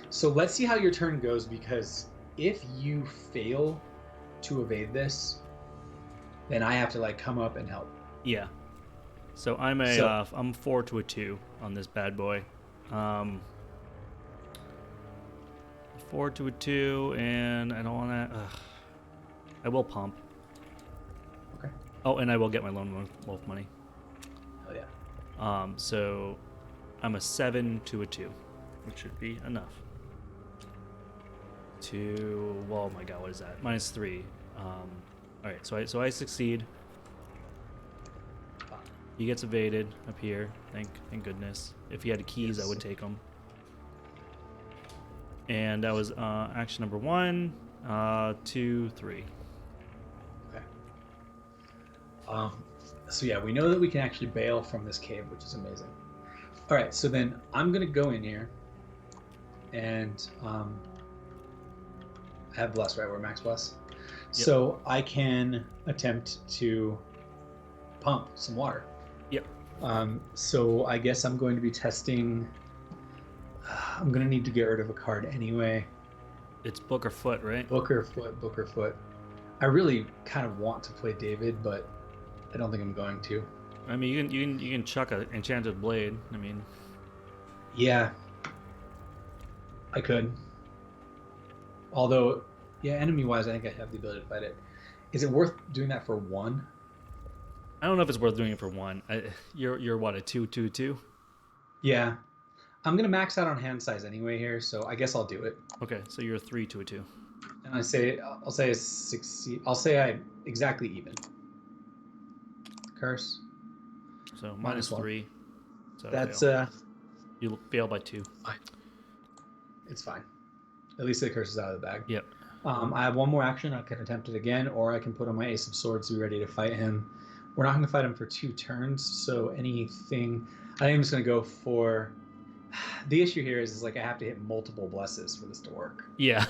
So let's see how your turn goes, because if you fail to evade this, then I have to like come up and help. Yeah. So I'm I'm 4 to a 2 on this bad boy. 4 to a 2, and I don't want to. I will pump. Okay. Oh, and I will get my lone wolf money. Hell yeah. So I'm a 7 to a 2, which should be enough. Oh my god, what is that? -3. All right, so I succeed. He gets evaded up here. Thank goodness. If he had keys, I would take them. And that was action number 1, 2, 3. Okay. So yeah, we know that we can actually bail from this cave, which is amazing. All right, so then I'm gonna go in here, and I have bless, right? We're max bless. Yep. So I can attempt to pump some water. Yep. So I guess I'm going to be testing. I'm going to need to get rid of a card anyway. It's book or foot, right? Book or foot. I really kind of want to play David, but I don't think I'm going to. I mean, you can chuck an enchanted blade. I mean, yeah, I could. Although, yeah, enemy-wise, I think I have the ability to fight it. Is it worth doing that for 1? I don't know if it's worth doing it for 1. You're what, a 2/2/2? Yeah. I'm going to max out on hand size anyway here, so I guess I'll do it. Okay, so you're a 3 to a 2. And I'll say I succeed. I'll say I exactly even. Curse. So Minus one. -3. So That's fail. You fail by 2. fine. It's fine. At least the curse is out of the bag. Yep. I have one more action. I can attempt it again, or I can put on my Ace of Swords to be ready to fight him. We're not going to fight him for 2 turns, so anything. I think I'm just going to go for. The issue here is like I have to hit multiple blesses for this to work. Yeah.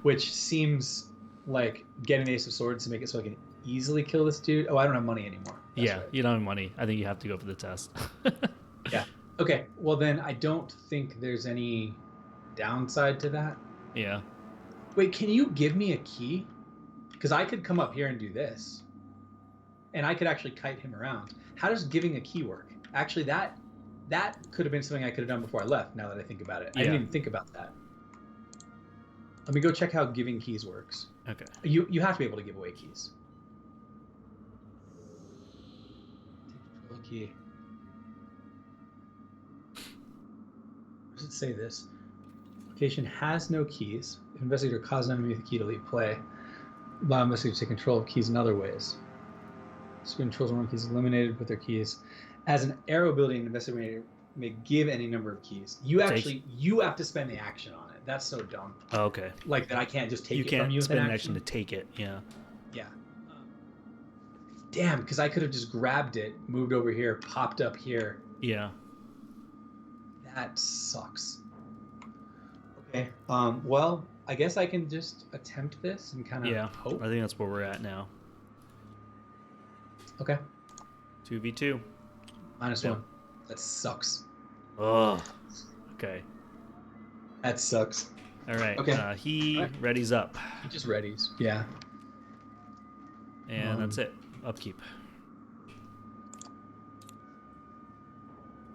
Which seems like getting the Ace of Swords to make it so I can easily kill this dude. Oh, I don't have money anymore. That's Yeah, right. you don't have money. I think you have to go for the test. Yeah. Okay. Well, then I don't think there's any downside to that. Yeah. Wait, can you give me a key? Because I could come up here and do this. And I could actually kite him around. How does giving a key work? Actually, that could have been something I could have done before I left, now that I think about it. I didn't even think about that. Let me go check how giving keys works. Okay. You have to be able to give away keys. Take the key. Where does it say this? Location has no keys. If investigator causes an enemy with a key to leave play, allow investigator to take control of keys in other ways. So controls one keys eliminated with their keys. As an arrow ability, an investigator may give any number of keys. You have to spend the action on it. That's so dumb. Oh, okay. Like that, I can't just take You it can't from you with spend an an action action to take it. Yeah. Yeah. Damn, because I could have just grabbed it, moved over here, popped up here. Yeah. That sucks. Okay. Well, I guess I can just attempt this and kind of hope. I think that's where we're at now. Okay. 2v2. -1. That sucks. Oh. Okay. That sucks. All right. Okay. He readies up. He just readies. Yeah. And that's it. Upkeep.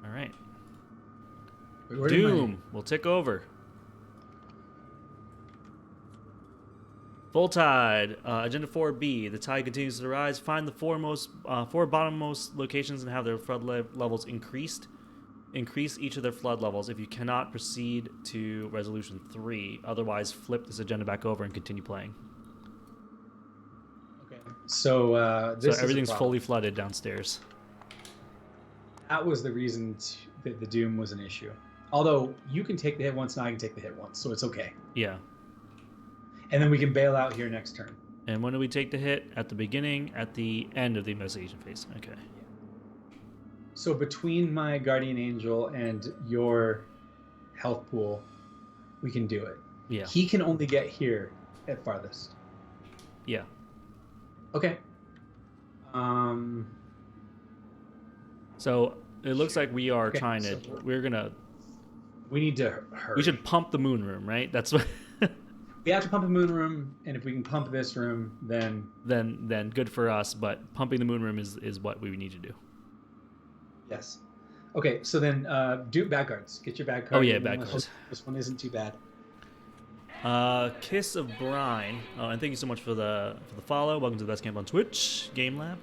All right. Wait, Doom will tick over. Full tide. Agenda 4B. The tide continues to rise. Find the four bottommost locations and have their flood levels increased. Increase each of their flood levels. If you cannot, proceed to resolution 3. Otherwise, flip this agenda back over and continue playing. Okay. So everything's fully flooded downstairs. That was the reason that the Doom was an issue. Although you can take the hit once, and I can take the hit once, so it's okay. Yeah. And then we can bail out here next turn. And when do we take the hit? At the beginning, at the end of the investigation phase. Okay. So between my guardian angel and your health pool, we can do it. Yeah. He can only get here at farthest. Yeah. Okay. So it looks like we are trying to. We need to hurry. We should pump the moon room, right? That's what. We have to pump the moon room, and if we can pump this room, then good for us. But pumping the moon room is what we need to do. Yes. Okay, so then do bad cards. Get your bad cards. Oh yeah, bad cards. This one isn't too bad. Kiss of Brine. Oh, and thank you so much for the follow. Welcome to the best camp on Twitch, Game Lab.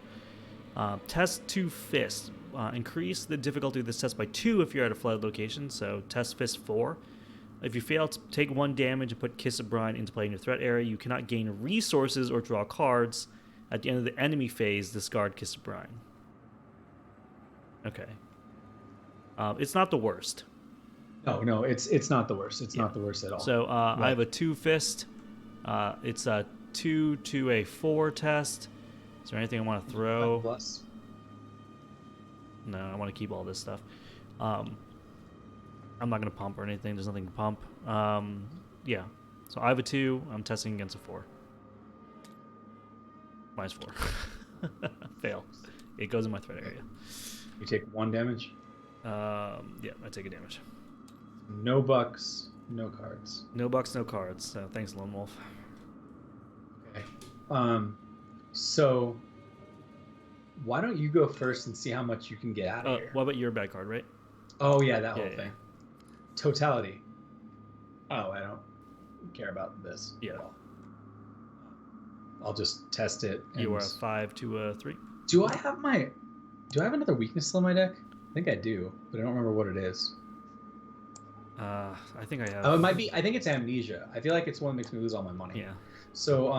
Test 2 Fist. Increase the difficulty of this test by 2 if you're at a flood location. So test Fist 4. If you fail to take 1 damage and put Kiss of Brine into play in your threat area, you cannot gain resources or draw cards. At the end of the enemy phase, discard Kiss of Brine. Okay. It's not the worst. No, it's not the worst. It's not the worst at all. So I have a 2 Fist. It's a 2 to a 4 test. Is there anything I want to throw? 5+. No, I want to keep all this stuff. I'm not going to pump or anything. There's nothing to pump. Yeah. So I have a 2. I'm testing against a 4. -4. Fail. It goes in my threat area. You take 1 damage? Yeah, I take a damage. No bucks, no cards. No bucks, no cards. So thanks, Lone Wolf. Okay. So why don't you go first and see how much you can get out of here? What about your bad card, right? Oh yeah, that whole thing. Totality. Oh, I don't care about this. Yeah. At all. I'll just test it. You are a 5 to a 3. Do I have another weakness still in my deck? I think I do, but I don't remember what it is. I think I have. Oh, it might be. I think it's amnesia. I feel like it's one that makes me lose all my money. Yeah. So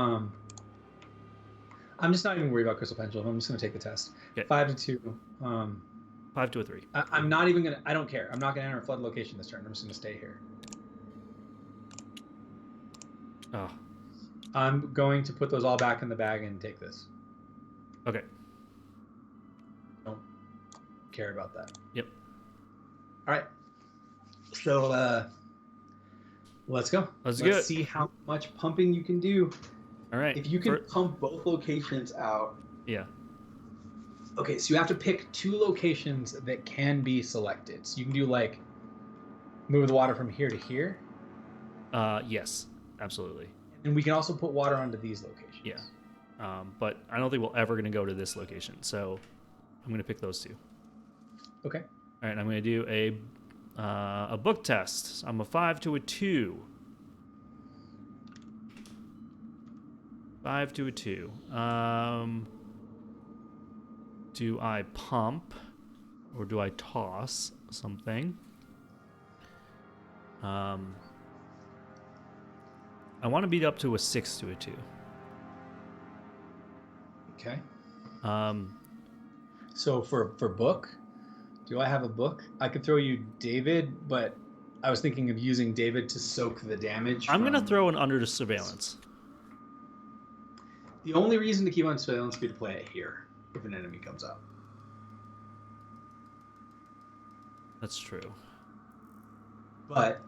I'm just not even worried about Crystal Pendulum. I'm just gonna take the test. Okay. 5 to 2. 5 to a 3. I'm not even gonna. I don't care. I'm not gonna enter a flood location this turn. I'm just gonna stay here. Oh. I'm going to put those all back in the bag and take this. Okay. Don't care about that. Yep. All right. So let's go. Let's see how much pumping you can do. All right. If you can pump both locations out. Yeah. Okay, so you have to pick 2 locations that can be selected. So you can do like move the water from here to here. Yes, absolutely. And we can also put water onto these locations. Yeah. But I don't think we're ever going to go to this location. So I'm going to pick those 2. Okay. All right, I'm going to do a book test. I'm a 5 to a 2. 5 to a 2. Do I pump or do I toss something? I want to beat up to a 6 to a 2. Okay. Um, So for book, do I have a book? I could throw you David, but I was thinking of using David to soak the damage. I'm going to from- throw an under to surveillance. The only reason to keep on surveillance would be to play it here if an enemy comes up. That's true. But,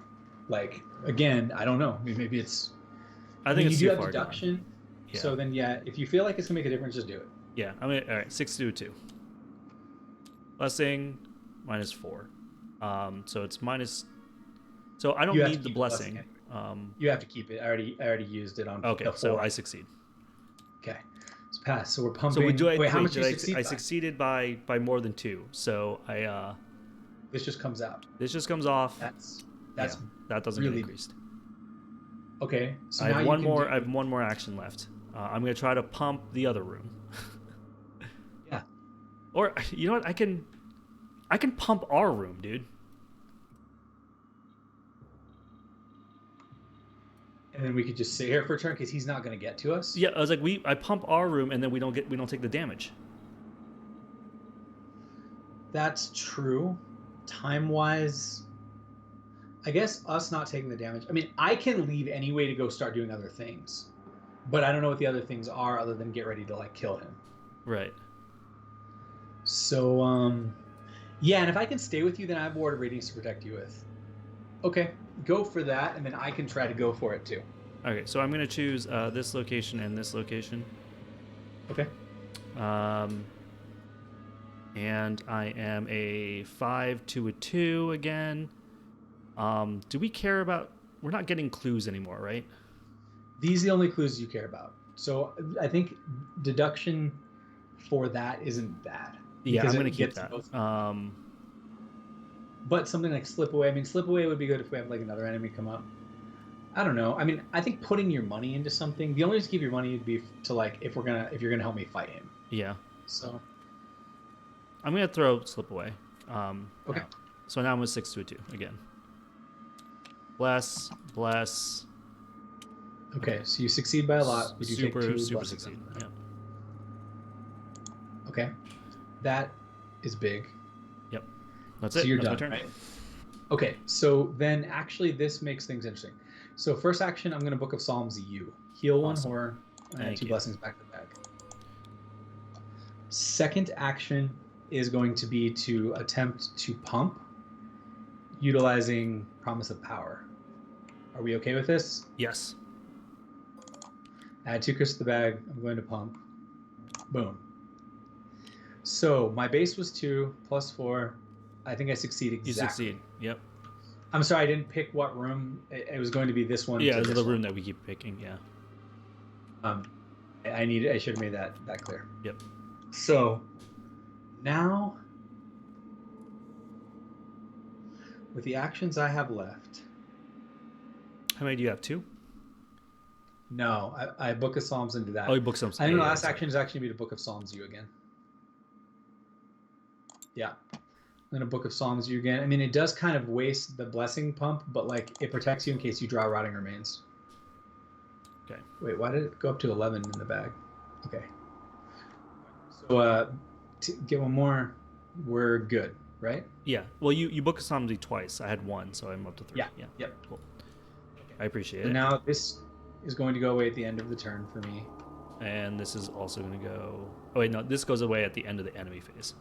like, again, I don't know. Maybe it's. I think mean, it's you too do have far gone. deduction. Yeah. So then, yeah, if you feel like it's gonna make a difference, just do it. Yeah, I mean, all right, 6 to a 2. Blessing, -4. So it's minus. So I don't You have to need the keep the blessing. blessing You have to keep it. I already used it on. Okay, the so 4. I succeed. Okay, it's passed. So we're pumping. So we do. Wait, how wait, much did did I, you succeed I by? succeeded by more than 2. So I This just comes out. this just comes off. That's Yeah, that doesn't really- get increased. okay. So I now have you one can more. do- I have one more action left. I'm gonna try to pump the other room. Yeah. Or you know what? I can pump our room, dude. And then we could just sit here for a turn because he's not going to get to us. Yeah, I was like, I pump our room and then we don't take the damage. That's true. Time-wise, I guess us not taking the damage. I mean, I can leave anyway to go start doing other things, but I don't know what the other things are other than get ready to like kill him. Right. So, yeah, and if I can stay with you, then I have Ward of Radiance to protect you with. Okay, go for that, and then I can try to go for it too. Okay, so I'm gonna choose this location and this location. Okay. And I am a 5 to a 2 again. Do we care about? We're not getting clues anymore, right? These are the only clues you care about. So I think deduction for that isn't bad. Yeah, because I'm gonna it keep gets that. both. But something like slip away. I mean, slip away would be good if we have like another enemy come up. I don't know. I mean, I think putting your money into something. The only reason to give your money would be to like if you're gonna help me fight him. Yeah. So I'm gonna throw slip away. okay. So now I'm a 6 to a 2 again. Bless. Okay, so you succeed by a lot. But you take Super 2 blessings succeed. out of that. Yeah. Okay, that is big. Yep. That's So it. you're That's my done, turn. right? Okay, so then actually this makes things interesting. So first action, I'm going to Book of Psalms you. Heal 1 Awesome. horror, and Thank 2 you. blessings back to the bag. Second action is going to be to attempt to pump, utilizing Promise of Power. Are we okay with this? Yes. Add 2 crisps to the bag. I'm going to pump. Boom. So my base was 2 plus 4. I think I succeed exactly. You succeed. Yep. I'm sorry, I didn't pick what room. It was going to be this one. Yeah, to this is this the room one. that we keep picking. Yeah. I should have made that clear. Yep. So now, with the actions I have left, How many do you have? 2? no, I Book of Psalms into that. Oh, you booked some. I think the yeah, last sorry. action is actually be to Book of Psalms you again. Yeah. I'm going to Book of Psalms you again. I mean, it does kind of waste the blessing pump, but like it protects you in case you draw Rotting Remains. Okay. Wait, why did it go up to 11 in the bag? Okay. So to get one more, we're good, right? Yeah. Well, you booked somebody twice. I had 1, so I'm up to 3. Yeah. Yeah. Yep. Cool. I appreciate So it. now this is going to go away at the end of the turn for me. And this is also going to go. Oh wait, no. This goes away at the end of the enemy phase.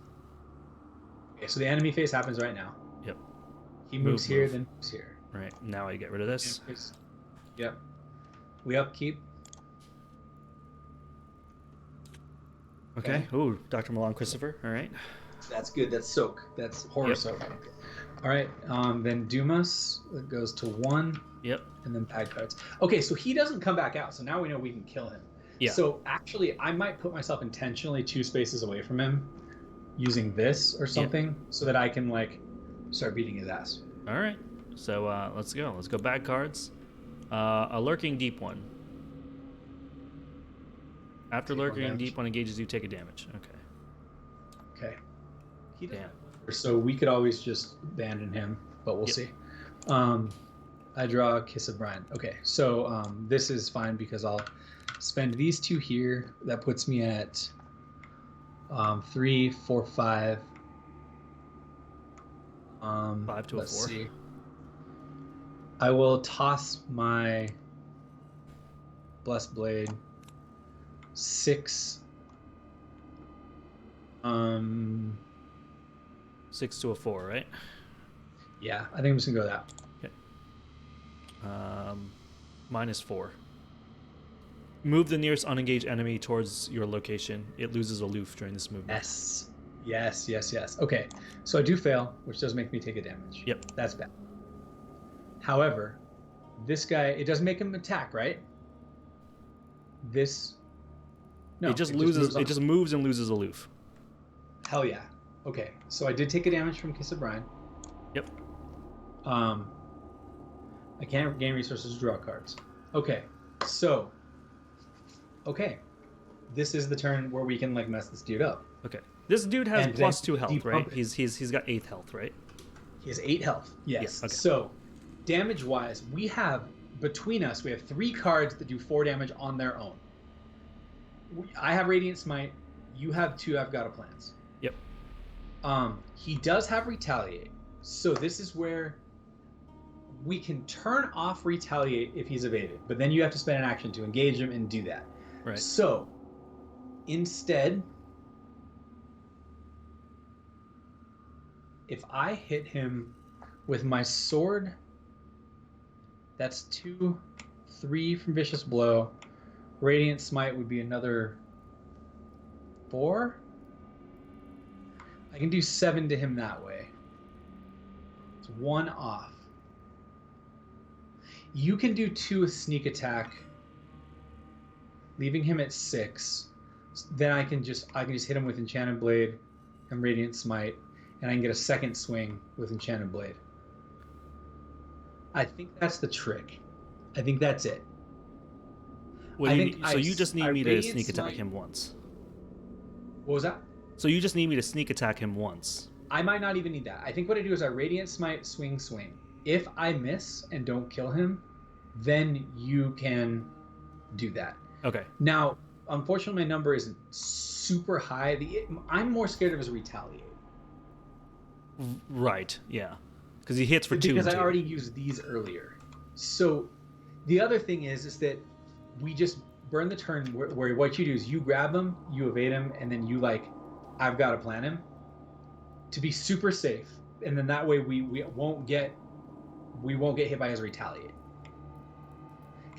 Okay, so the enemy phase happens right now. Yep. He moves Move, here, move. then moves here. Right. Now I get rid of this. Yep. We upkeep. Okay. Ooh, Dr. Milan Christopher. All right. That's good. That's soak. That's horror Yep. soak. All right. Then Dumas goes to 1, Yep. and then bad cards. Okay, so he doesn't come back out. So now we know we can kill him. Yeah. So actually, I might put myself intentionally 2 spaces away from him, using this or something, so that I can like start beating his ass. All right. So let's go. Let's go. Bad cards. A lurking deep one. After Take one lurking damage. deep, when engages you, take a damage. Okay. Okay. He doesn't Damn. have lurker, so we could always just abandon him, but we'll Yep. see. I draw Kiss of Brine. Okay, so this is fine because I'll spend these 2 here. That puts me at 3, 4, 5. 5 to a let's 4. see. I will toss my Blessed Blade. 6. 6 to a 4, right? Yeah, I think I'm just gonna go with that. -4. Move the nearest unengaged enemy towards your location. It loses aloof during this movement. Yes. Yes, yes, yes. Okay, so I do fail, which does make me take a damage. Yep. That's bad. However, this guy, it doesn't make him attack, right? This. No, It just loses. on. It just moves and loses aloof. Hell yeah. Okay, so I did take a damage from Kiss of Brine. Yep. I can't gain resources to draw cards. Okay, so. Okay, this is the turn where we can like mess this dude up. Okay. This dude has And plus then 2 health, deep right? pump it. He's got 8th health, right? He has 8 health. Yes. Yeah, okay. So, damage-wise, we have between us, we have 3 cards that do 4 damage on their own. I have Radiant Smite. You have 2 I've got a plans. Yep. He does have Retaliate. So this is where we can turn off Retaliate if he's evaded, but then you have to spend an action to engage him and do that. Right. So instead, if I hit him with my sword, that's 2, 3 from Vicious Blow. Radiant Smite would be another 4. I can do 7 to him that way. It's 1 off. You can do 2 with Sneak Attack, leaving him at 6. Then I can just hit him with Enchanted Blade and Radiant Smite, and I can get a second swing with Enchanted Blade. I think that's the trick. I think that's it. Well, I you, think so you just need me to Radiant sneak attack Smite- him once. What was that? So you just need me to sneak attack him once. I might not even need that. I think what I do is I Radiant Smite, swing, swing. If I miss and don't kill him, then you can do that. Okay. Now, unfortunately, my number isn't super high. I'm more scared of his Retaliate. Right. Yeah. Because he hits for 2. Because and I 2. already used these earlier. So the other thing is that we just burn the turn where what you do is you grab him, you evade him, and then you I've got to plan him to be super safe, and then that way we won't get hit by his Retaliate.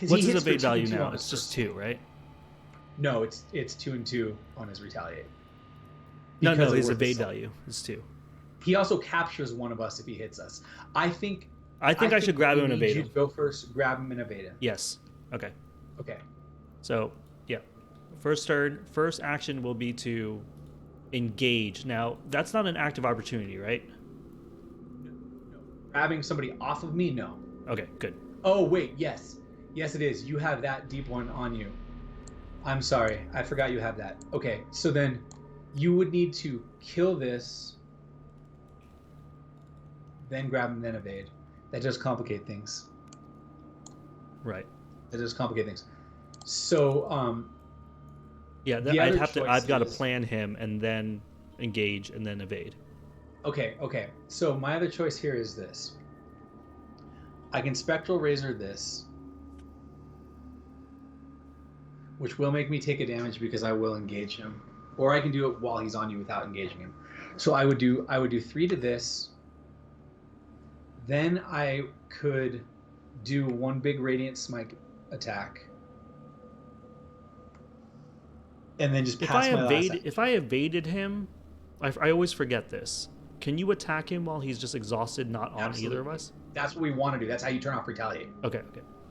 What's his evade value now? It's just 2, right? No, it's 2 and 2 on his Retaliate. No, Because of his Worth evade Assault. value is 2. He also captures one of us if he hits us. I think I should grab him and we need evade you him. to go first, grab him and evade him. Yes. Okay. Okay. So, yeah. First action will be to engage. Now, that's not an active opportunity, right? Grabbing somebody off of me? No. Okay, good. Oh, wait, yes. Yes, it is. You have that deep one on you. I'm sorry. I forgot you have that. Okay, so then you would need to kill this, then grab him, then evade. That does complicate things. Right. That does complicate things. So, Yeah, The I'd other have to. choice I've got to is- plan him and then engage and then evade. okay. So my other choice here is this. I can Spectral Razor this, which will make me take a damage because I will engage him. Or I can do it while he's on you without engaging him. So I would do 3 to this. Then I could do 1 big Radiant Smite attack. And then just pass my last action. If I evaded him, I always forget this. Can you attack him while he's just exhausted, not on Absolutely. either of us? That's what we want to do. That's how you turn off Retaliate. Okay.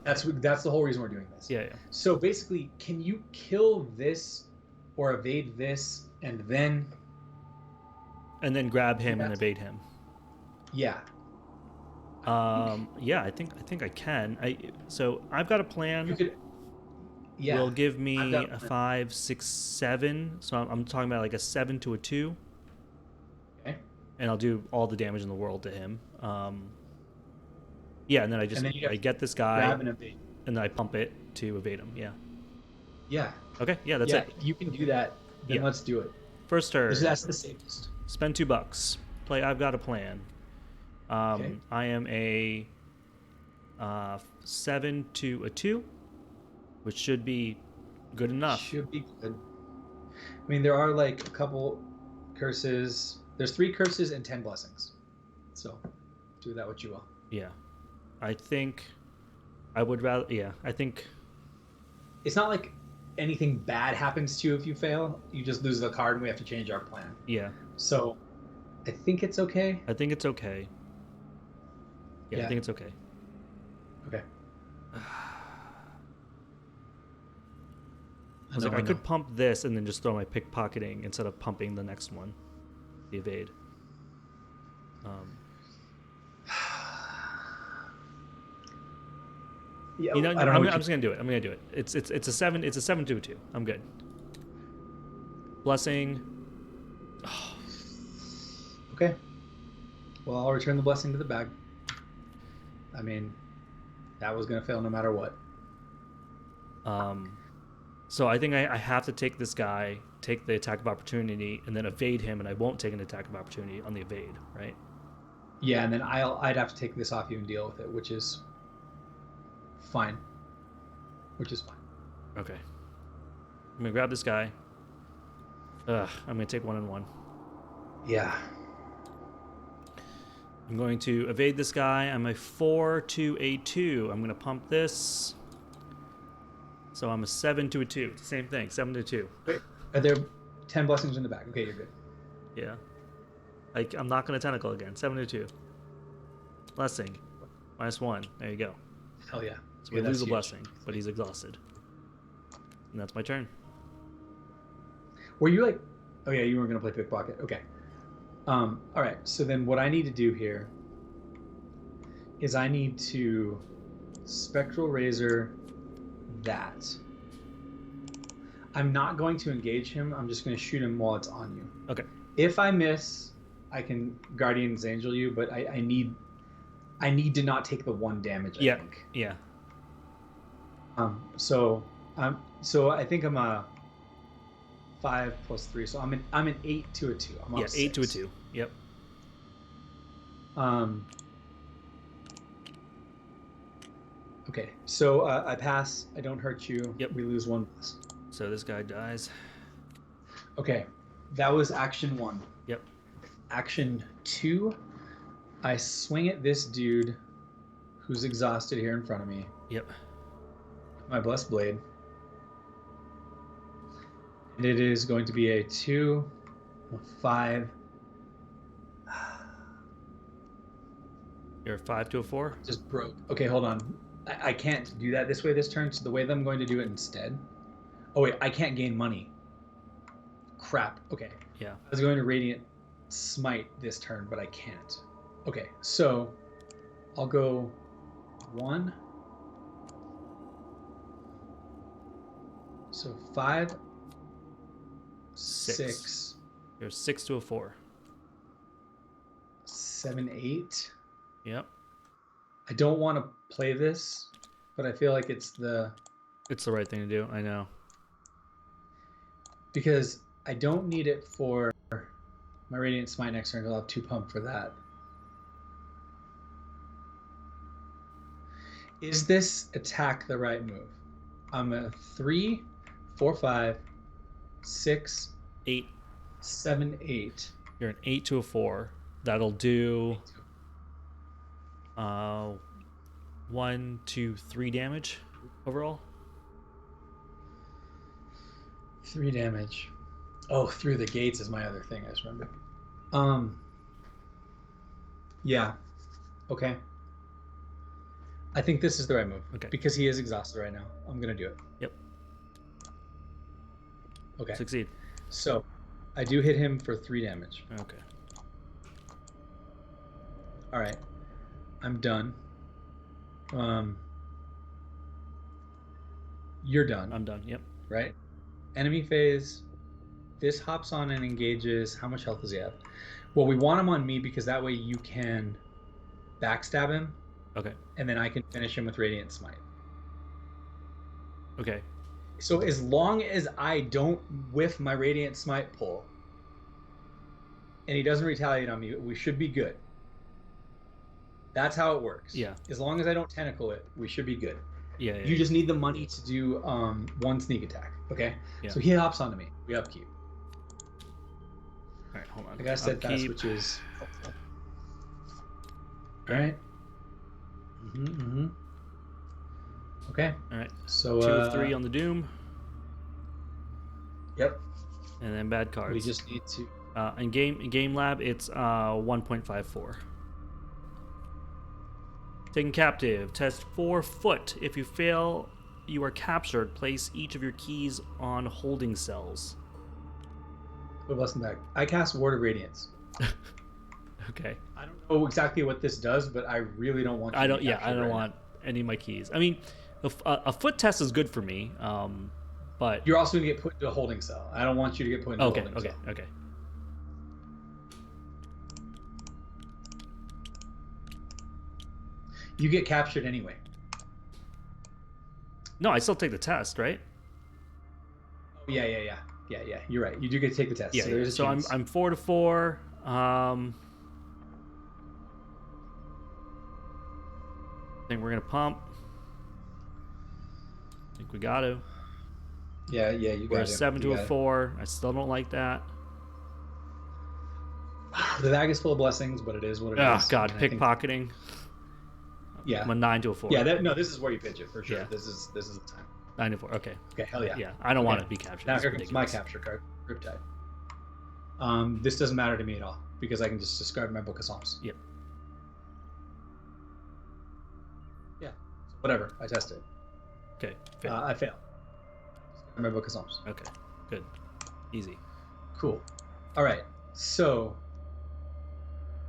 That's the whole reason we're doing this. Yeah. So basically, can you kill this or evade this and then And then grab him and Yes. evade him. yeah. Yeah, I think I can. So I've got a plan. You could Yeah. will give me I've got a a plan. 5, 6, 7. So I'm talking about like a 7 to a 2. Okay. And I'll do all the damage in the world to him. Yeah, and then And then you I get this guy, grab and evade. and then I pump it to evade him. Yeah. Yeah. Okay. Yeah, that's it. You can do that. Then Yeah. let's do it. First turn. That's the safest. Spend $2. Play. I've got a plan. Okay. I am a 7 to a 2, which should be good enough. Should be good. I mean, there are like a couple curses. There's 3 curses and 10 blessings. So do that what you will. Yeah. I think I would rather. Yeah. I think. It's not like anything bad happens to you if you fail. You just lose the card and we have to change our plan. Yeah. So I think it's okay. I think it's okay. Yeah, I Yeah. think it's okay. Okay. I was like, I could pump this and then just throw my pickpocketing instead of pumping the next one, the evade. Yeah, You know, I don't know. I'm just gonna do it. I'm gonna do it. It's a 7. It's a 7 to a 2. I'm good. Blessing. Okay. Well, I'll return the blessing to the bag. I mean, that was gonna fail no matter what. So I think I have to take this guy, take the attack of opportunity, and then evade him, and I won't take an attack of opportunity on the evade, right? Yeah, and then I'd have to take this off you and deal with it, which is fine. Okay. I'm gonna grab this guy. I'm gonna take 1 and 1. Yeah. I'm going to evade this guy. I'm a 4 to a 2. I'm gonna pump this. So I'm a 7 to a 2. It's the same thing. 7 to 2. Wait, are there 10 blessings in the bag? Okay, you're good. Yeah. I'm not gonna tentacle again. 7 to 2. Blessing. -1. There you go. Hell yeah. So we lose a blessing, but he's exhausted. And that's my turn. Were you like? Oh yeah, you weren't gonna play pickpocket. Okay. All right. So then, what I need to do here is I need to spectral razor that. I'm not going to engage him. I'm just going to shoot him while it's on you. Okay. If I miss, I can Guardian's Angel you, but I need to not take the 1 damage. I think. Yeah. So I think I'm a 5 plus 3, so I'm an 8 to a 2. I'm up 8 to a 6. 2. Yep. Okay, so I pass. I don't hurt you. Yep. We lose 1. So this guy dies. Okay, that was action 1. Yep. Action 2, I swing at this dude who's exhausted here in front of me. Yep. My blessed blade. And it is going to be a 2, a 5. You're a 5 to a 4. Just broke. Okay, hold on. I can't do that this way this turn, so the way that I'm going to do it instead. Oh wait, I can't gain money. Crap. Okay. Yeah. I was going to Radiant Smite this turn, but I can't. Okay, so I'll go 1. So 5, 6, You're 6 to a 4. 7, 8. Yep. I don't want to play this, but I feel like it's the right thing to do. I know. because I don't need it for my Radiant Smite next turn. I'll have 2 pump for that. Is this attack the right move? I'm a 3, 4, 5, 6, 8. 7, 8. You're an 8 to a 4. That'll do 1, 2, 3 damage overall. 3 damage. Oh, through the gates is my other thing. I just remembered. Yeah. Okay. I think this is the right move. Okay. Because he is exhausted right now. I'm gonna do it. Yep. Okay. Succeed. So, I do hit him for 3 damage. Okay. All right. I'm done. you're done. I'm done. Yep. Right? Enemy phase. This hops on and engages. How much health does he have? Well, we want him on me because that way you can backstab him. Okay. And then I can finish him with Radiant Smite. Okay. So as long as I don't whiff my Radiant Smite pull, and he doesn't retaliate on me, we should be good. That's how it works. Yeah. As long as I don't tentacle it, we should be good. Yeah. You just need the money to do one sneak attack. Okay. Yeah. So he hops onto me. We upkeep. All right, hold on. I got steadfast, which is all right. Okay. All right. So 2 of 3 on the Doom. Yep. And then bad cards. We just need to. In game lab, it's 1.54. Taken captive. Test 4 foot. If you fail, you are captured. Place each of your keys on holding cells. Put Blessing back. I cast Ward of Radiance. Okay. I don't know exactly what this does, but I really don't want. I don't want any of my keys. I mean, a foot test is good for me. But you're also gonna get put into a holding cell. I don't want you to get put into a holding cell. Okay. You get captured anyway. No, I still take the test, right? Oh, yeah. You're right. You do get to take the test. Yeah. So, there's a chance. I'm 4 to 4. I think we're gonna pump. I think we got to. Yeah, you got it. We're 7 to a 4. I still don't like that. The bag is full of blessings, but it is what it is. Oh God, pickpocketing. Yeah. I'm a 9 to a 4. Yeah, this is where you pitch it for sure. Yeah. This is the time. 9 to 4. Okay. Okay, hell yeah. Yeah, I don't want to be captured. Now That's here comes my ridiculous. capture card, Riptide. This doesn't matter to me at all because I can just discard my Book of Psalms. Yep. Yeah. So whatever. I test it. Okay. Fail. I fail. Discard my Book of Psalms. Okay. Good. Easy. Cool. All right. So.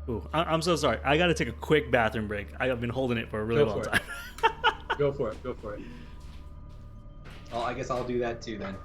Ooh, I'm so sorry. I got to take a quick bathroom break. I've been holding it for a really long time. Go for it. Well, I guess I'll do that too then.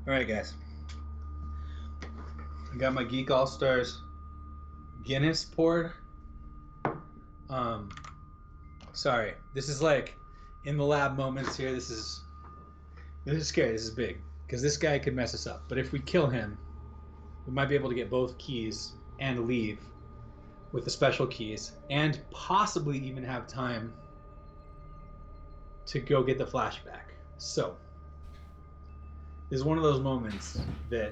All right, guys. I got my Geek All Stars Guinness poured. Sorry, this is like in the lab moments here. This is scary. This is big because this guy could mess us up. But if we kill him, we might be able to get both keys and leave with the special keys, and possibly even have time to go get the flashback. So. This is one of those moments that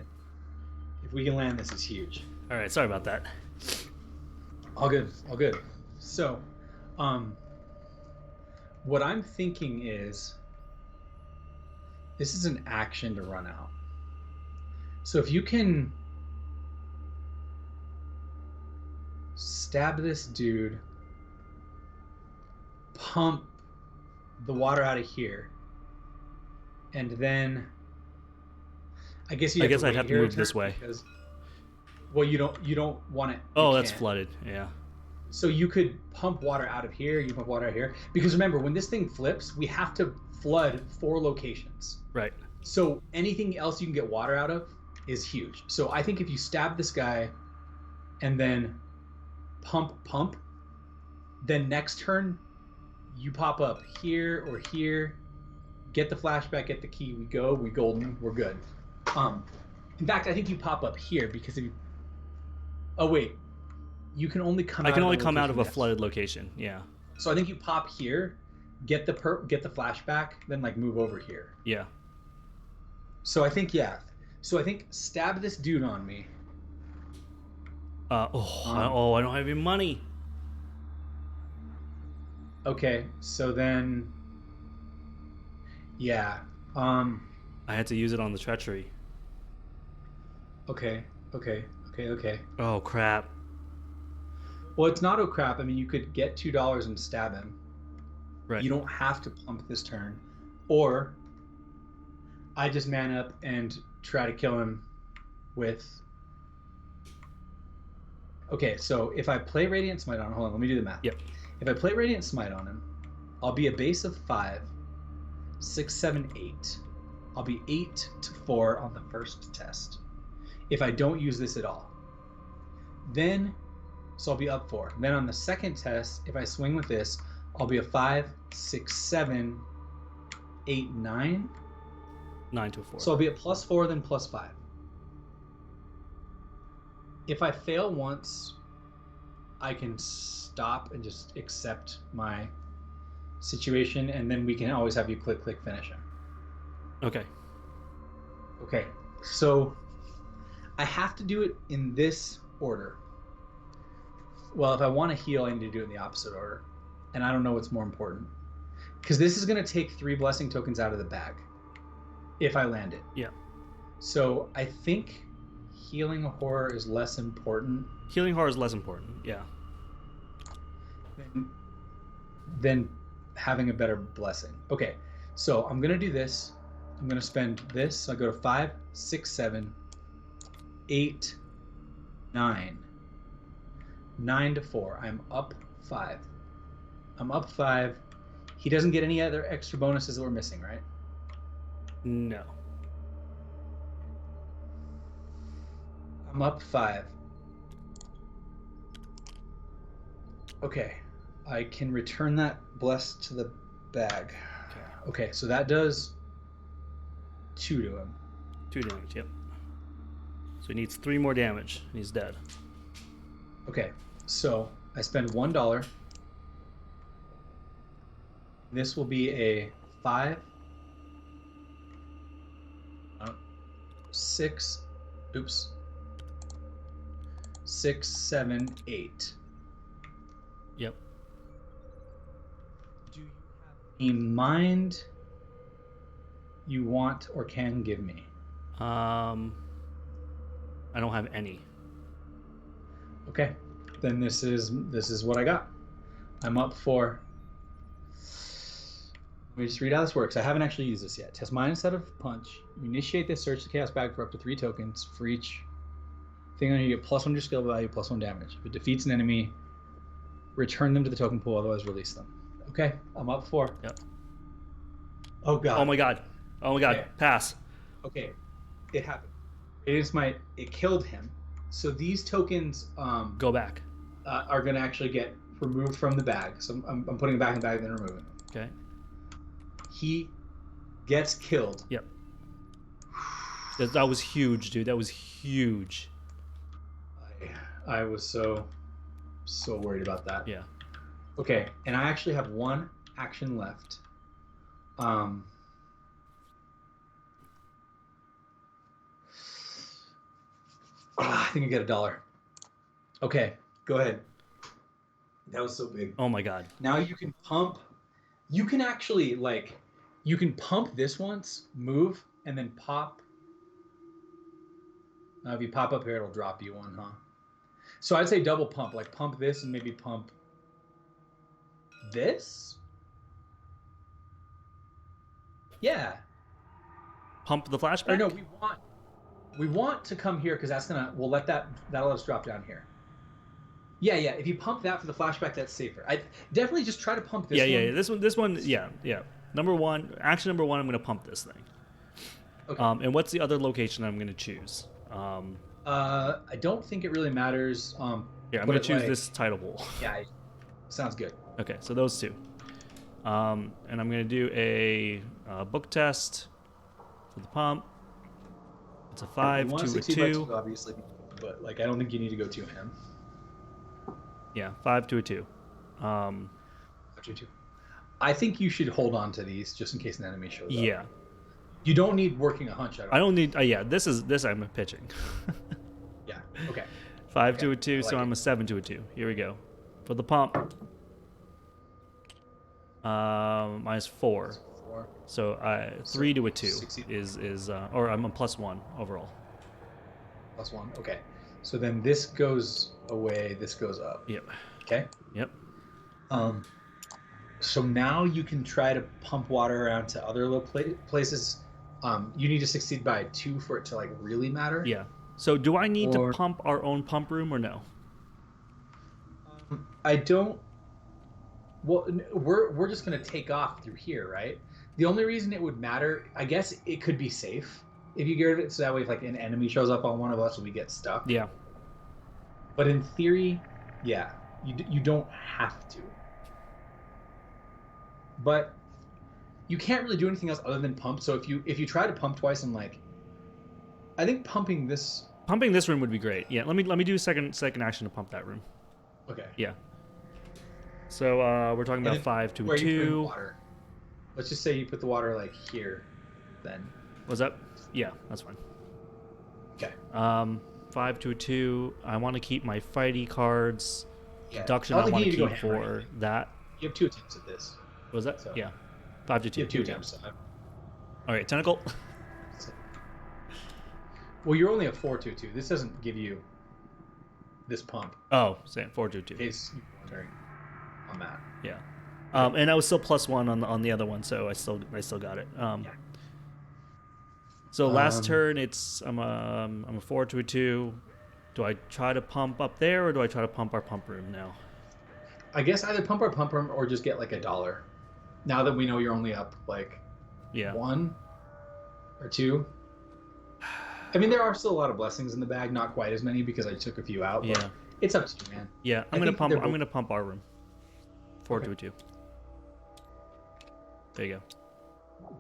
if we can land this is huge. All right, sorry about that. All good. So, what I'm thinking is this is an action to run out. So if you can stab this dude, pump the water out of here, and then I guess I'd have to move this way. Because, well, you don't want it. Oh, that's flooded. Yeah. So you could pump water out of here. You pump water out of here because remember, when this thing flips, we have to flood 4 locations. Right. So anything else you can get water out of is huge. So I think if you stab this guy, and then pump, then next turn you pop up here or here, get the flashback, get the key. We golden. We're good. In fact, I think you pop up here because if you Oh wait, you can only come. I can out only of come out of a location, yes. flooded location. Yeah. So I think you pop here, get the flashback, then like move over here. Yeah. So I think yeah. So I think stab this dude on me. I don't have any money. Okay, so then. Yeah. I had to use it on the treachery. Okay. Oh crap. Well, it's not oh crap. I mean, you could get $2 and stab him. Right. You don't have to pump this turn, or I just man up and try to kill him with. Okay, so if I play Radiant Smite on him, hold on, let me do the math. Yep. If I play Radiant Smite on him, I'll be a base of 5, 6, 7, 8. I'll be 8 to 4 on the first test. If I don't use this at all, then so I'll be up 4. Then on the second test, if I swing with this, I'll be a 5, 6, 7, 8, 9. 9 to 4. So I'll be at +4, then +5. If I fail once, I can stop and just accept my situation, and then we can always have you click finish him. Okay. Okay, so I have to do it in this order. Well, if I want to heal, I need to do it in the opposite order, and I don't know what's more important, because this is going to take 3 blessing tokens out of the bag if I land it. Yeah. So I think healing horror is less important. Healing horror is less important. Yeah. Than having a better blessing. Okay, so I'm gonna do this. I'm gonna spend this. So I go to 5, 6, 7, 8, 9. 9 to 4. I'm up 5. I'm up 5. He doesn't get any other extra bonuses that we're missing, right? No. I'm up 5. Okay, I can return that blessed to the bag. Okay, so that does 2 to him. 2 damage, yep. So he needs 3 more damage, and he's dead. Okay, so I spend $1. This will be a 5, 6, 6, 7, 8. Yep. Do you have any mind you want or can give me? I don't have any. Okay, then this is what I got. I'm up 4. Let me just read how this works. I haven't actually used this yet. Test mine instead of punch. You initiate this search the chaos bag for up to 3 tokens. For each thing on you get +1 to your skill value, +1 damage. If it defeats an enemy, return them to the token pool, otherwise release them. Okay, I'm up 4. Yep. Oh god. Oh my god. Okay. Pass. Okay, it happened. It killed him. So these tokens Go back. are going to actually get removed from the bag. So I'm putting it back in the bag and then removing them. Okay. He gets killed. Yep. That was huge, dude. That was huge. I was so worried about that. Yeah. Okay, and I actually have 1 action left. I think I get $1. Okay, go ahead. That was so big. Oh my god. Now you can pump. You can actually you can pump this once, move, and then pop. Now if you pop up here, it'll drop you 1, huh? So I'd say double pump, like pump this and maybe pump this. Yeah. Pump the flashback? Or no, we want to come here because that'll let us drop down here. Yeah. If you pump that for the flashback, that's safer. I definitely just try to pump this. Yeah. This one. Yeah. Action number 1. I'm gonna pump this thing. Okay. And what's the other location I'm gonna choose? I don't think it really matters. Yeah, I'm gonna choose this tidal pool. Yeah, sounds good. Okay, so those 2. And I'm gonna do a book test for the pump. It's a 5, 2, a 2. Obviously. but like I don't think you need to go 2 ham. Yeah, 5 to a 2. 5 to 2. I think you should hold on to these just in case an enemy shows up. Yeah. You don't need working a hunch. I don't need. Yeah, this I'm pitching. Yeah. Okay. 5 to a 2, I like so I'm it. a 7 to a 2. Here we go. For the pump. Minus 4. 4. So 3 to a 2 60. is or I'm a +1 overall. +1. Okay. So then this goes away. This goes up. Yep. Okay. Yep. So now you can try to pump water around to other low places. You need to succeed by 2 for it to like really matter. Yeah. So do I need Or- to pump our own pump room or no? I don't. Well, we're just gonna take off through here, right? The only reason it would matter, I guess, it could be safe if you get rid of it, so that way if like an enemy shows up on one of us, we get stuck. Yeah. But in theory, yeah, you don't have to. But you can't really do anything else other than pump. So if you try to pump twice and like, I think pumping this. Pumping this room would be great. Yeah. Let me do a second action to pump that room. Okay. Yeah. So we're talking about 5 to Where a you put in 2. water. Let's just say you put the water like here, then. Was that? Yeah, that's fine. Okay. 5 to a 2. I want to keep my fighty cards. Yeah. Deduction I I don't think want to you need to keep go hammer for anything. that. You have 2 attempts at this. Was that? So- Yeah. 5 to 2. You have 2 Here we go. attempts. All right, tentacle. Well, you're only a 4/2/2. This doesn't give you this pump. Oh, same. 4 to 2. In case you're wondering on that. Yeah. And I was still +1 on the other one, so I still got it. Yeah. So last turn, I'm a 4 to a 2. Do I try to pump up there, or do I try to pump our pump room now? I guess either pump our pump room or just get like $1. Now that we know you're only up like Yeah. 1 or 2. I mean, there are still a lot of blessings in the bag. Not quite as many because I took a few out. But Yeah. it's up to you, man. Yeah. I think they're both- I'm gonna pump our room. 4 to a 2. There you go.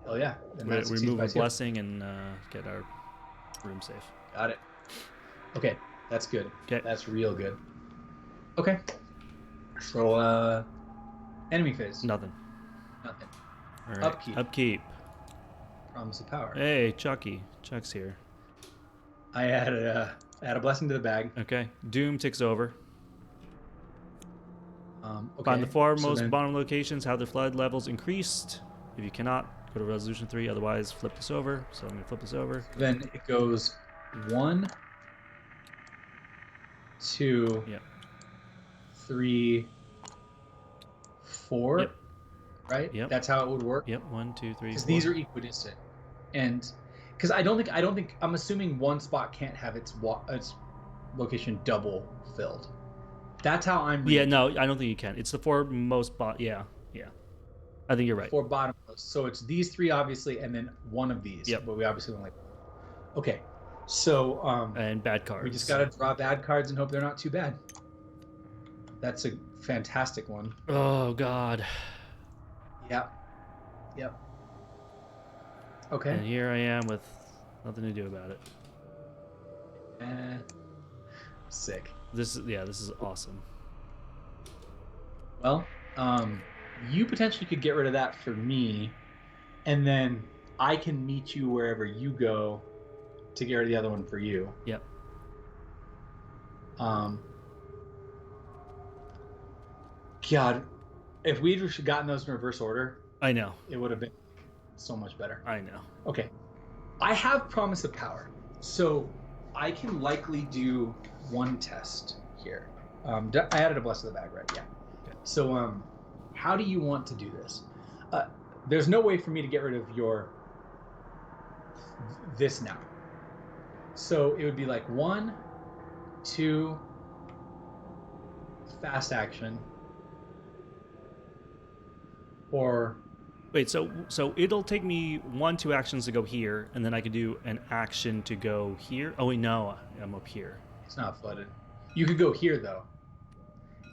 Hell yeah. Then that succeeds Remove by a 2. blessing and get our room safe. Got it. Okay, that's good. Okay. That's real good. Okay. So, enemy phase. Nothing. Nothing. All right. Upkeep. Upkeep. Promise of power. Hey, Chucky. Chuck's here. I added a blessing to the bag. Okay. Doom ticks over. Okay. Find the far so most then- bottom locations, have their flood levels increased. If you cannot, go to resolution 3. Otherwise, flip this over. So I'm gonna flip this over. Then it goes 1, 2, Yep. 3, 4. Yep. Right? Yep. That's how it would work. Yep. 1, 2, 3, Because 4. these are equidistant, and because I don't think I'm assuming one spot can't have its location double filled. That's how I'm Yeah. reading No, I don't think you can. It's the 4 most Yeah. Yeah. I think you're right. 4 bottomless. So it's these 3 obviously, and then one of these. Yep. But we obviously don't like. Okay, so And bad cards. we just gotta draw bad cards and hope they're not too bad. That's a fantastic one. Oh God. Yep. Yep. Okay. And here I am with nothing to do about it. Sick. This is awesome. Well, you potentially could get rid of that for me, and then I can meet you wherever you go to get rid of the other one for you. Yep. God, if we'd gotten those in reverse order, I know. it would have been so much better. I know. Okay. I have Promise of Power, so I can likely do one test here. I added a Bless of the Bag, right? Yeah. Okay. So, how do you want to do this? There's no way for me to get rid of this now. So it would be like 1, 2, fast action, or Wait, so it'll take me 1, 2 actions to go here, and then I can do an action to go here. Oh wait, no, I'm up here. it's not flooded. You could go here though,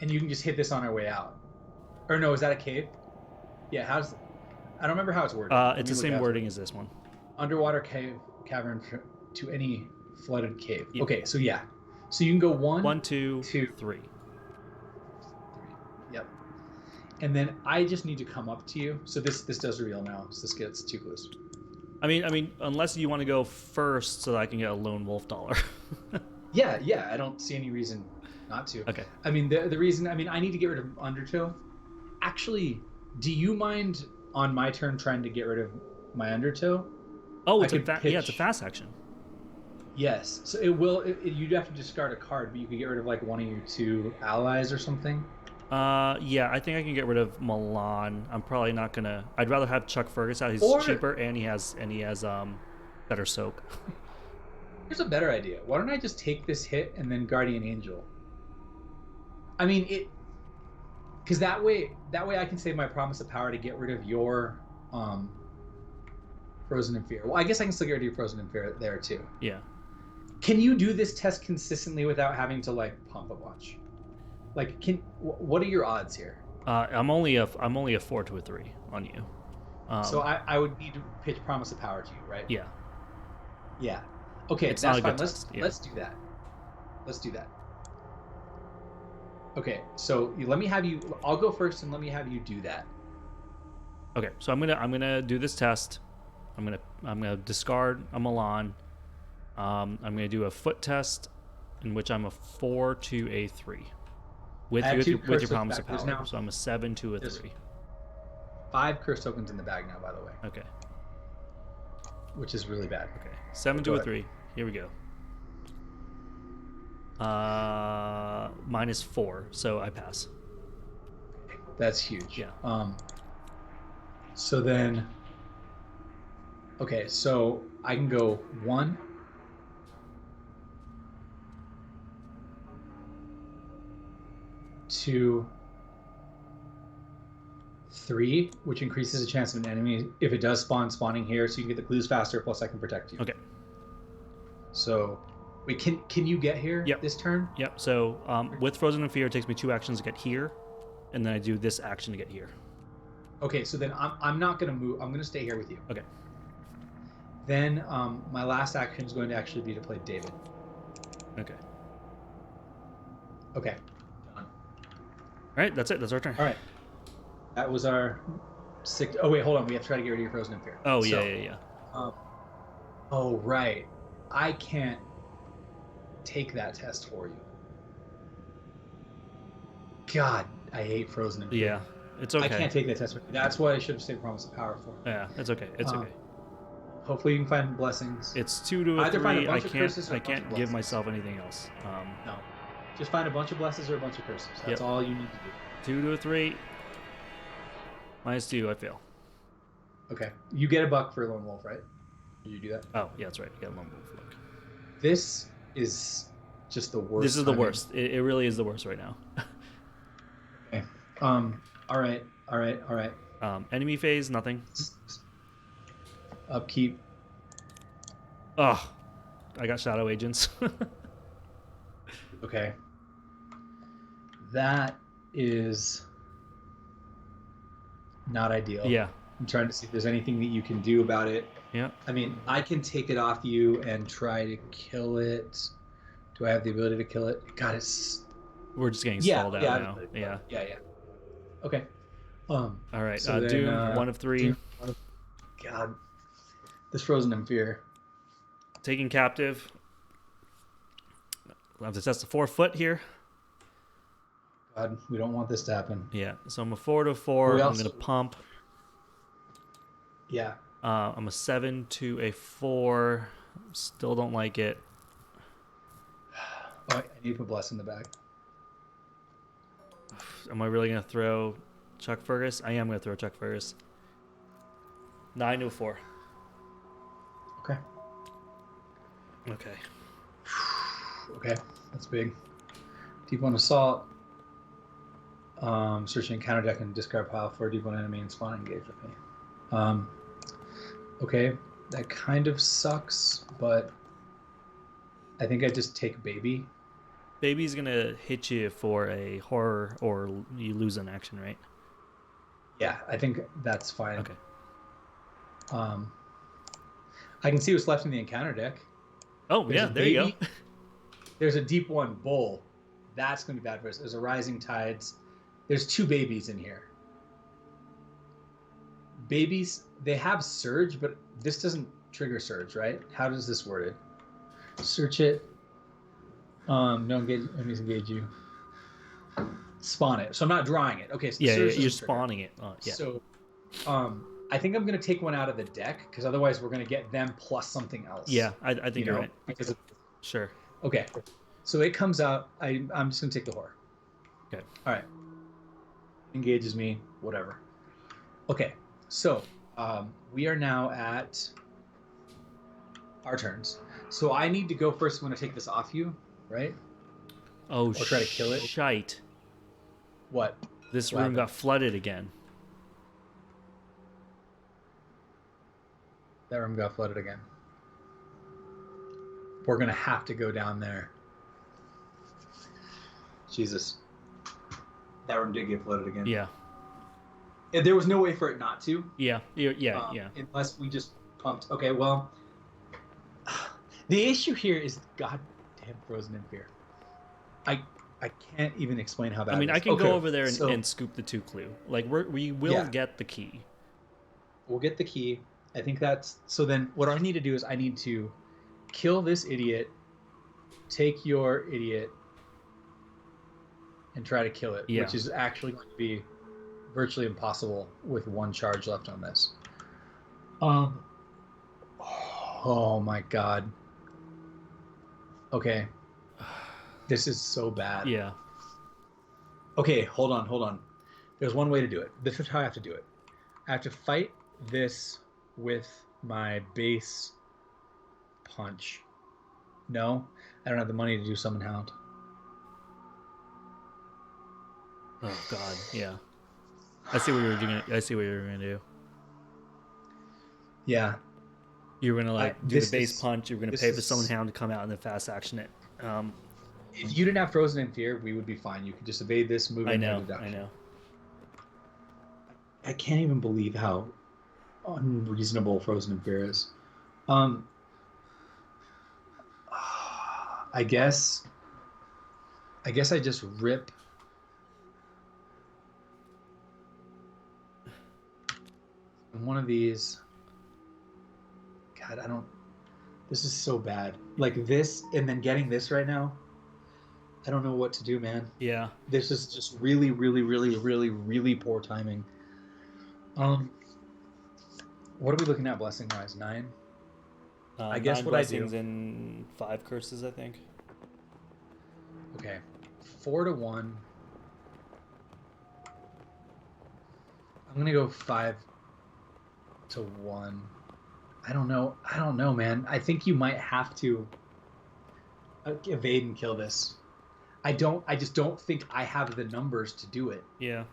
and you can just hit this on our way out. Or no, is that a cave? Yeah, I don't remember how it's worded. Let It's me the look same at it. wording as this one. Underwater cavern to any flooded cave. Yep. Okay, so yeah. So you can go 1, 1, 2, 2, 3. 3. Yep. And then I just need to come up to you. So this does reveal now. So this gets 2 clues. I mean, unless you want to go first so that I can get a lone wolf dollar. Yeah. I don't see any reason not to. Okay. I mean, the reason, I need to get rid of Undertow. Actually, do you mind on my turn trying to get rid of my Undertow? Oh, it's it's a fast action. Yes. So it will. You'd have to discard a card, but you could get rid of like one of your 2 allies or something. Yeah, I think I can get rid of Milan. I'm probably not gonna. I'd rather have Chuck Fergus out. He's cheaper and he has better soak. Here's a better idea. Why don't I just take this hit and then Guardian Angel? I mean it, because that way I can save my Promise of Power to get rid of your Frozen in Fear. Well, I guess I can still get rid of your Frozen in Fear there too. Yeah. Can you do this test consistently without having to like pump a bunch? Like, what are your odds here? I'm only a 4 to a 3 on you. So I would need to pitch Promise of Power to you, right? Yeah. Yeah. Okay, it's that's not a fine. good test. Let's do that. Let's do that. Okay, so let me have you. I'll go first, and let me have you do that. Okay, so I'm gonna do this test. I'm gonna discard a Milan. I'm gonna do a foot test, in which I'm a 4 to a 3. With your Promise of Power. Now, so I'm a 7 to a 3. 5 curse tokens in the bag now, by the way. Okay. Which is really bad. Okay. 7 to a 3. Here we go. -4, so I pass. That's huge. Yeah. So then. Okay, so I can go 1. 2, 3, which increases the chance of an enemy if it does spawning here, so you can get the clues faster. Plus, I can protect you. Okay. So, wait, can you get here this turn? Yep. So with Frozen in Fear, it takes me 2 actions to get here, and then I do this action to get here. Okay, so then I'm not gonna move. I'm gonna stay here with you. Okay. Then my last action is going to actually be to play David. Okay. Okay. All right, that's it. That's our turn. All right. That was our 6. Oh, wait, hold on. We have to try to get rid of your Frozen in Fear. Oh, yeah. Oh, right. I can't take that test for you. God, I hate Frozen in Fear. Yeah, it's okay. I can't take that test for you. That's what I should have saved Promise of Power for. Yeah, it's okay. It's okay. Hopefully you can find blessings. It's 2 to a Either 3. find a I bunch of curses or a can't bunch of give blessings. myself anything else. No. Just find a bunch of blesses or a bunch of curses. That's all you need to do. 2 to a 3. -2, I fail. Okay. You get a buck for a lone wolf, right? Did you do that? Oh, yeah, that's right. You got a lone wolf. Look. This is just the worst. This is the worst. It really is the worst right now. Okay. All right. Enemy phase, nothing. Upkeep. Oh, I got shadow agents. Okay. That is not ideal. Yeah. I'm trying to see if there's anything that you can do about it. Yeah. I mean, I can take it off you and try to kill it. Do I have the ability to kill it? God, it's... We're just getting stalled out now. Yeah. Okay. All right. So then, Doom, 1 of 3. God. This Frozen in Fear. Taking captive. I'll have to test the 4 foot here. God, we don't want this to happen. Yeah. So I'm a 4 to 4. I'm going to pump. Yeah. I'm a 7 to a 4. Still don't like it. Oh, I need to put Bless in the bag. Am I really going to throw Chuck Fergus? I am going to throw Chuck Fergus. 9 to a 4. Okay. Okay. Okay, that's big. Deep One Assault. Searching counter deck and discard pile for a Deep One enemy and spawn engage with me. Okay, that kind of sucks, but I think I just take Baby. Baby's gonna hit you for a horror, or you lose an action, right? Yeah, I think that's fine. Okay. I can see what's left in the encounter deck. Oh, yeah, there you go. There's a deep one, bull. That's going to be bad for us. There's a rising tides. There's 2 babies in here. Babies, they have surge, but this doesn't trigger surge, right? How does this word it? Search it. No enemies engage you. Spawn it. So I'm not drawing it. Okay. So yeah, you're spawning it. Yeah. So, I think I'm gonna take one out of the deck because otherwise we're gonna get them plus something else. Yeah, I think you're right. Because of, sure. Okay. So it comes out. I'm just gonna take the horror. Okay. All right. Engages me. Whatever. Okay. So we are now at our turns. So I need to go first. I'm gonna take this off you, right? Oh, or try to kill it. Shite. What? This room got flooded again. That room got flooded again. We're gonna have to go down there. Jesus. That room did get flooded again. Yeah. There was no way for it not to. Yeah. Yeah. Unless we just pumped. Okay, well. The issue here is goddamn Frozen in Fear. I can't even explain how bad. I mean, it is. I can go over there and scoop the 2 clue. Like we will get the key. We'll get the key. I think that's so. Then what I need to do is I need to kill this idiot, take your idiot, and try to kill it, which is actually going to be virtually impossible with 1 charge left on this. Oh my god. Okay. This is so bad. Yeah. Okay, hold on. There's one way to do it. This is how I have to do it. I have to fight this with my base punch. No, I don't have the money to do Summon Hound. Oh god, yeah. I see what you're gonna do. Yeah. You're gonna do the base punch. You're gonna pay for Summon Hound to come out and then fast action it. If you didn't have Frozen in Fear, we would be fine. You could just evade this, move. I know. I can't even believe how unreasonable Frozen in Fear is. I guess I just rip. One of these. God, I don't. This is so bad. Like this, and then getting this right now. I don't know what to do, man. Yeah. This is just really, really, really, really, really poor timing. What are we looking at blessing wise? 9? I guess 9 what blessings I do. and 5 curses, I think. Okay. 4 to 1. I'm gonna go 5 to 1. I don't know, man. I think you might have to evade and kill this. I just don't think I have the numbers to do it. Yeah.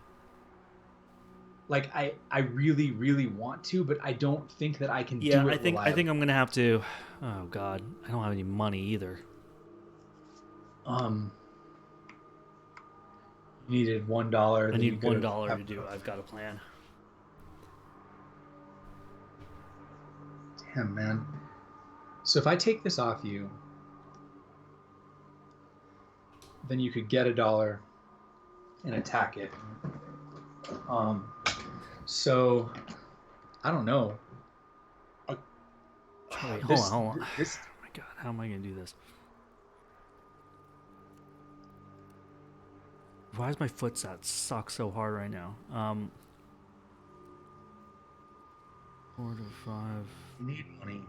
Like I really, really want to, but I don't think that I can do it. Yeah, I think I'm gonna have to. Oh god, I don't have any money either. You needed $1. I need $1 to do it. I've got a plan. Damn, man. So if I take this off you, then you could get $1 and attack it. So I don't know. Wait, hold on. Oh my god, how am I gonna do this? Why is my foot suck so hard right now? 4 to 5. You need money.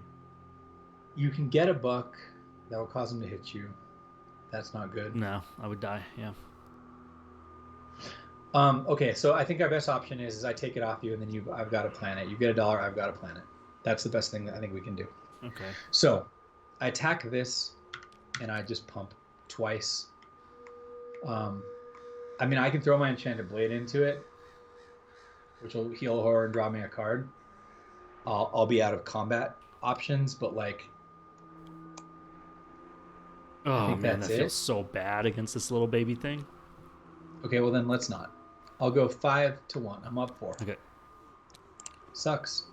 You can get $1 that will cause him to hit you. That's not good. No, I would die. Yeah. Okay, so I think our best option is I take it off you, and then I've got to plan it. You get $1, I've got to plan it. That's the best thing that I think we can do. Okay. So I attack this, and I just pump twice. I mean, I can throw my Enchanted Blade into it, which will heal horror and draw me a card. I'll be out of combat options, but like. Oh man, that feels so bad against this little baby thing. Okay, well then let's not. I'll go 5 to 1. I'm up 4. Okay. Sucks.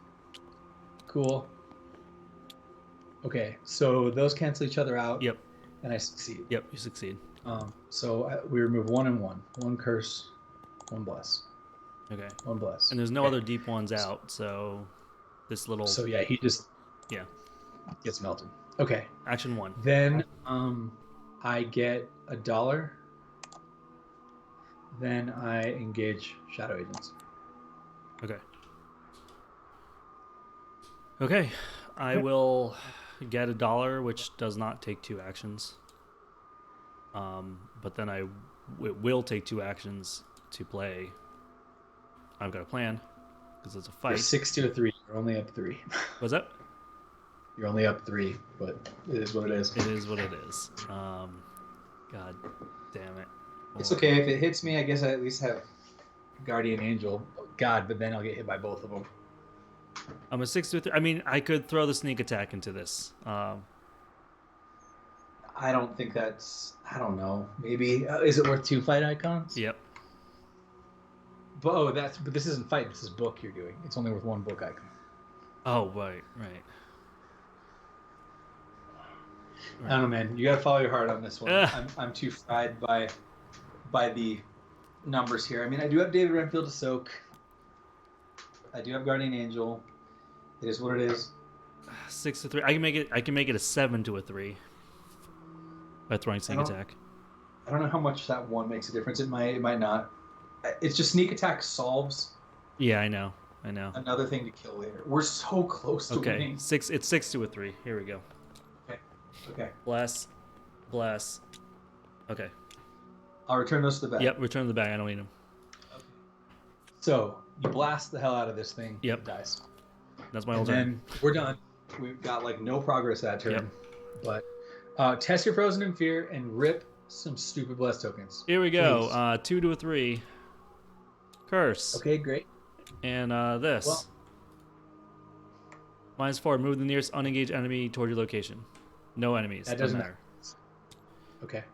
Cool. Okay, so those cancel each other out. Yep. and I succeed. Yep, you succeed. So we remove 1 and 1. 1 curse, 1 bless. Okay. 1 bless. And there's no Okay. other deep ones out, so this little... So yeah, he just Yeah. gets melted. Okay. Action 1. Then I get $1. Then I engage shadow agents. Okay. Okay. I will get $1, which does not take 2 actions. But then it will take 2 actions to play. I've got a plan because it's a fight. You're 6 to a 3. You're only up 3. What's that? You're only up 3, but it is what it is. It is what it is. God damn it. It's okay if it hits me. I guess I at least have Guardian Angel. God, but then I'll get hit by both of them. I'm a 6 to a 3. I mean, I could throw the sneak attack into this. I don't think that's. I don't know. Maybe is it worth 2 fight icons? Yep. But but this isn't fight. This is book you're doing. It's only worth 1 book icon. Oh, right. I don't know, man. You gotta follow your heart on this one. I'm too fried by the numbers here. I mean, I do have David Renfield to soak. I do have Guardian Angel. It is what it is. 6 to 3. I can make it a 7 to a 3 by throwing sneak attack. I don't know how much that 1 makes a difference. It might not. It's just sneak attack solves. Yeah, I know. Another thing to kill later. We're so close to winning. 6. It's 6 to a 3. Here we go. Okay. Bless. Okay. I'll return those to the bag. Yep, return to the bag. I don't need them. Okay. So you blast the hell out of this thing. Yep. It dies. That's my whole turn. turn. Then we're done. We've got like no progress that turn. Yep. But test your Frozen in Fear and rip some stupid bless tokens. Here we go. 2 to a 3. Curse. Okay, great. And this. Well, -4. Move the nearest unengaged enemy toward your location. No enemies. that doesn't matter. Okay.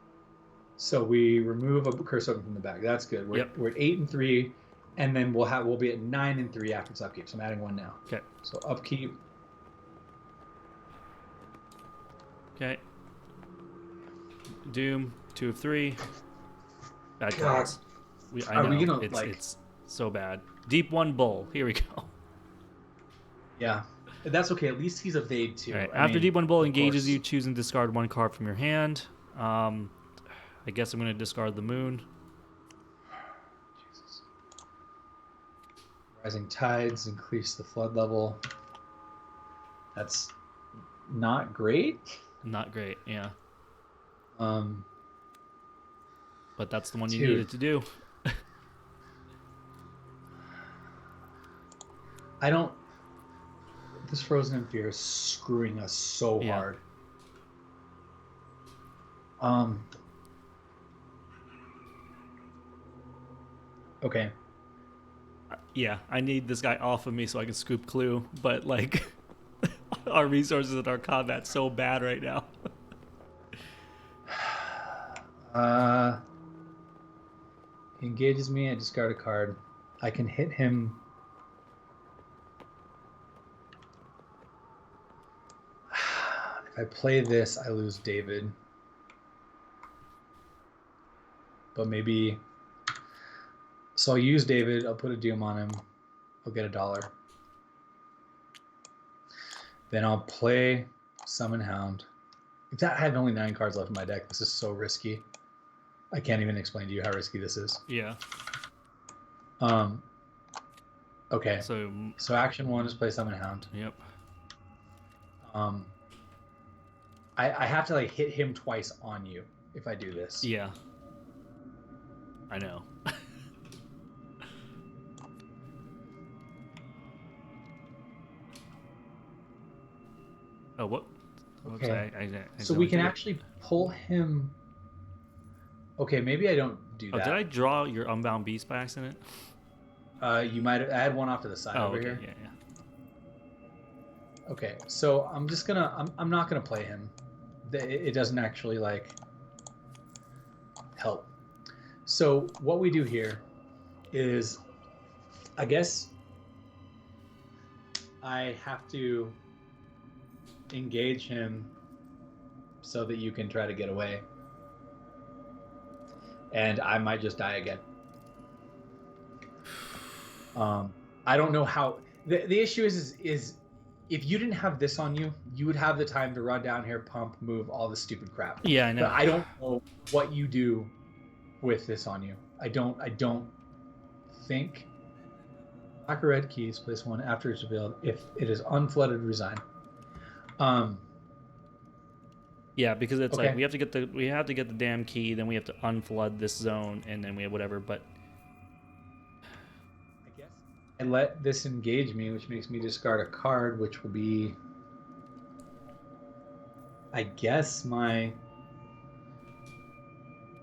So we remove a curse token from the bag. That's good. We're at 8 and 3, and then we'll be at 9 and 3 after it's upkeep. So I'm adding 1 now. Okay. So upkeep. Okay. Doom. 2 of 3. Bad cards. I know. It's so bad. Deep 1 bull. Here we go. Yeah. That's okay. At least he's evade too. All right. After Deep 1 bull engages you, choose and discard 1 card from your hand. I guess I'm going to discard the moon. Jesus. Rising tides increase the flood level. That's not great. Not great, yeah. But that's the one you needed to do. This Frozen in Fear is screwing us so hard. Okay. Yeah, I need this guy off of me so I can scoop Clue, but like our resources in our combat's so bad right now. He engages me, I discard a card. I can hit him. If I play this, I lose David. But maybe... So I'll use David, I'll put a doom on him. I'll get $1. Then I'll play Summon Hound. I have only 9 cards left in my deck. This is so risky. I can't even explain to you how risky this is. Yeah. Okay. So action 1 is play Summon Hound. Yep. I have to like hit him twice on you if I do this. Yeah. I know. Oh, what? Okay. I so we can actually pull him. Okay, maybe I don't do that. Did I draw your Unbound Beast by accident? You might have. I had one off to the side over here. Yeah. Okay, so I'm just gonna. I'm not gonna play him. It doesn't actually like help. So what we do here is, I guess, I have to engage him so that you can try to get away. And I might just die again. I don't know how. The issue is if you didn't have this on you, you would have the time to run down here, pump, move, all this stupid crap. Yeah, I know. But I don't know what you do with this on you. I don't think. Black or red keys, place one after it's revealed. If it is unflooded, resign. Yeah, because it's Okay. like we have to get the damn key, then we have to unflood this zone, and then we have whatever. But I guess I let this engage me, which makes me discard a card, which will be, I guess, my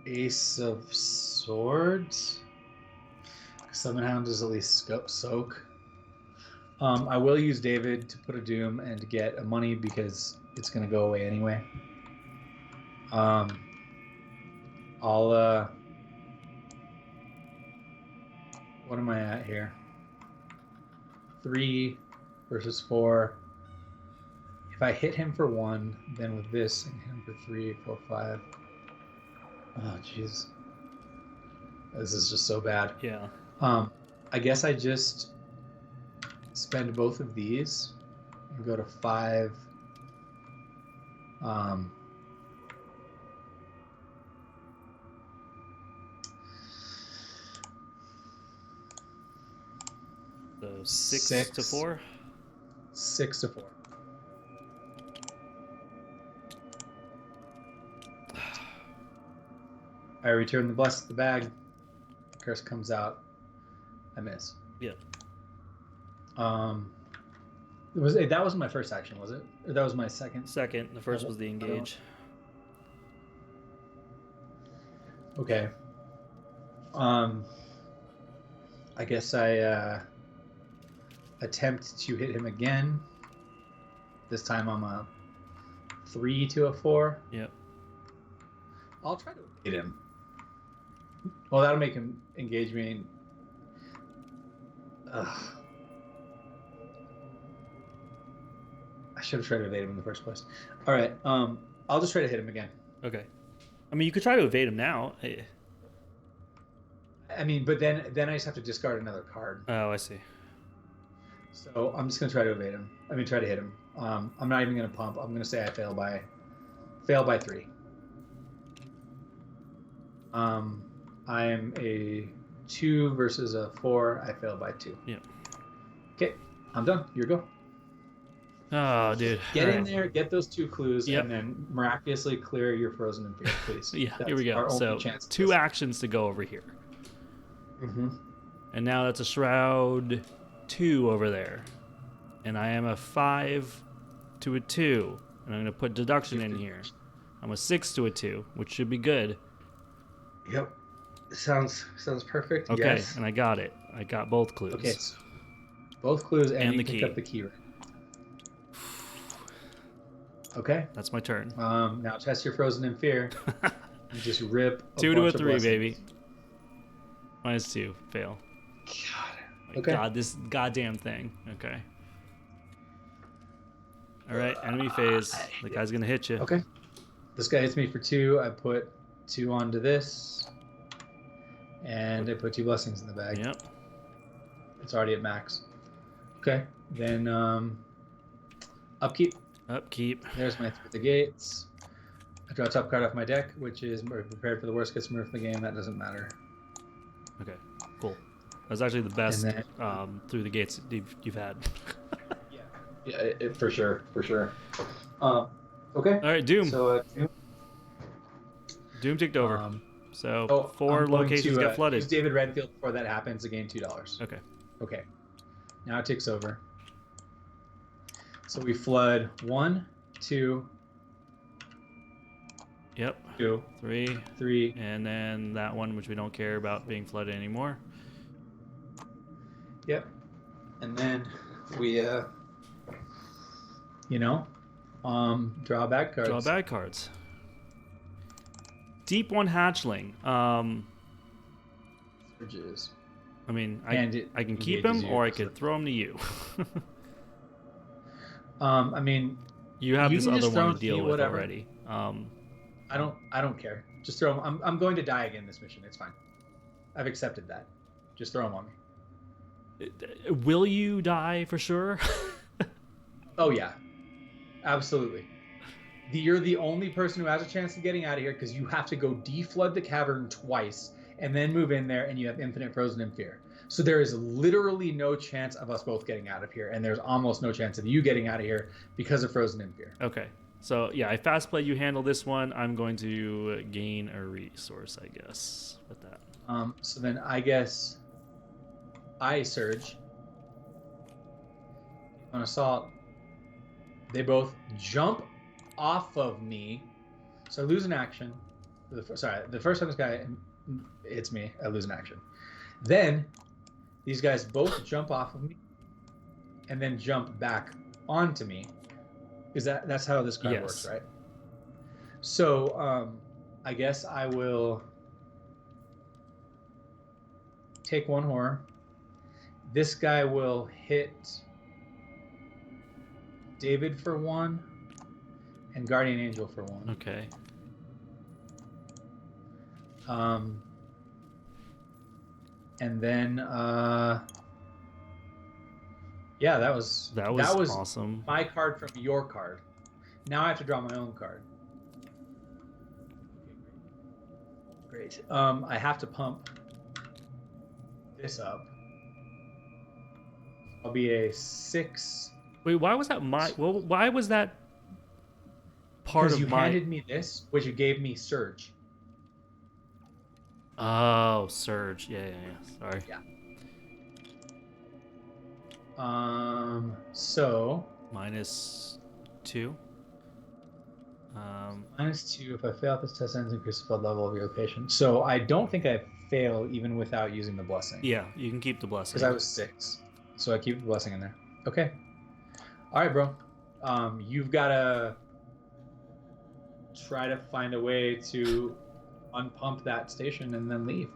Ace of Swords. Summon Hound is at least soak. I will use David to put a doom and to get a money because it's gonna go away anyway. I'll what am I at here? 3 versus 4. If I hit him for 1, then with this and hit him for 3, 4, 5. Oh jeez. This is just so bad. yeah, I guess I just spend both of these and go to 5. so 6 to 4. 6 to 4. I return the bless to the bag. Curse comes out. I miss. Yeah. That wasn't my first action, was it? Or that was my second? Second, the first was the engage. Okay. I guess I attempt to hit him again. This time I'm a 3 to a 4. Yep. I'll try to hit him. Well, that'll make him engage me. Ugh. I should have tried to evade him in the first place. All right. I'll just try to hit him again. Okay. I mean, you could try to evade him now. I mean, but then I just have to discard another card. Oh, I see. So I'm just gonna try to evade him. I mean, try to hit him. I'm not even gonna pump. I'm gonna say I fail by 3. I am a 2 versus a 4. I fail by 2. Yeah. Okay, I'm done. Your go. Oh, dude. Get All in right. there, get those 2 clues, Yep. and then miraculously clear your frozen and fear, please. Yeah, That's here we our go. only So chance at 2 this. actions to go over here. Mm-hmm. And now that's a shroud 2 over there. And I am a 5 to a 2. And I'm going to put deduction in here. I'm a 6 to a 2, which should be good. Yep. Sounds perfect. Okay, Yes. and I got it. I got both clues. Okay. So both clues and the you picked key. up the key. Right? Okay. That's my turn. Now test your frozen in fear. You just rip. 2 to a bunch of 3, blessings. baby. -2. Fail. God. My Okay. God, this goddamn thing. Okay. All right, enemy phase. The guy's gonna hit you. Okay. This guy hits me for 2. I put 2 onto this, and I put 2 blessings in the bag. Yep. It's already at max. Okay. Then upkeep. Upkeep. There's my through the gates. I draw a top card off my deck, which is prepared for the worst case move of the game. That doesn't matter. Okay. Cool. That was actually the best And through the gates you've had. Yeah, for sure. Okay. All right, Doom. So Doom ticked over. So oh, 4 I'm going locations to, get flooded. Use David Redfield before that happens to gain $2. Okay. Okay. Now it takes over. So we flood 1, 2, Yep. 2, 3. 3. And then that one, which we don't care about being flooded anymore. Yep. And then we Draw back cards. Draw bad cards. Deep One Hatchling. Surges. I mean, And it I can keep engages him, you, or I so- could throw him to you. I mean, You have You this can other just throw one them to to me, deal with whatever. already. I don't care. Just throw them. I'm going to die again this mission. It's fine. I've accepted that. Just throw them on me. Will you die for sure? Oh yeah, absolutely. You're the only person who has a chance of getting out of here because you have to go deflood the cavern twice and then move in there, and you have infinite frozen in fear. So there is literally no chance of us both getting out of here, and there's almost no chance of you getting out of here because of frozen in fear. Okay. So yeah, I fast play. You handle this one. I'm going to gain a resource, I guess, with that. So then I guess I surge on assault. They both jump off of me, so I lose an action. The first time this guy hits me, I lose an action. Then these guys both jump off of me and then jump back onto me. Is that's how this card works, right? So I guess I will take one horror. This guy will hit David for 1 and Guardian Angel for 1. Okay. And then yeah, that was awesome. my card from your card. Now I have to draw my own card. Great. I have to pump this up. I'll be a 6. Wait, why was that why was that part because of you my... handed me this, which gave me surge. Oh, surge. Yeah. Sorry. Yeah. So -2. -2. If I fail, this test ends, increase the field level of your location. So I don't think I fail even without using the blessing. Yeah, you can keep the blessing. Because I was 6, so I keep the blessing in there. Okay. All right, bro. You've got to try to find a way to unpump that station and then leave.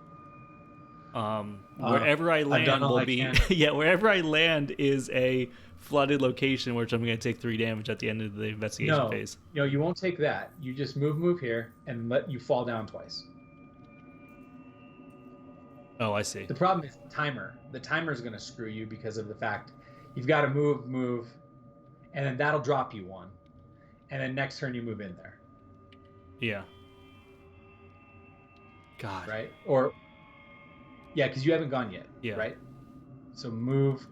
Wherever I land will be can. wherever I land is a flooded location, which I'm going to take 3 damage at the end of the investigation phase. No, you won't take that. You just move here and let you fall down twice. Oh, I see. The problem is the timer. The timer is going to screw you because of the fact you've got to move, and then that'll drop you 1, and then next turn you move in there. Yeah. God. Right? Or yeah, because you haven't gone yet. Yeah. Right? So move,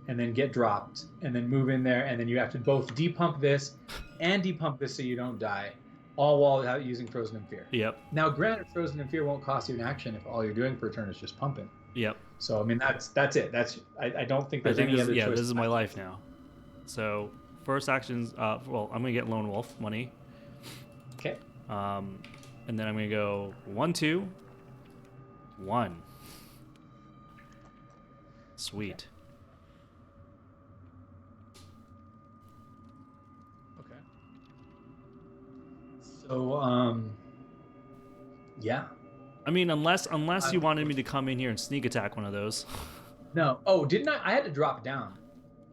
and then get dropped, and then move in there, and then you have to both depump this and depump this so you don't die, all while without using Frozen in Fear. Yep. Now, granted, Frozen in Fear won't cost you an action if all you're doing for a turn is just pumping. Yep. So I mean, that's it. I don't think there's any other choice. This is my life now. So first actions. Well, I'm gonna get Lone Wolf money. Okay. And then I'm gonna go 1, 2, 1. Sweet. Okay. So yeah. I mean, unless you wanted me to come in here and sneak attack one of those. No. Oh, didn't I? I had to drop down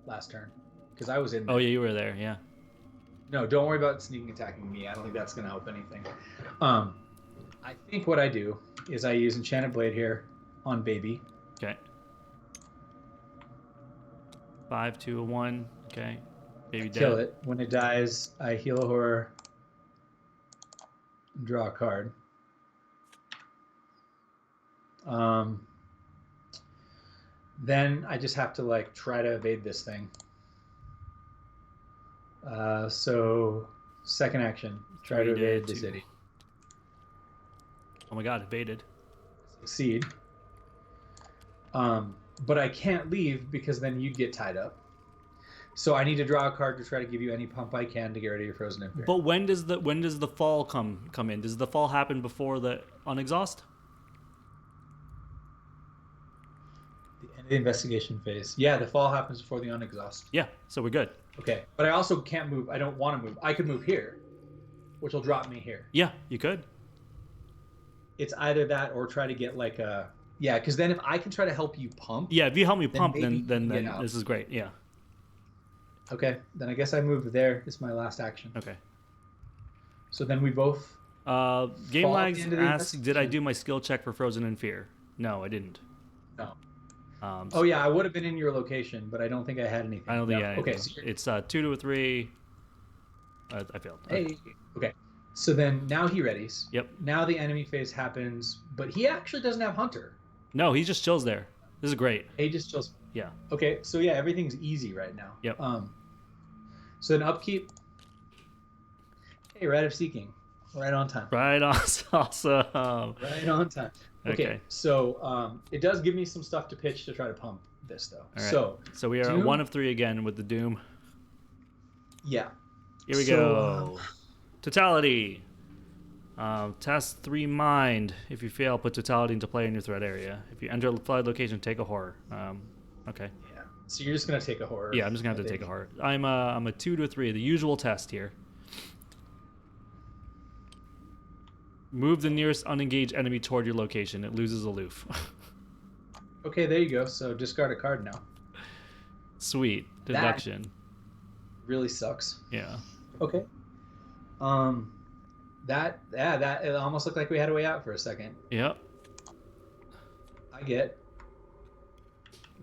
last turn because I was in there. Oh yeah, you were there. Yeah. No, don't worry about sneaking attacking me. I don't think that's going to help anything. I think what I do is I use Enchanted Blade here on Baby. Okay. 5, 2, 1. Okay. Baby dead. Kill it. When it dies, I heal a horror. Draw a card. Then I just have to like try to evade this thing. So second action, try to evade the city. Oh my god, evaded. Succeed. But I can't leave because then you'd get tied up. So I need to draw a card to try to give you any pump I can to get rid of your Frozen in Fear. But when does the fall come in? Does the fall happen before the unexhaust? The end of the investigation phase. Yeah, the fall happens before the unexhaust. Yeah, so we're good. Okay, but I also can't move. I don't want to move. I could move here, which will drop me here. Yeah, you could. It's either that or try to get like a... Yeah, because then if I can try to help you pump... Yeah, if you help me pump, maybe then get out. this is great, yeah. Okay, then I guess I move there. It's my last action. Okay. So then we both. Game Fall at Lags the end of the asks, did I investigation. do my skill check for Frozen in Fear? No, I didn't. No. So Oh yeah, I would have been in your location, but I don't think I had anything. I don't think Yeah. I had Okay, anything. so It's 2 to a 3. I failed. hey. Okay. So then now he readies. Yep. Now the enemy phase happens, but he actually doesn't have Hunter. No, he just chills there. This is great. He just chills. Yeah. Okay, so yeah, everything's easy right now. Yep. So then upkeep. Hey, Rite of Seeking. Right on time. Right, awesome. Right on time. Okay. So it does give me some stuff to pitch to try to pump this though. All right. So we are Doom? 1 of 3 again with the Doom. Yeah. Here we go. Totality. Test 3 mind. If you fail, put totality into play in your threat area. If you enter a flood location, take a horror. Okay. Yeah. So you're just gonna take a horror. Yeah, I'm just gonna have to take a horror. I'm a 2 to a 3. The usual test here. Move the nearest unengaged enemy toward your location. It loses aloof. Okay, there you go. So discard a card now. Sweet. Deduction. Really sucks. Yeah. Okay. That it almost looked like we had a way out for a second. Yep. I get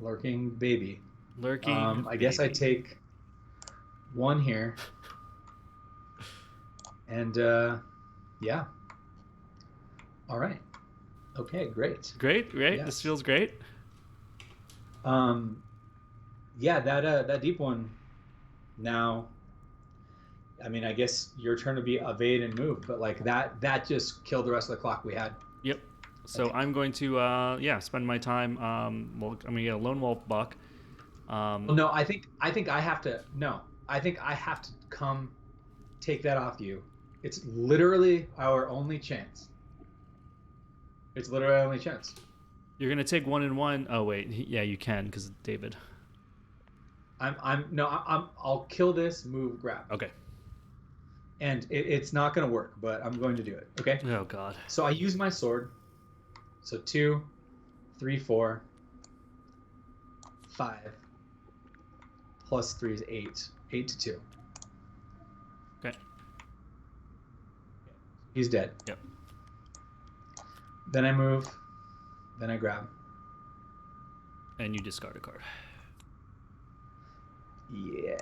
lurking baby. Lurking. I guess I baby. take 1 here. And yeah. All right. Okay, great. Great. Yes. This feels great. Yeah, that deep one. Now, I mean, I guess your turn to be evade and move, but like that just killed the rest of the clock we had. Yep. So Okay. I'm going to spend my time. Well, I'm gonna get a lone wolf buck. Well, no, I think I have to. No, I think I have to come take that off you. It's literally our only chance. It's literally our only chance. You're gonna take 1 and 1. Oh wait, yeah, you can because David. I'll kill this, move, grab. Okay. And it's not gonna work, but I'm going to do it. Okay. Oh God. So I use my sword. So 2, 3, 4, 5. Plus 3 is 8. 8 to 2. Okay. He's dead. Yep. Then I move. Then I grab. And you discard a card. Yeah.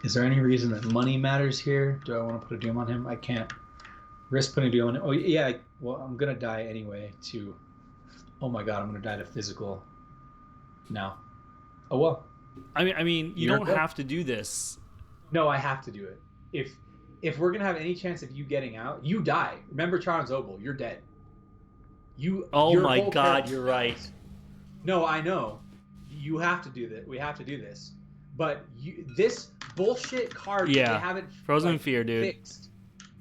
Is there any reason that money matters here? Do I want to put a doom on him? I can't risk putting a doom on him. Oh yeah. Well, I'm gonna die anyway. Oh my God, I'm gonna die to physical. Now. Oh well. I mean, you You're don't good. have to do this. No, I have to do it. If we're gonna have any chance of you getting out, you die. Remember Charles Obel, you're dead. Oh your my whole God, character you're right. dies. No, I know. You have to do that. We have to do this. But this bullshit card that Yeah. they haven't Frozen in Fear, dude. fixed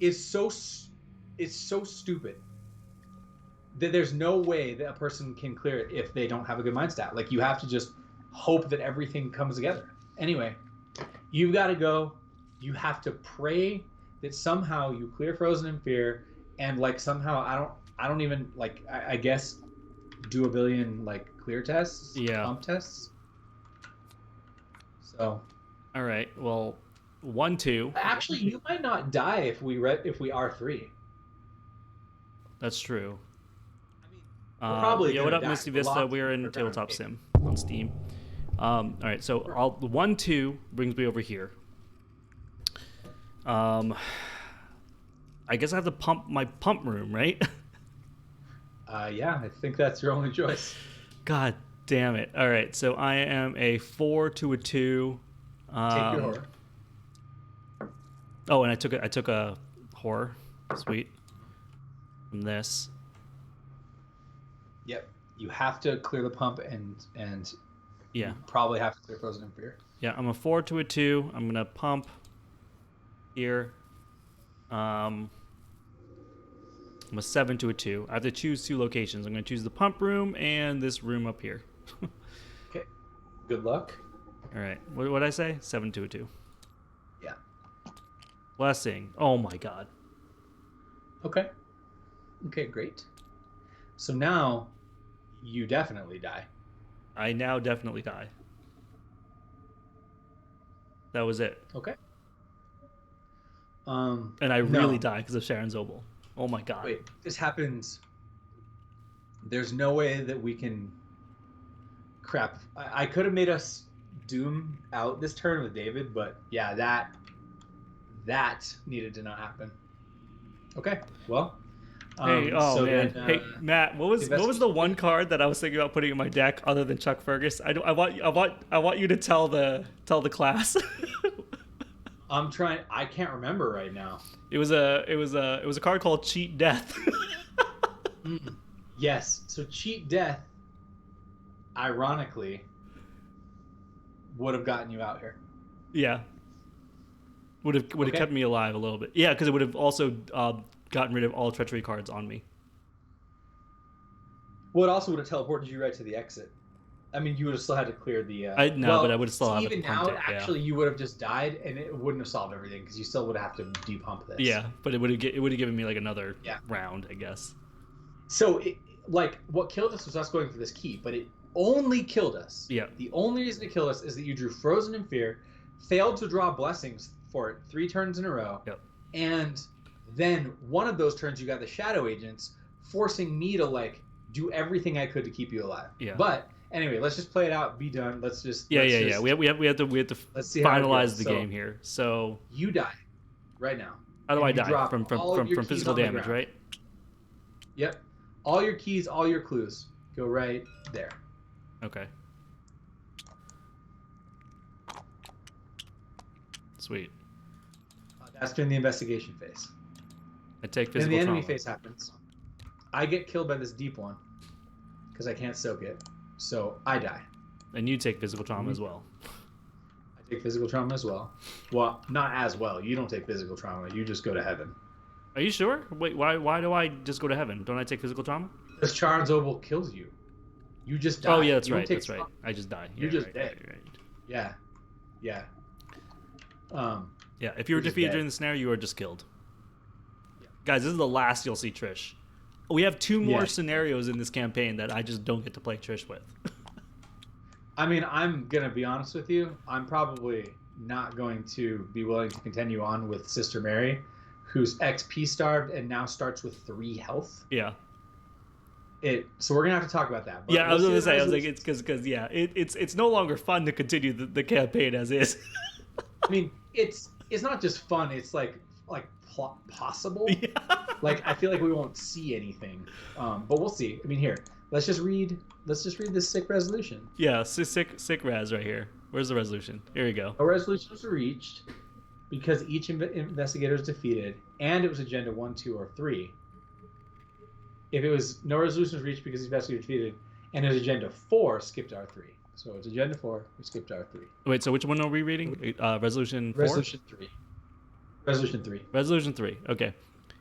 is so stupid that there's no way that a person can clear it if they don't have a good mind stat. Like you have to just hope that everything comes together. Anyway, you've got to go. You have to pray that somehow you clear Frozen in Fear, and like somehow I don't even like I guess do a billion like clear tests, pump tests. So, all right. Well, 1, 2. actually, you might not die if we R3. That's true. I mean, we're probably what gonna up, die. Misty A Vista? lot We're in for Tabletop Ground Sim on Steam. All right. So 1, 2 brings me over here. I guess I have to pump my pump room, right? Yeah, I think that's your only choice. God damn it. All right, so I am a 4 to a 2. Take your horror. Oh, and I took a horror. Sweet. From this. Yep. You have to clear the pump and Yeah. you probably have to clear Frozen in Fear. Yeah, I'm a 4 to a 2. I'm gonna pump here. I'm a 7 to a 2. I have to choose 2 locations. I'm gonna choose the pump room and this room up here. Okay. Good luck. All right. What did I say? 7 to a 2. Yeah. Blessing. Oh my God. Okay. Okay, great. So now you definitely die. I now definitely die. That was it. Okay. And I really die because of Sharon Zobel. Oh my god. Wait, this happens. There's no way that we can. Crap. I could have made us doom out this turn with David, but yeah, that needed to not happen. Okay. Well. Hey, so man. then, Hey, Matt. What was the one card that I was thinking about putting in my deck other than Chuck Fergus? I want you to tell the class. I'm trying. I can't remember right now. It was a card called Cheat Death. Yes. So Cheat Death, ironically, would have gotten you out here. Yeah. Would have kept me alive a little bit. Yeah, because it would have also gotten rid of all treachery cards on me. Well, it also would have teleported you right to the exit. I mean, you would have still had to clear the. But I would have still have even to now. punt it, Actually, you would have just died, and it wouldn't have solved everything because you still would have to depump this. Yeah, but it would have given me like another round, I guess. So, what killed us was us going for this key, but it only killed us. Yeah. The only reason it killed us is that you drew Frozen in Fear, failed to draw Blessings for it 3 turns in a row, and then one of those turns you got the Shadow Agents, forcing me to do everything I could to keep you alive. Yeah. But anyway, let's just play it out. Be done. Let's just. We have to finalize the game here. So you die right now. How do I die? From physical damage, right? Yep. All your keys, all your clues go right there. Okay. Sweet. That's during the investigation phase. I take physical Then the enemy trauma. phase happens. I get killed by this deep one because I can't soak it, so I die. And you take physical trauma as well. I take physical trauma as well. Well, not as well. You don't take physical trauma. You just go to heaven. Are you sure? Wait, why do I just go to heaven? Don't I take physical trauma? Because Charon Zobel kills you. You just die. Oh yeah, that's you right. That's right. I just die. You're just dead. Right. Yeah. Yeah. Yeah. If you were defeated during the scenario, you are just killed. Yeah. Guys, this is the last you'll see Trish. We have 2 more scenarios in this campaign that I just don't get to play Trish with. I mean, I'm gonna be honest with you. I'm probably not going to be willing to continue on with Sister Mary, who's XP starved and now starts with 3 health. Yeah. So we're gonna have to talk about that. But yeah, I was gonna say, it's because it's no longer fun to continue the campaign as is. I mean, it's not just fun. It's like possible. Yeah. I feel like we won't see anything, but we'll see. I mean, here, let's just read this sick resolution. Yeah, sick res right here. Where's the resolution? Here we go. A resolution was reached because each investigator is defeated, and it was agenda 1, 2, or 3. If it was no resolution was reached because the investigator was defeated, and it was agenda 4, skipped R3. So it's agenda 4, we skipped R3. Wait, so which one are we reading? Resolution 4? Resolution 3. Resolution 3. Resolution 3. Okay.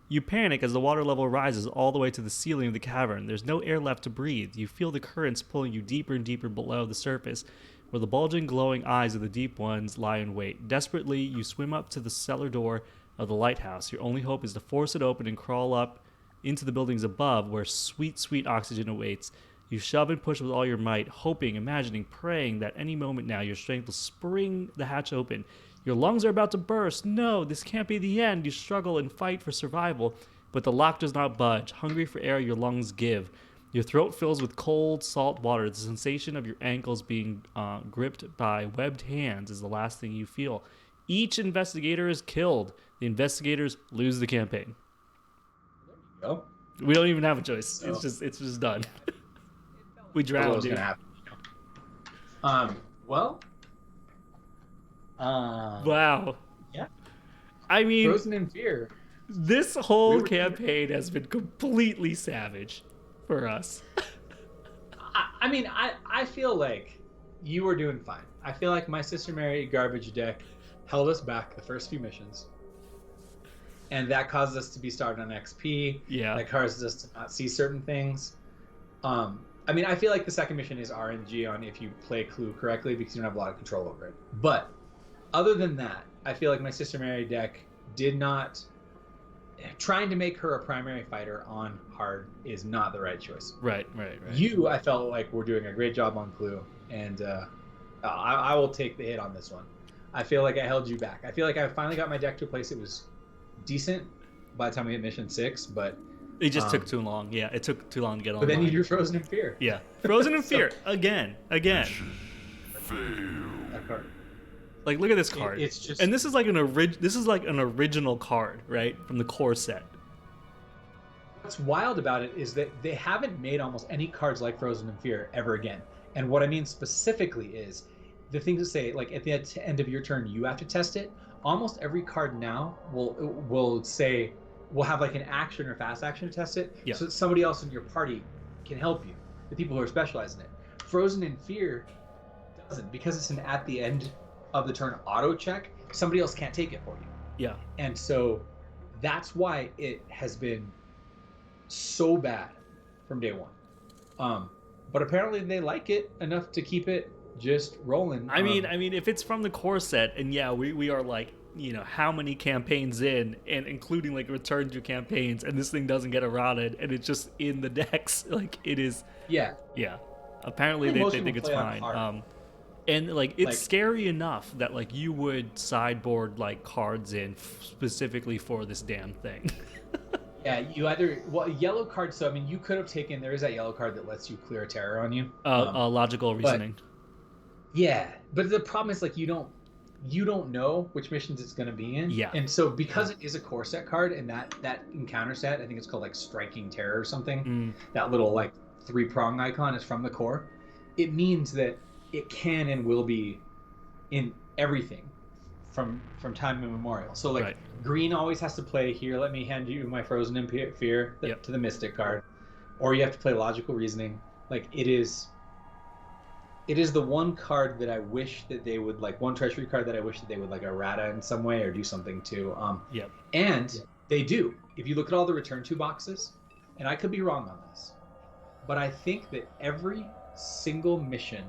You panic as the water level rises all the way to the ceiling of the cavern. There's no air left to breathe. You feel the currents pulling you deeper and deeper below the surface, where the bulging, glowing eyes of the deep ones lie in wait. Desperately, you swim up to the cellar door of the lighthouse. Your only hope is to force it open and crawl up into the buildings above, where sweet, sweet oxygen awaits. You shove and push with all your might, hoping, imagining, praying that any moment now your strength will spring the hatch open. Your lungs are about to burst. No, this can't be the end. You struggle and fight for survival, but the lock does not budge. Hungry for air, your lungs give. Your throat fills with cold, salt water. The sensation of your ankles being gripped by webbed hands is the last thing you feel. Each investigator is killed. The investigators lose the campaign. There you go. We don't even have a choice. It's just done. We drowned. Gonna happen. Well. Wow. Yeah. I mean, Frozen in Fear. This whole campaign has been completely savage for us. I mean, I feel like you were doing fine. I feel like my Sister Mary garbage deck held us back the first few missions. And that caused us to be started on XP. Yeah. That caused us to not see certain things. I mean, I feel like the second mission is RNG on if you play Clue correctly because you don't have a lot of control over it. But other than that, I feel like my Sister Mary deck did not trying to make her a primary fighter on hard is not the right choice. Right. You, I felt like were doing a great job on Clue, and I will take the hit on this one. I feel like I held you back. I feel like I finally got my deck to a place it was decent by the time we hit mission 6, but it just took too long. Yeah, it took too long to get on. But then you drew Frozen in Fear. Yeah, Frozen in Fear again. That card. Like, look at this card. It's just, and this is like an original card, right, from the core set. What's wild about it is that they haven't made almost any cards like Frozen in Fear ever again. And what I mean specifically is the things that say, like, at the end of your turn, you have to test it. Almost every card now will say, will have like an action or fast action to test it, so that somebody else in your party can help you, the people who are specialized in it. Frozen in Fear doesn't, because it's an at the end of the turn auto check, somebody else can't take it for you. Yeah. And so that's why it has been so bad from day one. But apparently they like it enough to keep it just rolling. I mean, if it's from the core set, and yeah, we are like, you know, how many campaigns in, and including like return to campaigns, and this thing doesn't get eroded, and it's just in the decks, like it is. Yeah. Apparently they think it's fine. And like it's scary enough that like you would sideboard like cards in specifically for this damn thing. Yeah, you either yellow card. So I mean, you could have taken. There is that yellow card that lets you clear a terror on you. Logical reasoning. But the problem is like you don't know which missions it's going to be in. Yeah. And so because it is a core set card, and that encounter set, I think it's called like Striking Terror or something. That little like 3-prong icon is from the core. It means that it can and will be in everything from time immemorial. So like green always has to play here. Let me hand you my Frozen in Fear to the Mystic card, or you have to play Logical Reasoning. Like it is the one card that I wish that they would like, one treasury card that I wish that they would like errata in some way or do something to. And they do. If you look at all the return to boxes, and I could be wrong on this, but I think that every single mission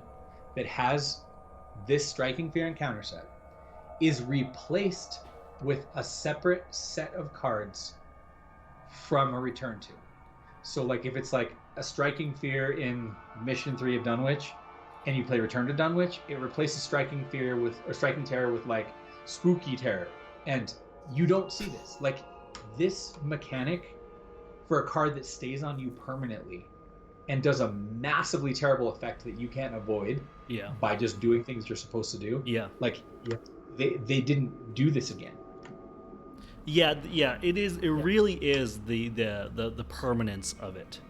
that has this Striking Fear encounter set is replaced with a separate set of cards from a return to. So like if it's like a Striking Fear in Mission 3 of Dunwich, and you play Return to Dunwich, it replaces Striking Fear with, or Striking Terror with like Spooky Terror. And you don't see this. Like this mechanic for a card that stays on you permanently and does a massively terrible effect that you can't avoid by just doing things you're supposed to do. Like they didn't do this again. It is. It really is the permanence of it.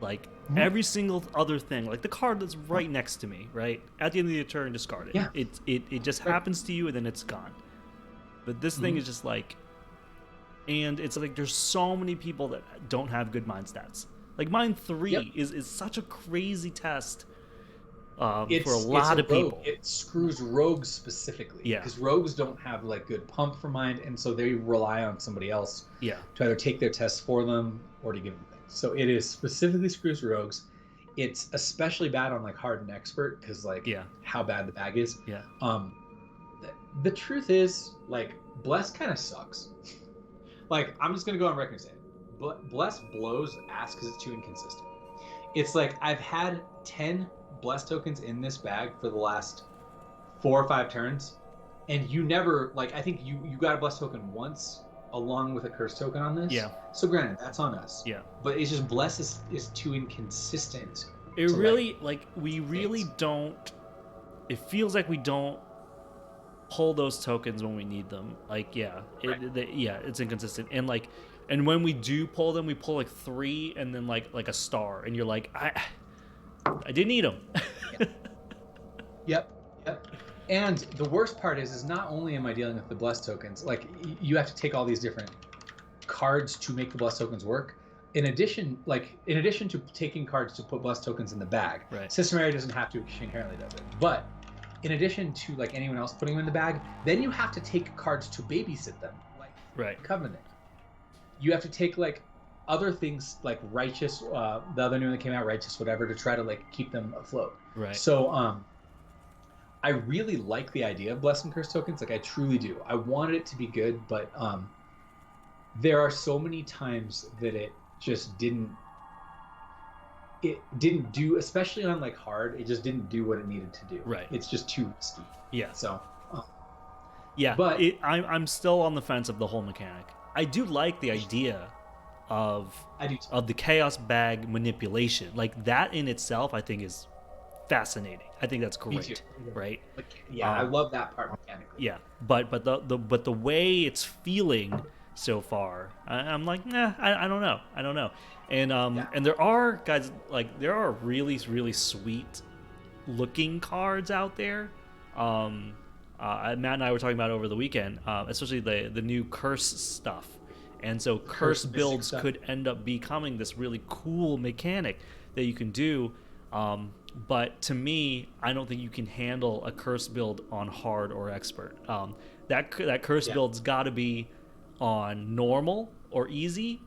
Like every single other thing, like the card that's right next to me, right at the end of your turn, discard it. It just happens to you and then it's gone. But this thing is just like, and it's like there's so many people that don't have good mind stats. Like mine 3 is such a crazy test for a lot of people. It screws rogues specifically. Because rogues don't have like good pump for mind, and so they rely on somebody else to either take their tests for them or to give them things. So it is specifically screws rogues. It's especially bad on like hard and expert because like how bad the bag is. The truth is like Bless kind of sucks. Like I'm just gonna go on record and say it. Bless blows ass because it's too inconsistent. It's like I've had 10 Bless tokens in this bag for the last 4 or 5 turns, and you never like. I think you got a Bless token once along with a Curse token on this. So granted, that's on us. But it's just Bless is too inconsistent. It really like we really don't. It feels like we don't pull those tokens when we need them. Like it's inconsistent, and like. And when we do pull them, we pull like 3 and then like a star, and you're like, I didn't need them. Yep. And the worst part is not only am I dealing with the Bless tokens, like you have to take all these different cards to make the Bless tokens work. In addition to taking cards to put Bless tokens in the bag, System Area doesn't have to, she inherently does it. But in addition to like anyone else putting them in the bag, then you have to take cards to babysit them, like Covenant. You have to take like other things like Righteous, the other new one that came out, Righteous, whatever, to try to like keep them afloat. So I really like the idea of Bless and Curse tokens. Like I truly do. I wanted it to be good, but there are so many times that it just didn't do, especially on like hard, it just didn't do what it needed to do. Right. It's just too risky. Yeah. So yeah, but I'm still on the fence of the whole mechanic. I do like the idea of the chaos bag manipulation. Like that in itself, I think is fascinating. I think that's great, right? Like, yeah, I love that part mechanically. Yeah, but the way it's feeling so far, I'm like, nah, I don't know. And and there are guys like there are really sweet looking cards out there. Matt and I were talking about over the weekend, especially the new curse stuff. And so curse builds could end up becoming this really cool mechanic that you can do. But to me, I don't think you can handle a curse build on hard or expert. That curse build's got to be on normal or easy,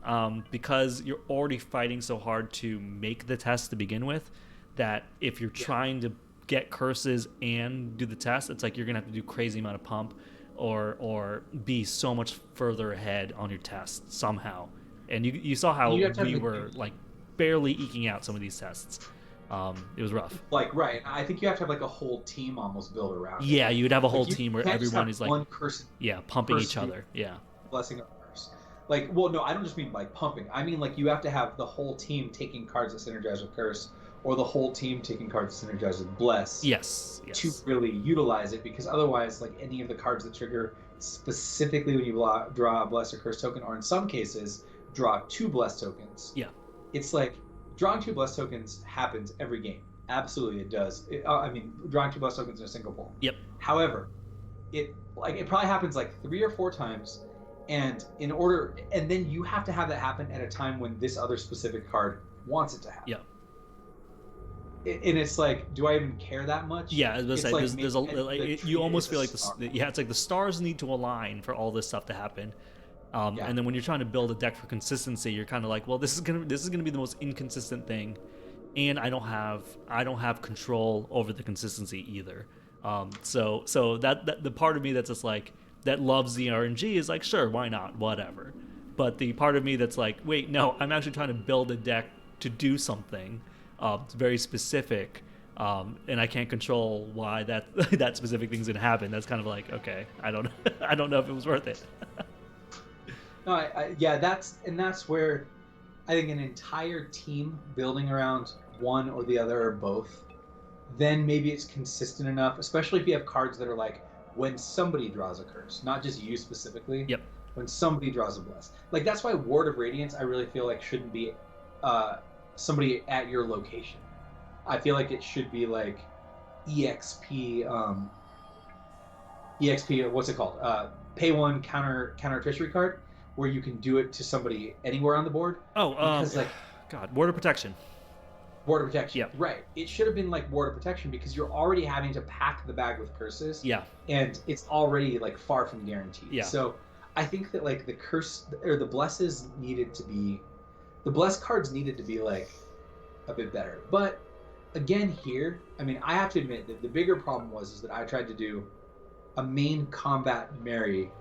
because you're already fighting so hard to make the test to begin with, that if you're trying to get curses and do the test, it's like you're gonna have to do crazy amount of pump or be so much further ahead on your test somehow. And you saw how we were like barely eking out some of these tests. It was rough. Like, right. I think you have to have like a whole team almost built around it. Yeah, you would have a whole team where everyone is like one person, pumping each other. Yeah. Blessing of curse. Like, well, no, I don't just mean like pumping. I mean like you have to have the whole team taking cards that synergize with curse, or the whole team taking cards that synergize with bless. Yes. To really utilize it, because otherwise, like any of the cards that trigger specifically when you draw a bless or curse token, or in some cases draw 2 bless tokens. Yeah. It's like drawing 2 bless tokens happens every game. Absolutely, it does. I mean, drawing 2 bless tokens in a single pull. Yep. However, it probably happens like 3 or 4 times, and then you have to have that happen at a time when this other specific card wants it to happen. Yeah. And it's like, do I even care that much? Yeah, I was gonna say, you almost feel like it's like the stars need to align for all this stuff to happen. And then when you're trying to build a deck for consistency, you're kind of like, well, this is gonna be the most inconsistent thing, and I don't have control over the consistency either. So that the part of me that's just like that loves the RNG is like, sure, why not, whatever. But the part of me that's like, wait, no, I'm actually trying to build a deck to do something. It's very specific, and I can't control why that specific thing's gonna happen. That's kind of like, okay, I don't know if it was worth it. No, that's where I think an entire team building around one or the other or both, then maybe it's consistent enough, especially if you have cards that are like when somebody draws a curse, not just you specifically. Yep. When somebody draws a bless, like that's why Ward of Radiance I really feel like shouldn't be somebody at your location. I feel like it should be like EXP, what's it called? Pay 1 counter treachery card, where you can do it to somebody anywhere on the board. God, Ward of Protection. Ward of Protection. Yeah. Right. It should have been like Ward of Protection, because you're already having to pack the bag with curses. Yeah. And it's already like far from guaranteed. Yeah. So I think that like the curse or the blesses needed to be, the bless cards needed to be like a bit better. But again here, I mean, I have to admit that the bigger problem is that I tried to do a main combat Mary,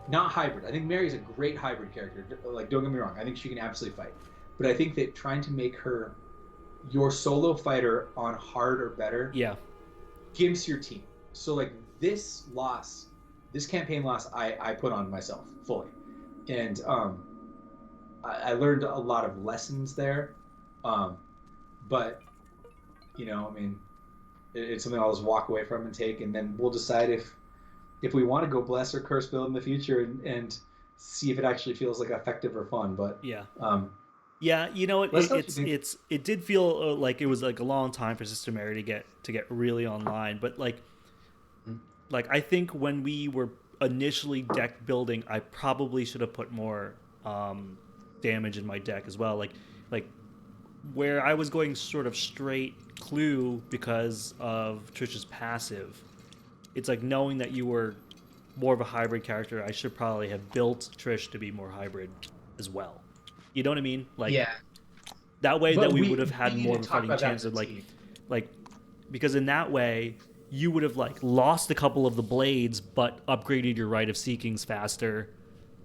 not hybrid. I think Mary's a great hybrid character. Like, don't get me wrong, I think she can absolutely fight. But I think that trying to make her your solo fighter on hard or better gimps your team. So like this campaign loss I put on myself fully. And I learned a lot of lessons there, but I mean, it's something I'll just walk away from and take, and then we'll decide if we want to go bless or curse build in the future and see if it actually feels like effective or fun. But it did feel like it was like a long time for Sister Mary to get really online, but like I think when we were initially deck building, I probably should have put more damage in my deck as well, like where I was going sort of straight clue because of Trish's passive. It's like knowing that you were more of a hybrid character, I should probably have built Trish to be more hybrid as well. You know what I mean? Like, that way that we would have had more of a fighting chance of like because in that way you would have like lost a couple of the blades but upgraded your Rite of Seekings faster,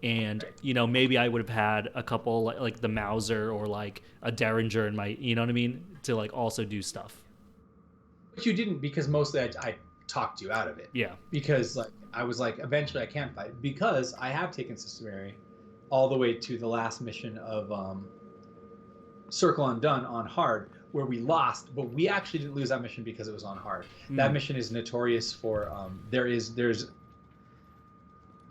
and maybe I would have had a couple like the Mauser or like a Derringer in my, you know what I mean, to like also do stuff. But you didn't, because mostly I talked you out of it. Yeah. Because like I was like, eventually I can fight, because I have taken Systemary all the way to the last mission of Circle Undone on hard, where we lost, but we actually didn't lose that mission because it was on hard. That mission is notorious for there's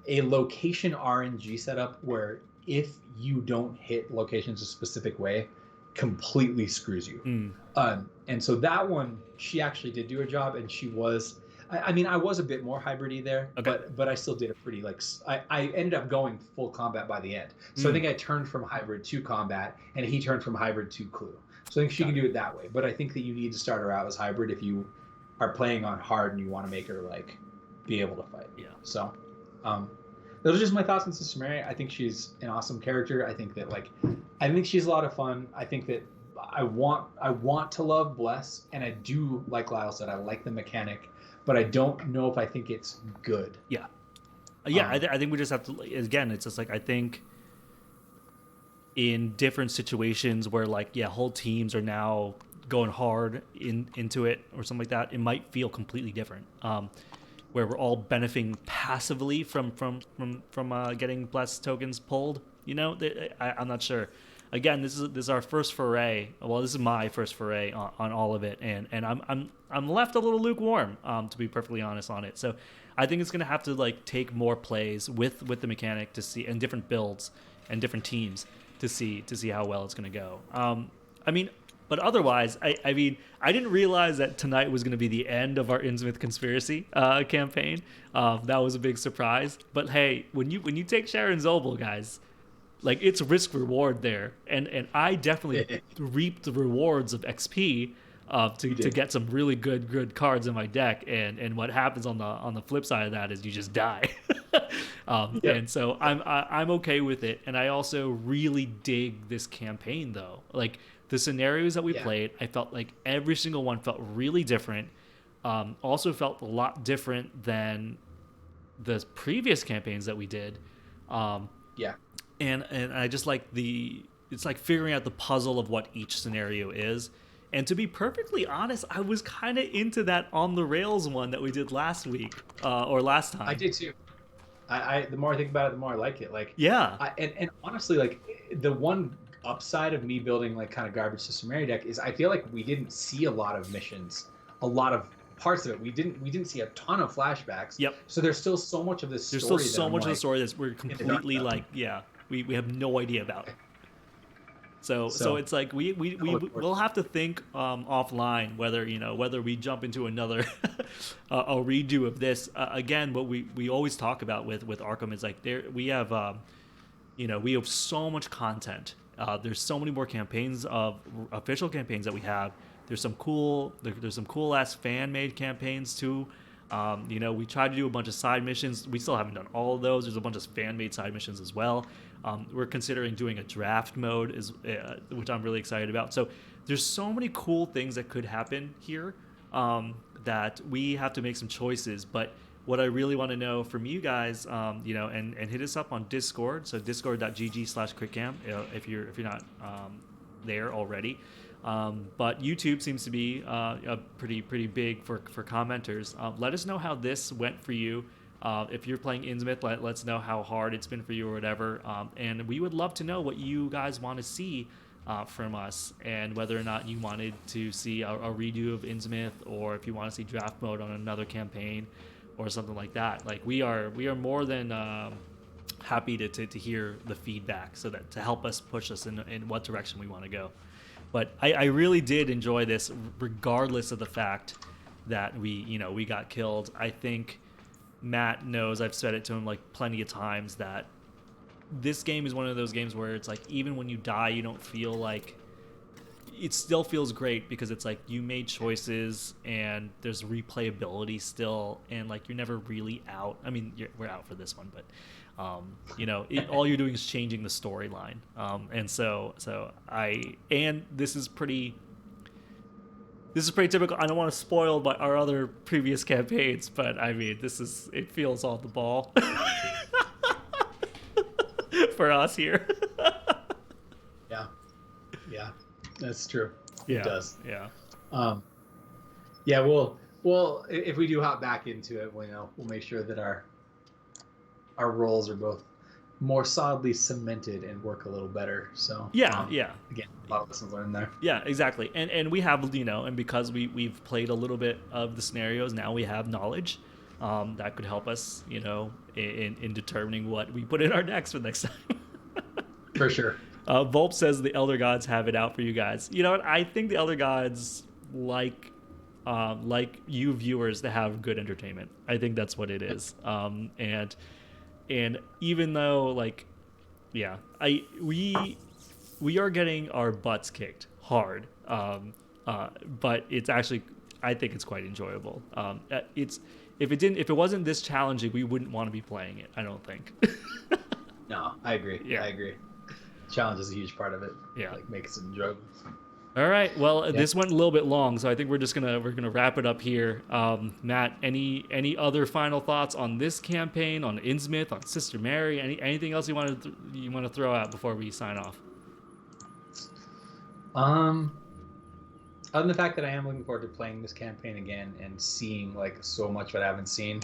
a location RNG setup where if you don't hit locations a specific way, completely screws you. And so that one, she actually did do a job, and she was, I mean, I was a bit more hybrid-y there, okay. but I still did a pretty, like, I ended up going full combat by the end. So I think I turned from hybrid to combat, and he turned from hybrid to clue. So I think she can do it that way. But I think that you need to start her out as hybrid if you are playing on hard and you want to make her, like, be able to fight. Yeah. So, those are just my thoughts on Sister Mary. I think she's an awesome character. I think that, like, I think she's a lot of fun. I think that I want to love Bless, and I do, like Lyle said, I like the mechanic, but I don't know if I think it's good. Yeah. I think we just have to, again, it's just like, I think in different situations where like, whole teams are now going hard into it or something like that, it might feel completely different. Where we're all benefiting passively from getting Bless tokens pulled. I'm not sure. Again, this is our first foray. Well, this is my first foray on all of it, and I'm left a little lukewarm, to be perfectly honest on it. So I think it's gonna have to like take more plays with the mechanic to see, and different builds and different teams to see how well it's gonna go. But otherwise, I mean, I didn't realize that tonight was going to be the end of our Innsmouth conspiracy campaign. That was a big surprise. But hey, when you take Sharon Zobel, guys, like, it's risk reward there, and I definitely reaped the rewards of XP to get some really good cards in my deck. And what happens on the flip side of that is you just die. And so I'm okay with it. And I also really dig this campaign though. Like, the scenarios that we played, I felt like every single one felt really different. Also felt a lot different than the previous campaigns that we did. And I just like it's like figuring out the puzzle of what each scenario is. And to be perfectly honest, I was kind of into that on the rails one that we did last week or last time. I did too. I the more I think about it, the more I like it. Like, and honestly, like, the one upside of me building like kind of garbage Sister Mary deck is I feel like we didn't see a lot of missions, a lot of parts of it. We didn't see a ton of flashbacks. Yep. So there's still so much of this story. There's still so much of the story that we're completely like, we have no idea about. So it's like we'll have to think offline whether we jump into another a redo of this again. What we always talk about with Arkham is like we have so much content. There's so many more campaigns of official campaigns that we have. There's some cool ass fan made campaigns too. We tried to do a bunch of side missions. We still haven't done all of those. There's a bunch of fan made side missions as well. We're considering doing a draft mode, which I'm really excited about. So there's so many cool things that could happen here that we have to make some choices. But what I really want to know from you guys, and hit us up on Discord. So discord.gg/critcam if you're not there already. But YouTube seems to be pretty big for commenters. Let us know how this went for you. If you're playing Innsmouth, let's know how hard it's been for you or whatever. And we would love to know what you guys want to see from us, and whether or not you wanted to see a redo of Innsmouth, or if you want to see draft mode on another campaign or something like that. Like, we are more than happy to hear the feedback, so that to help us push us in what direction we want to go. But I really did enjoy this, regardless of the fact that we got killed. I think Matt knows, I've said it to him like plenty of times, that this game is one of those games where it's like, even when you die, you don't feel like, it still feels great, because it's like you made choices and there's replayability still, and like you're never really out. I mean, we're out for this one, but all you're doing is changing the storyline. And so this is pretty typical. I don't want to spoil our other previous campaigns, but I mean, it feels off the ball. for us here. Yeah, that's true. Yeah. It does. Yeah. Yeah, well, if we do hop back into it, we'll make sure that our roles are both more solidly cemented and work a little better. So Yeah. Again, a lot of lessons learned there. Yeah, exactly. And we have, and because we've played a little bit of the scenarios, now we have knowledge that could help us, in determining what we put in our decks for next time. For sure. Volp says the Elder Gods have it out for you guys. You know what? I think the Elder Gods like you viewers to have good entertainment. I think that's what it is. And even though we are getting our butts kicked hard, but it's actually, I think it's quite enjoyable. If it wasn't this challenging, we wouldn't want to be playing it, I don't think. No, I agree. Yeah. I agree. Challenge is a huge part of it. Yeah. Makes it enjoyable. All right. Well, this went a little bit long, so I think we're gonna wrap it up here. Matt, any other final thoughts on this campaign, on Innsmouth, on Sister Mary? Anything else you want to throw out before we sign off? Other than the fact that I am looking forward to playing this campaign again and seeing so much what I haven't seen,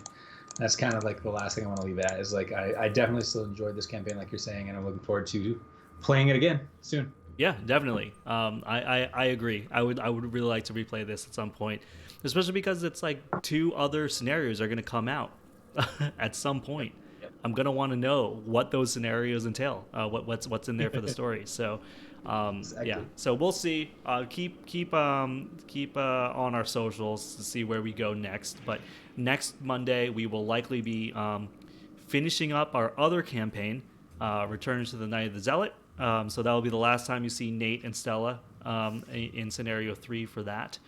that's kind of the last thing I want to leave it at. Is I definitely still enjoyed this campaign, like you're saying, and I'm looking forward to playing it again soon. Yeah, definitely. I agree. I would really like to replay this at some point, especially because it's 2 other scenarios are going to come out at some point. Yep. I'm going to want to know what those scenarios entail, what's in there for the story. So, Exactly. yeah. So we'll see. Keep on our socials to see where we go next. But next Monday we will likely be finishing up our other campaign, Return to the Night of the Zealot. So that will be the last time you see Nate and Stella in scenario 3 for that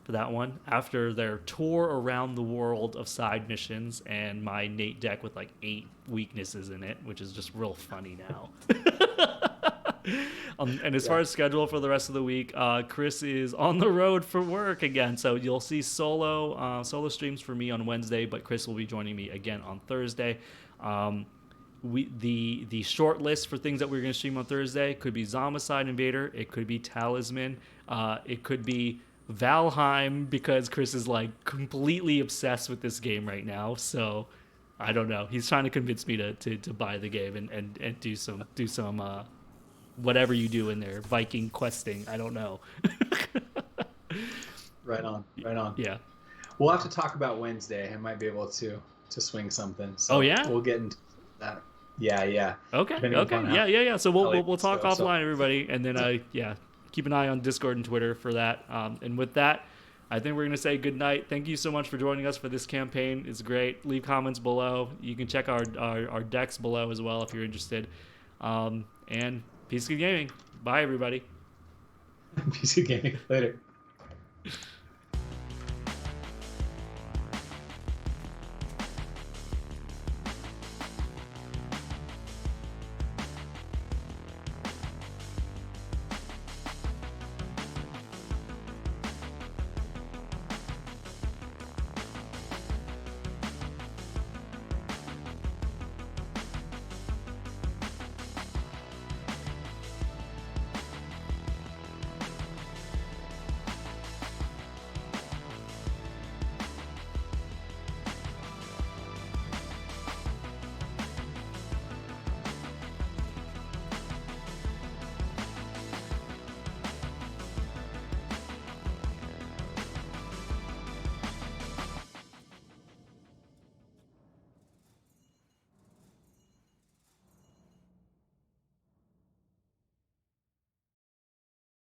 one, after their tour around the world of side missions and my Nate deck with 8 weaknesses in it, which is just real funny now. And as far as schedule for the rest of the week, Chris is on the road for work again, so you'll see solo streams for me on Wednesday, but Chris will be joining me again on Thursday. The short list for things that we're going to stream on Thursday could be Zombicide Invader, it could be Talisman, it could be Valheim, because Chris is completely obsessed with this game right now. So I don't know. He's trying to convince me to buy the game and do some whatever you do in there, Viking questing. I don't know. Right on. Yeah. We'll have to talk about Wednesday. I might be able to swing something. So Oh, yeah? We'll get into that. Yeah. Okay. Yeah. So we'll talk offline, everybody, and then keep an eye on Discord and Twitter for that. And with that, I think we're gonna say good night. Thank you so much for joining us for this campaign. It's great. Leave comments below. You can check our decks below as well if you're interested. And peace, good gaming. Bye, everybody. Peace, good gaming. Later.